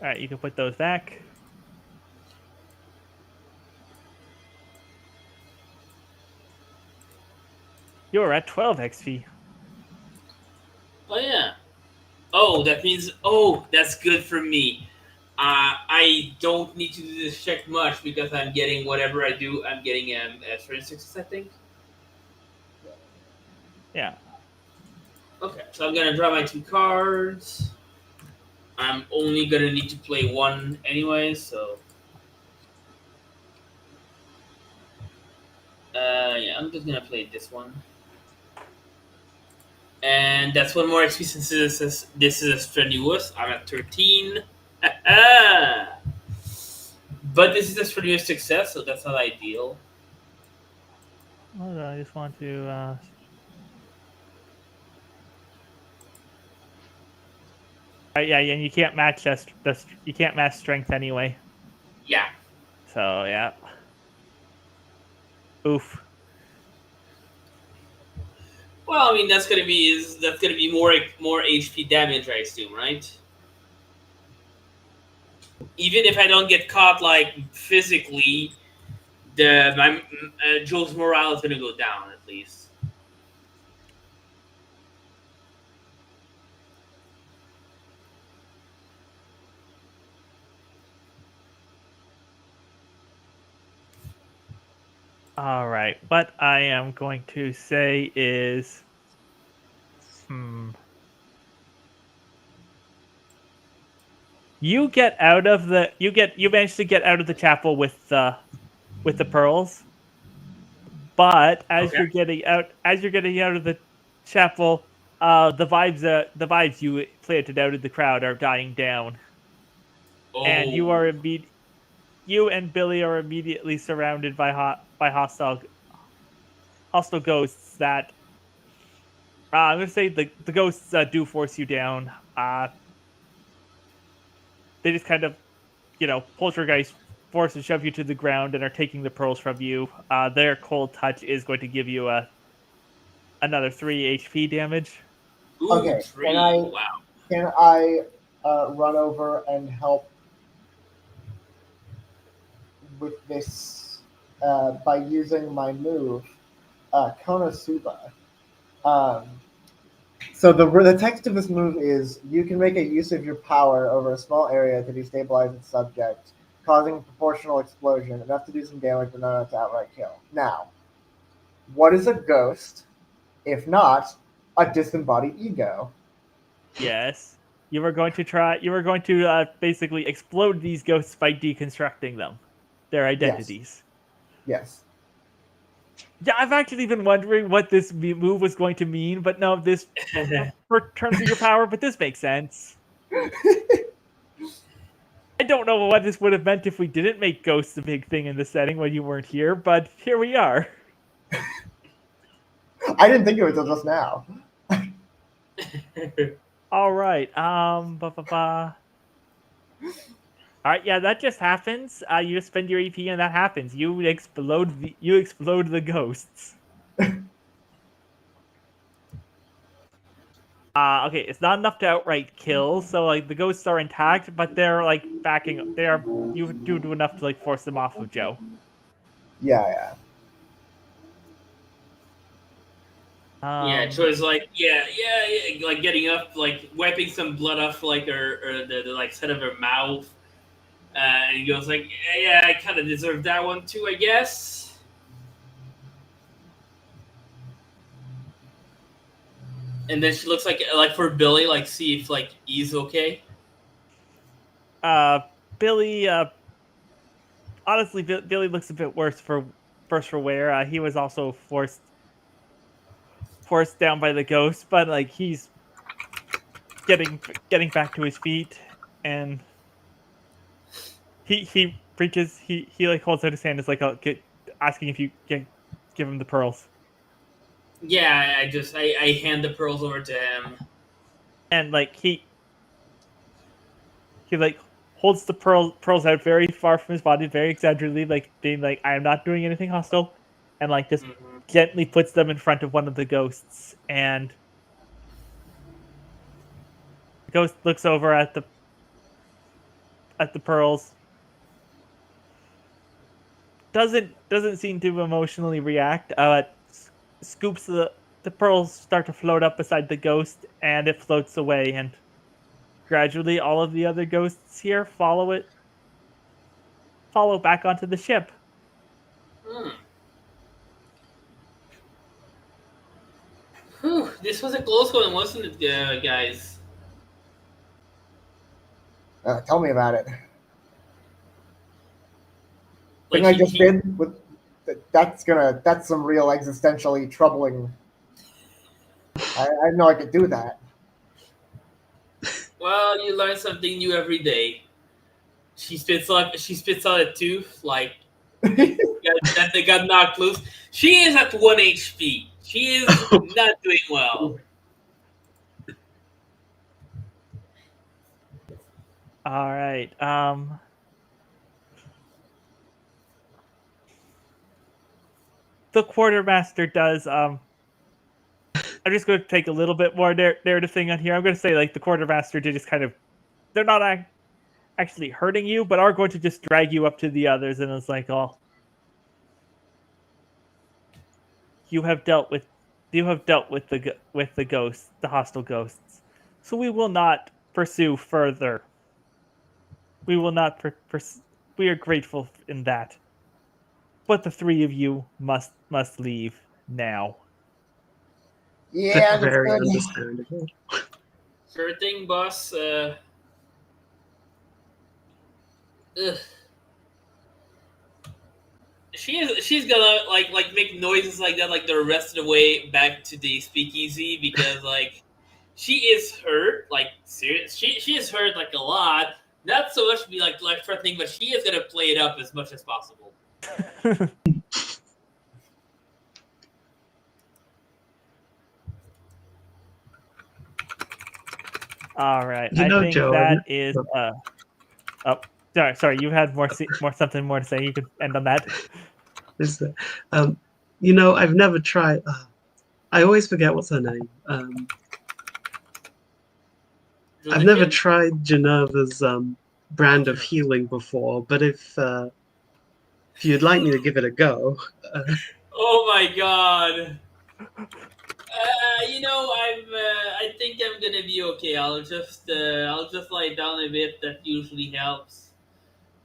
All right, you can put those back. You're at 12 XP. Oh yeah. Oh, that means that's good for me. I don't need to do this check much because I'm getting whatever I do. I'm getting a strength success, I think. Yeah. Okay, so I'm gonna draw my 2 cards. I'm only gonna need to play one anyway, so yeah, I'm just gonna play this one. And that's one more XP since this is a strenuous. I'm at 13. But this is a strenuous success, so that's not ideal. Hold on, I just want to. Yeah, and you can't match you can't match strength anyway. Yeah. So yeah. Oof. Well, I mean that's gonna be more HP damage, I assume, right? Even if I don't get caught like physically, the my Joe's morale is gonna go down at least. All right. What I am going to say is, you get out of the you managed to get out of the chapel with the pearls, but Okay. as you're getting out of the chapel, the vibes you planted out of the crowd are dying down, and Oh. you and Billy are immediately surrounded by hostile ghosts that I'm gonna say the ghosts do force you down. They just kind of, poltergeist force and shove you to the ground and are taking the pearls from you. Their cold touch is going to give you another 3 HP damage. Ooh, Okay, three. Wow. can I run over and help with this by using my move, Konosuba? Um, so the text of this move is: you can make a use of your power over a small area to destabilize its subject, causing a proportional explosion, enough to do some damage but not enough to outright kill. Now, what is a ghost, if not a disembodied ego? Yes. You were going to basically explode these ghosts by deconstructing them, their Yes. identities. Yes. Yeah, I've actually been wondering what this move was going to mean, but no, this for terms of your power, but this makes sense. I don't know what this would have meant if we didn't make ghosts a big thing in the setting when you weren't here, but here we are. I didn't think of it until just now. All right. All right, yeah, that just happens. You just spend your EP and that happens. You explode the ghosts. Okay, it's not enough to outright kill, so like the ghosts are intact, but they're like backing up. You do enough to like force them off of Joe. Yeah. Yeah, Um, Troy's like, yeah, like getting up, like wiping some blood off, like or the like side of her mouth, and he goes like, yeah, I kind of deserve that one too, I guess. And then she looks like for Billy, like see if like he's okay. uh, Billy. Honestly, Billy looks a bit worse for wear. He was also forced down by the ghost, but like he's getting getting back to his feet, and he reaches he like holds out his hand, is like asking if you give him the pearls, Yeah, I hand the pearls over to him. and like he like holds the pearls out very far from his body, very exaggeratedly, like being like, I am not doing anything hostile, and like just Hmm. gently puts them in front of one of the ghosts, and the ghost looks over at the pearls, doesn't seem to emotionally react. Scoops the pearls start to float up beside the ghost, and it floats away, and gradually all of the other ghosts here follow back onto the ship. Hmm. Whew, This was a close one, wasn't it, guys? Tell me about it. Like Thing I just he did with that's some real existentially troubling. I didn't know I could do that. well, you learn something new every day. She spits out a tooth like that they got knocked loose. She is at 1 HP. She is not doing well. All right. The quartermaster does. I'm just going to take a little bit more narrative thing on here. I'm going to say like the quartermaster did just kind of. They're not actually hurting you, but are going to just drag you up to the others, and it's like, oh, you have dealt with the ghosts, the hostile ghosts. So we will not pursue further. We will not we are grateful in that. But the three of you must leave now. Yeah, Very understood. understandable. Sure thing, boss. Ugh. She's gonna like make noises like that like the rest of the way back to the speakeasy because like she is hurt like serious she is hurt like a lot, not so much to be like life threatening, but she is gonna play it up as much as possible. All right. You I know, think Joe, that is oh, sorry, you had something more to say. You could end on that. is that, you know, I've never tried. I always forget what's her name. I've never Julian? tried Genevra's brand of healing before, but if you'd like me to give it a go, Oh my god. I think I'm gonna be okay. I'll just lie down a bit. That usually helps.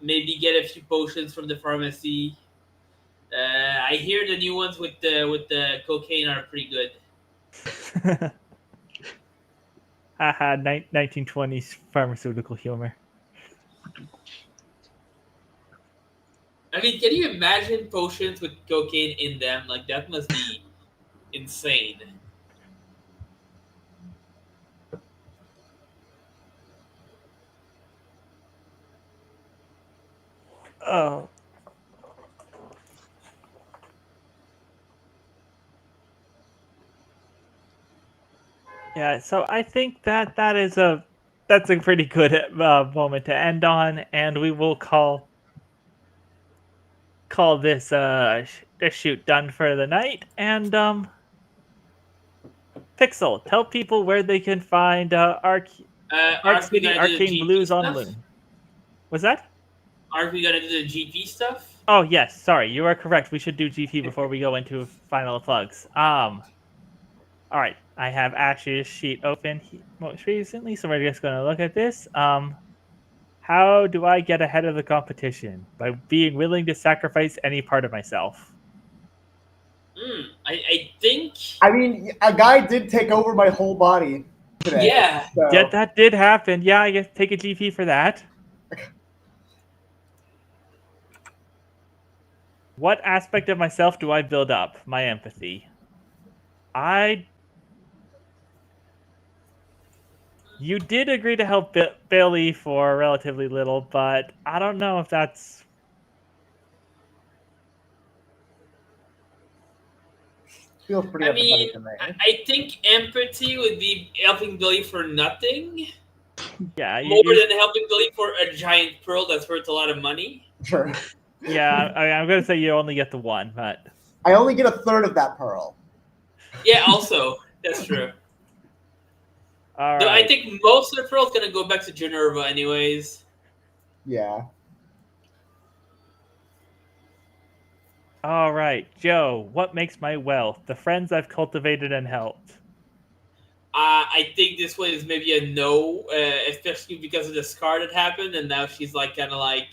Maybe get a few potions from the pharmacy. I hear the new ones with the cocaine are pretty good. Haha, 1920s pharmaceutical humor. I mean, can you imagine potions with cocaine in them? Like that must be insane. Oh, yeah. So I think that's a pretty good moment to end on, and we will call this shoot done for the night. And Pixel, tell people where they can find Arc Aren't we City gonna do the Arcane GP Blues on stuff? Loon. Was that? Aren't we gonna do the GP stuff? Oh yes, sorry, you are correct. We should do GP before we go into final plugs. All right, I have Ash's sheet open most recently, so we're just going to look at this. How do I get ahead of the competition? By being willing to sacrifice any part of myself. I think. I mean, a guy did take over my whole body today. Yeah. So, Yeah, that did happen. Yeah, I guess take a GP for that. What aspect of myself do I build up? My empathy. You did agree to help Billy for relatively little, but I don't know if that's. feels pretty I empathetic mean, to me. I think empathy would be helping Billy for nothing, Yeah, more than helping Billy for a giant pearl that's worth a lot of money. Sure. yeah. I'm going to say you only get the one, but I only get a third of that pearl. Yeah, also that's true. all Though right. I think most of the pearl's gonna go back to Generva anyways. Yeah. All right, Joe. What makes my wealth? The friends I've cultivated and helped. I think this one is maybe a no, especially because of the scar that happened, and now she's like kind of like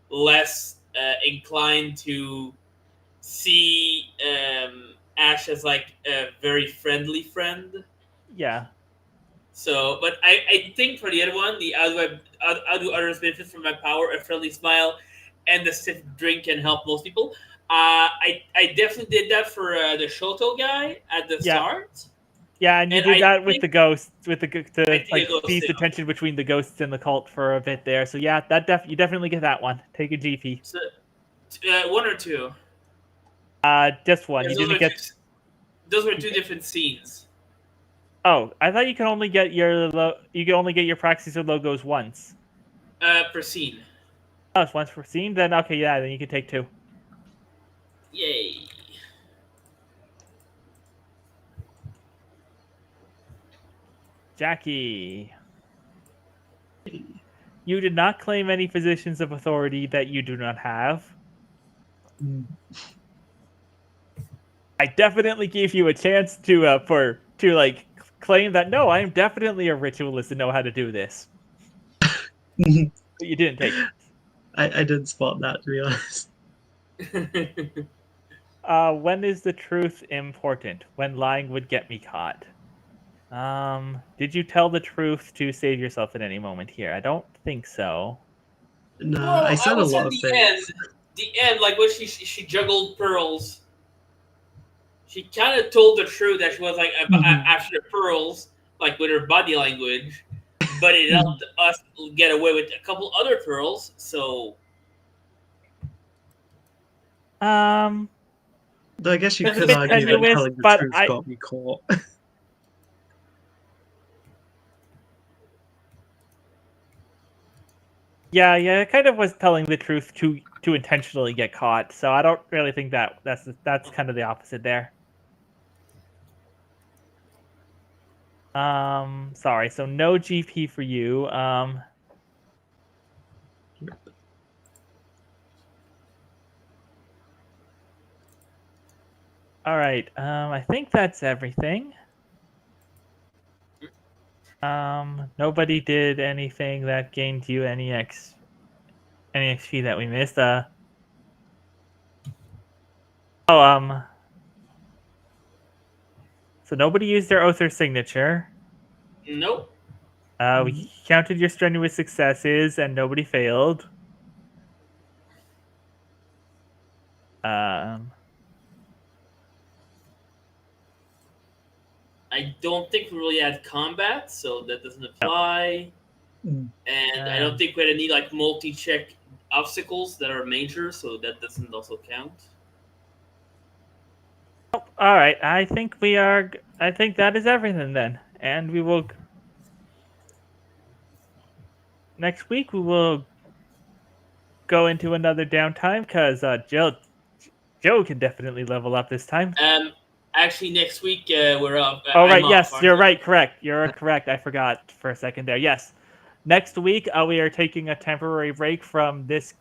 less inclined to see Ash as like a very friendly friend. Yeah. So, but I think for the other one, the I'll do others benefit from my power, a friendly smile, and the stiff drink can help most people. I definitely did that for the Shoto guy at the Yeah. start, Yeah, and you and did that with the ghosts, I to think like it goes ease the down. tension between the ghosts and the cult for a bit there. So yeah, you definitely get that one. Take a GP. So, one or two. Just one. You Because didn't get. those were two different scenes. Oh, I thought you could only get you could only get your proxies or logos once. Per scene. Oh, it's once per scene. Then okay, yeah, then you can take two. Yay. Jackie, you did not claim any positions of authority that you do not have. Mm. I definitely gave you a chance to like claim that no, I am definitely a ritualist and know how to do this, but you didn't take it. I didn't spot that, to be honest. When is the truth important? When lying would get me caught. Did you tell the truth to save yourself at any moment here? I don't think so. No, Well, I I said a would say lot of things. the end, like when she juggled pearls. She kind of told the truth that she was like Mhm. after the pearls, like with her body language, but it Mhm. helped us get away with a couple other pearls. So Um, Though I guess you it's a could bit argue that tenuous, telling the but truth got me caught. yeah, it kind of was telling the truth to intentionally get caught. So I don't really think that's kind of the opposite there. Sorry, so no GP for you. All right. I think that's everything. Nobody did anything that gained you any XP that we missed. Oh, so nobody used their oath or signature. nope. We counted your strenuous successes, and nobody failed. Um, I don't think we really had combat, so that doesn't apply. Mm. And I don't think we had any like multi-check obstacles that are major, so that doesn't also count. all right. I think we are. I think that is everything then, and we will. Next week we will go into another downtime because Joe can definitely level up this time. Actually, next week we're up. Oh I'm right, off. yes, Aren't you're I? right. Correct. You're correct. I forgot for a second there. Yes, next week we are taking a temporary break from this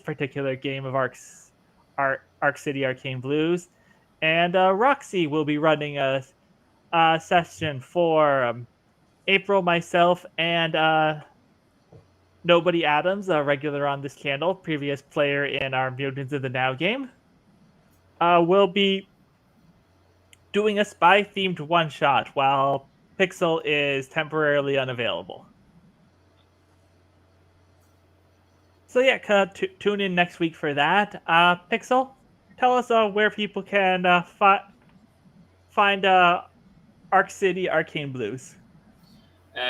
particular game of Arc City Arcane Blues, and Roxy will be running a session for April, myself, and Nobody Adams, a regular on this channel, previous player in our Mutants of the Now game. Will be doing a spy themed one shot while Pixel is temporarily unavailable. So yeah, tune in next week for that. Pixel, tell us where people can find Arc City Arcane Blues.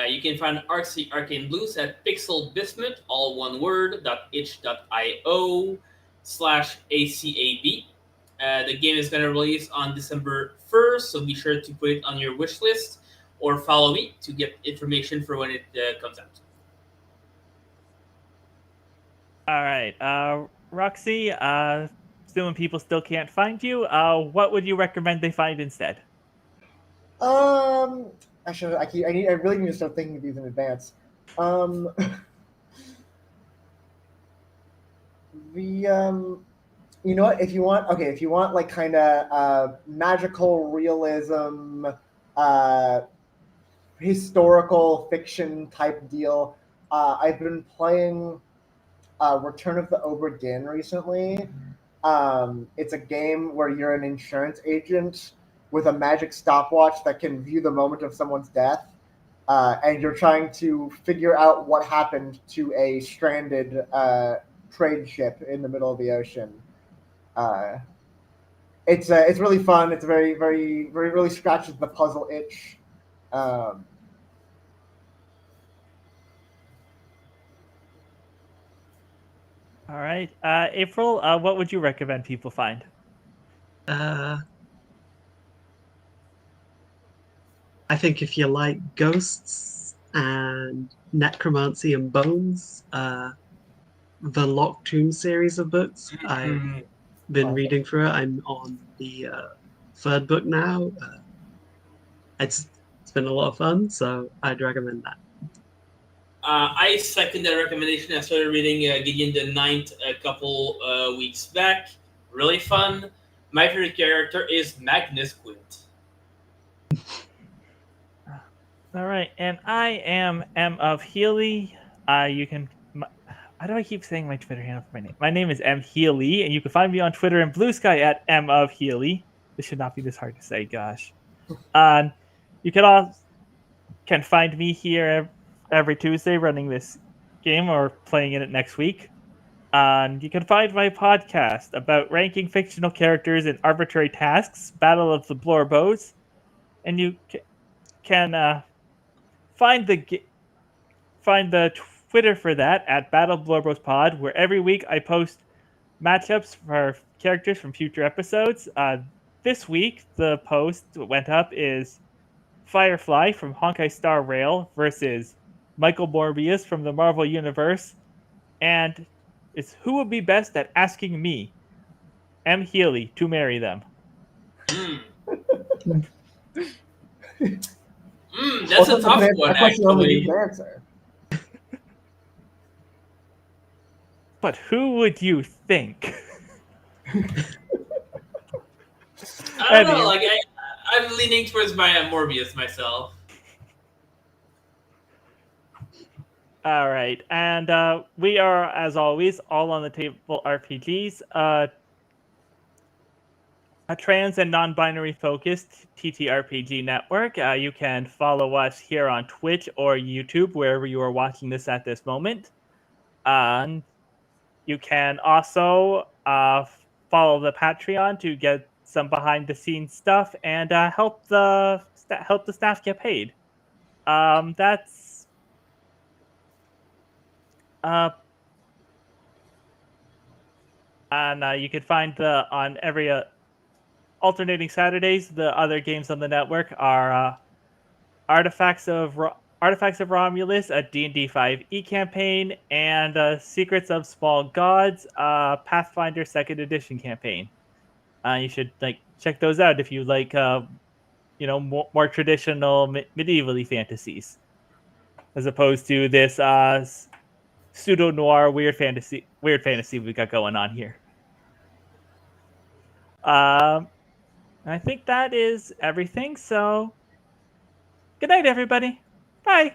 You can find Arcane Blues at Pixel Bismuth, all one word, .itch.io/ACAB. The game is going to release on December 1st, so be sure to put it on your wish list or follow me to get information for when it comes out. All right, Roxy. Assuming people still can't find you, what would you recommend they find instead? I should. I really need to start thinking of these in advance. The you know what? If you want, okay, if you want like kind of magical realism, uh, historical fiction type deal, I've been playing Return of the Obra Dinn recently. It's a game where you're an insurance agent with a magic stopwatch that can view the moment of someone's death, and you're trying to figure out what happened to a stranded trade ship in the middle of the ocean. Uh, it's really fun. It's very really scratches the puzzle itch. Um, All right, April. What would you recommend people find? Uh, I think if you like ghosts and necromancy and bones, the Locked Tomb series of books, I've Mhm. been reading through it. I'm on the third book now. It's been a lot of fun, so I'd recommend that. I second that recommendation. I started reading Gideon the Ninth a couple weeks back. Really fun. My favorite character is Magnus Quint. All right, and I am M of Healy. You can. Why do I keep saying my Twitter handle for my name? My name is M Healy, and you can find me on Twitter and Blue Sky at M of Healy. This should not be this hard to say. Gosh. And you can find me here every Tuesday running this game or playing in it next week. And you can find my podcast about ranking fictional characters in arbitrary tasks, Battle of the Blorbos, and you can find the find the Twitter for that at Battle Blorbos Pod, where every week I post matchups for characters from future episodes. This week, the post that went up is Firefly from Honkai Star Rail versus Michael Morbius from the Marvel Universe, and it's who would be best at asking me, M. Healy, to marry them. Mm. That's well, a tough one, that question only needs actually. an answer. But who would you think? I don't know. Anyway, Like I'm leaning towards my Morbius myself. all right, and we are, as always, all on the table RPGs. A trans and non-binary focused TTRPG network. You can follow us here on Twitch or YouTube, wherever you are watching this at this moment. And you can also follow the Patreon to get some behind-the-scenes stuff and help the staff get paid. That's uh, and you can find the on every alternating Saturdays. The other games on the network are Artifacts of Romulus, a D&D 5e campaign, and Secrets of Small Gods, Pathfinder Second Edition campaign. You should check those out if you like more traditional medievally fantasies, as opposed to this pseudo noir weird fantasy we got going on here. I think that is everything. So, good night, everybody. Bye.